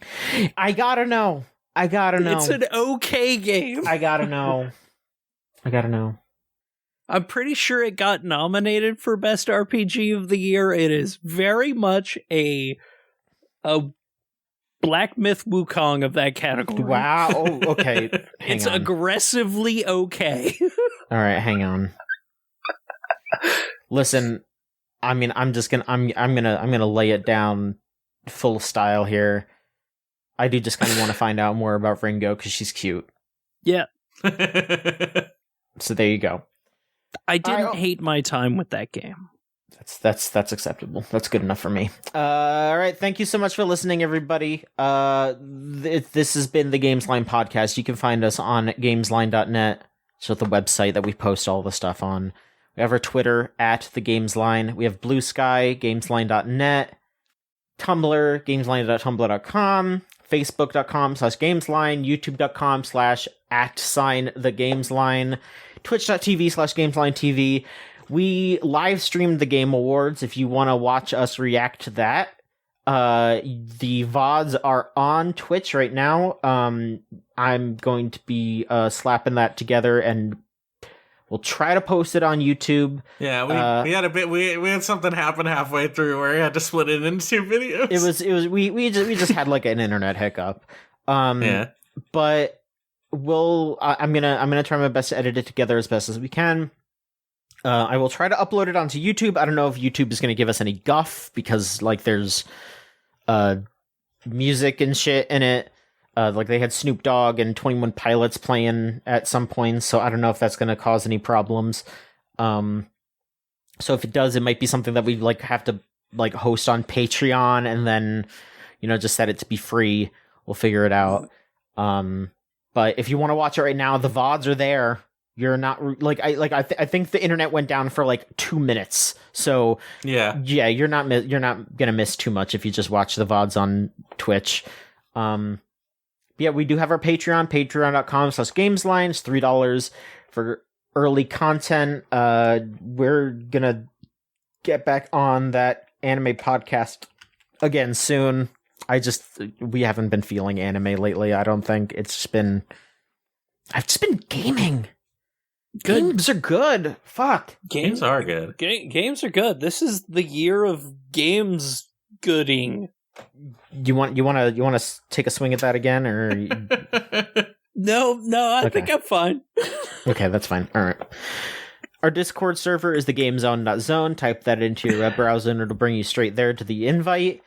I gotta know. It's an okay game. I gotta know. I'm pretty sure it got nominated for Best RPG of the Year. It is very much a Black Myth Wukong of that category. Wow. Oh, okay. It's aggressively okay. All right, hang on. Listen, I mean, I'm gonna lay it down full style here. I do just kind of want to find out more about Ringo because she's cute. Yeah. So there you go. I didn't hate my time with that game. That's acceptable. That's good enough for me. All right. Thank you so much for listening, everybody. This has been the Gamesline podcast. You can find us on gamesline.net. So the website that we post all the stuff on. We have our Twitter at the Gamesline. We have Blue Sky, gamesline.net, Tumblr, gamesline.tumblr.com, facebook.com/gamesline, youtube.com/@the-gamesline, twitch.tv/gamesline-tv. We live streamed the Game Awards if you want to watch us react to that. The VODs are on Twitch right now. I'm going to be slapping that together, and we'll try to post it on YouTube. Yeah, we had a bit. We had something happen halfway through where we had to split it into 2 videos. It was we just had like an internet hiccup. Yeah, but I'm gonna try my best to edit it together as best as we can. I will try to upload it onto YouTube. I don't know if YouTube is going to give us any guff because like there's music and shit in it. Like they had Snoop Dogg and 21 Pilots playing at some point, so I don't know if that's going to cause any problems. So if it does, it might be something that we like have to like host on Patreon and then, you know, just set it to be free. We'll figure it out. But if you want to watch it right now, the VODs are there. You're not I think the internet went down for like 2 minutes. So yeah, you're not gonna miss too much if you just watch the VODs on Twitch. Yeah, we do have our Patreon, patreon.com/gamesline. It's $3 for early content. We're gonna get back on that anime podcast again soon. We haven't been feeling anime lately. I don't think I've just been gaming. Good. Games are good. Fuck. Games are good. Games are good. This is the year of games gooding. You want to take a swing at that again, or No, I think I'm fine. Okay, that's fine. All right. Our Discord server is thegamezone.zone. Type that into your web browser and it'll bring you straight there to the invite.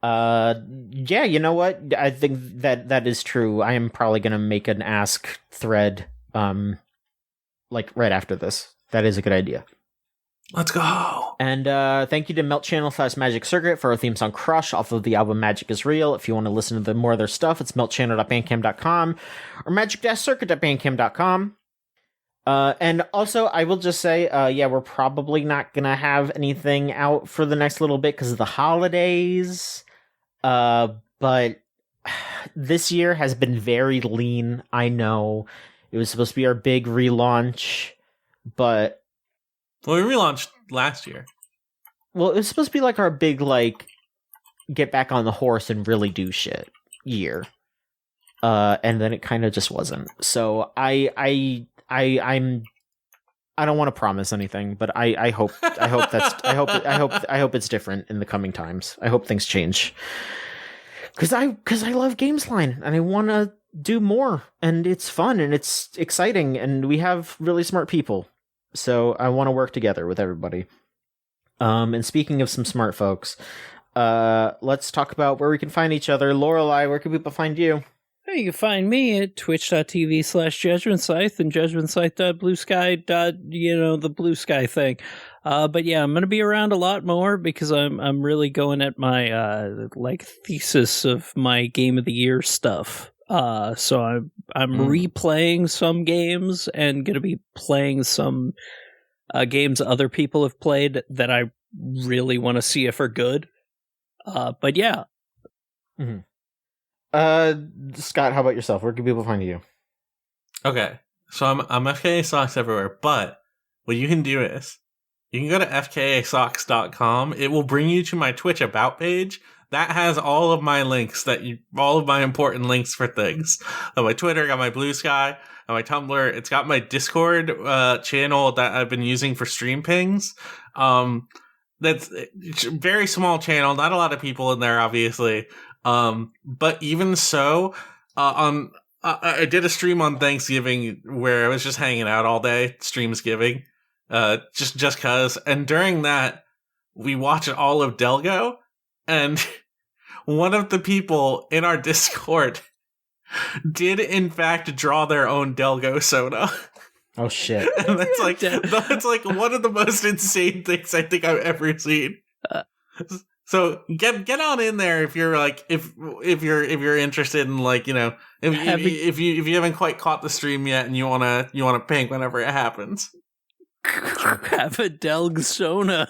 Yeah, you know what? I think that is true. I am probably going to make an ask thread like right after this. That is a good idea. Let's go. And thank you to Melt Channel / Magic Circuit for our theme song Crush off of the album Magic is Real. If you want to listen to more of their stuff, it's meltchannel.bandcamp.com or magic-circuit.bandcamp.com. And also, I will just say, yeah, we're probably not going to have anything out for the next little bit because of the holidays. But this year has been very lean. I know it was supposed to be our big relaunch, but well, we relaunched last year. Well, it was supposed to be like our big, like, get back on the horse and really do shit year. And then it kind of just wasn't. So I don't want to promise anything, but I hope it's different in the coming times. I hope things change. Cause I love Gamesline and I want to do more, and it's fun and it's exciting and we have really smart people. So I want to work together with everybody. And speaking of some smart folks, let's talk about where we can find each other. Lorelai, where can people find you? Hey, you can find me at twitch.tv/JudgmentScythe and judgmentscythe.bluesky. The blue sky thing. But yeah, I'm going to be around a lot more because I'm really going at my thesis of my Game of the Year stuff. So I'm replaying some games and going to be playing some games other people have played that I really want to see if are good. But yeah. Mm-hmm. Scott, how about yourself? Where can people find you? Okay, so I'm FKA Socks everywhere, but what you can do is you can go to fkasocks.com. It will bring you to my Twitch About page. That has all of my links, all of my important links for things. On my Twitter, got my Blue Sky, on my Tumblr. It's got my Discord channel that I've been using for stream pings. That's a very small channel, not a lot of people in there, obviously. But even so, I did a stream on Thanksgiving where I was just hanging out all day, Streamsgiving, just cause. And during that, we watched all of Delgo, and one of the people in our Discord did in fact draw their own Delgo soda. Oh shit! And that's like one of the most insane things I think I've ever seen. So get on in there if you're like if you're interested in like if you haven't quite caught the stream yet and you wanna pink whenever it happens. Have a Delgsona.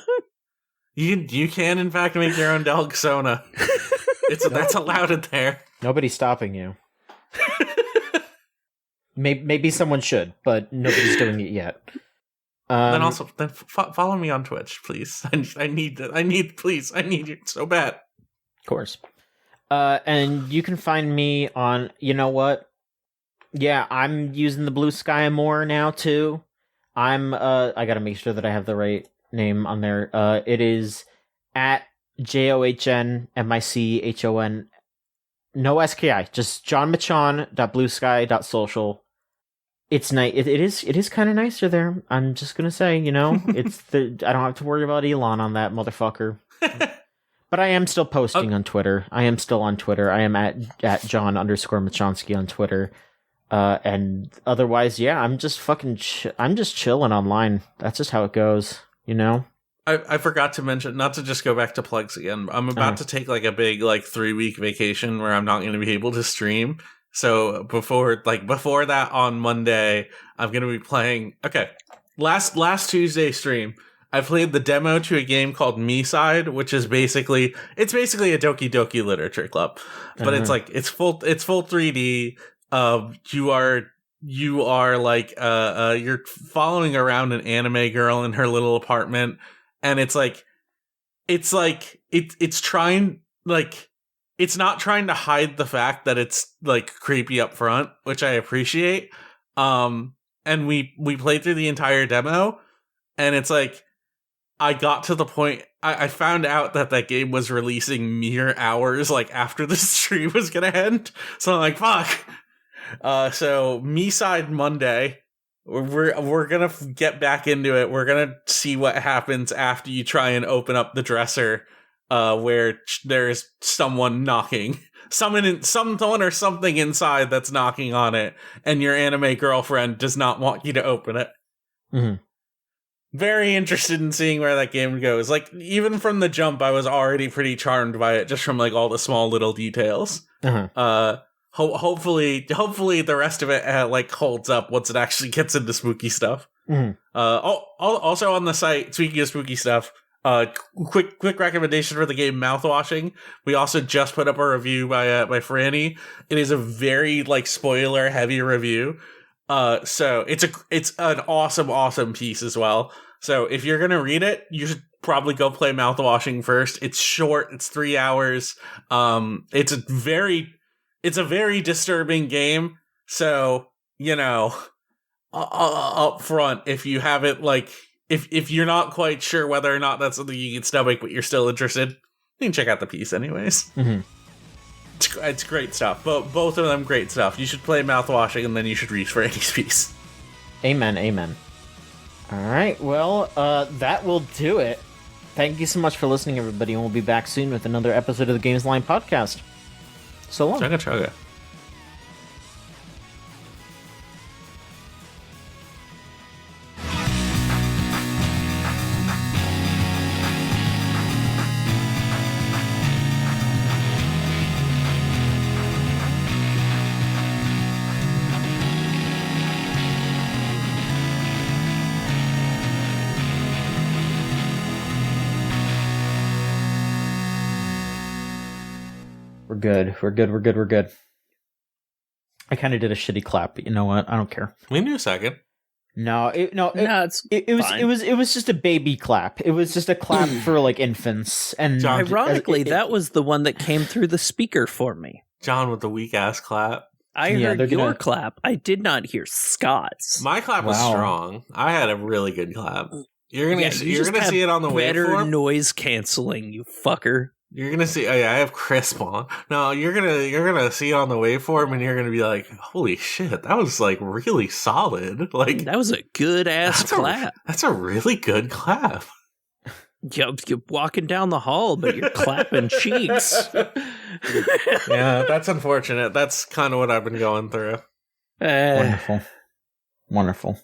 You can in fact make your own Delgsona. That's allowed in there. Nobody's stopping you. Maybe someone should, but nobody's doing it yet. Then follow me on Twitch, please. I need you so bad. Of course. And you can find me on, you know what? Yeah, I'm using the Blue Sky more now too. I gotta make sure that I have the right name on there. It is at JOHNMICHON. No SKI, just johnmachon.bluesky.social. It's nice. It is kind of nicer there. I'm just gonna say, I don't have to worry about Elon on that motherfucker. But I am still posting on Twitter. I am still on Twitter. I am at John_Machonsky on Twitter. And otherwise, yeah, I'm just I'm just chilling online. That's just how it goes, I forgot to mention, not to just go back to plugs again, I'm about to take like a big 3-week vacation where I'm not going to be able to stream. So before that on Monday, I'm going to be playing. Okay, last Tuesday stream, I played the demo to a game called Me Side, which is basically a Doki Doki Literature Club, but it's full 3D. You are like you're following around an anime girl in her little apartment, and it's trying it's not trying to hide the fact that it's like creepy up front, which I appreciate. And we played through the entire demo, and it's like I got to the point I found out that game was releasing mere hours after the stream was gonna end. So I'm like, fuck. So Me Side Monday, we're gonna get back into it. We're gonna see what happens after you try and open up the dresser, where there's someone knocking, someone or something inside that's knocking on it, and your anime girlfriend does not want you to open it. Mm-hmm. Very interested in seeing where that game goes. Even from the jump, I was already pretty charmed by it, just from all the small little details. Uh-huh. Hopefully the rest of it holds up once it actually gets into spooky stuff. Mm-hmm. Also on the site, speaking of spooky stuff, quick recommendation for the game Mouthwashing. We also just put up a review by Franny. It is a very spoiler heavy review. So it's an awesome piece as well. So if you're gonna read it, you should probably go play Mouthwashing first. It's short. It's 3 hours. It's a very disturbing game. So, up front, if you haven't if you're not quite sure whether or not that's something you can stomach, but you're still interested, you can check out the piece anyways. Mm-hmm. It's great stuff. Both of them great stuff. You should play Mouthwashing, and then you should read Franny's piece. Amen. All right, well, that will do it. Thank you so much for listening, everybody, and we'll be back soon with another episode of the Gamesline podcast. So long. Chugga. We're good. I kind of did a shitty clap, but you know what? I don't care. We can do a second. It was just a baby clap. It was just a clap for infants. And John, ironically, that was the one that came through the speaker for me. John with the weak ass clap. I heard your clap. I did not hear Scott's. My clap was strong. I had a really good clap. You're gonna see it on the better waveform. Noise canceling, you fucker. You're gonna see. Oh yeah, I have crisp on. No, you're gonna see it on the waveform, and you're gonna be like, "Holy shit, that was really solid." That was a good ass clap. That's a really good clap. You're walking down the hall, but you're clapping cheeks. Yeah, that's unfortunate. That's kind of what I've been going through. Wonderful.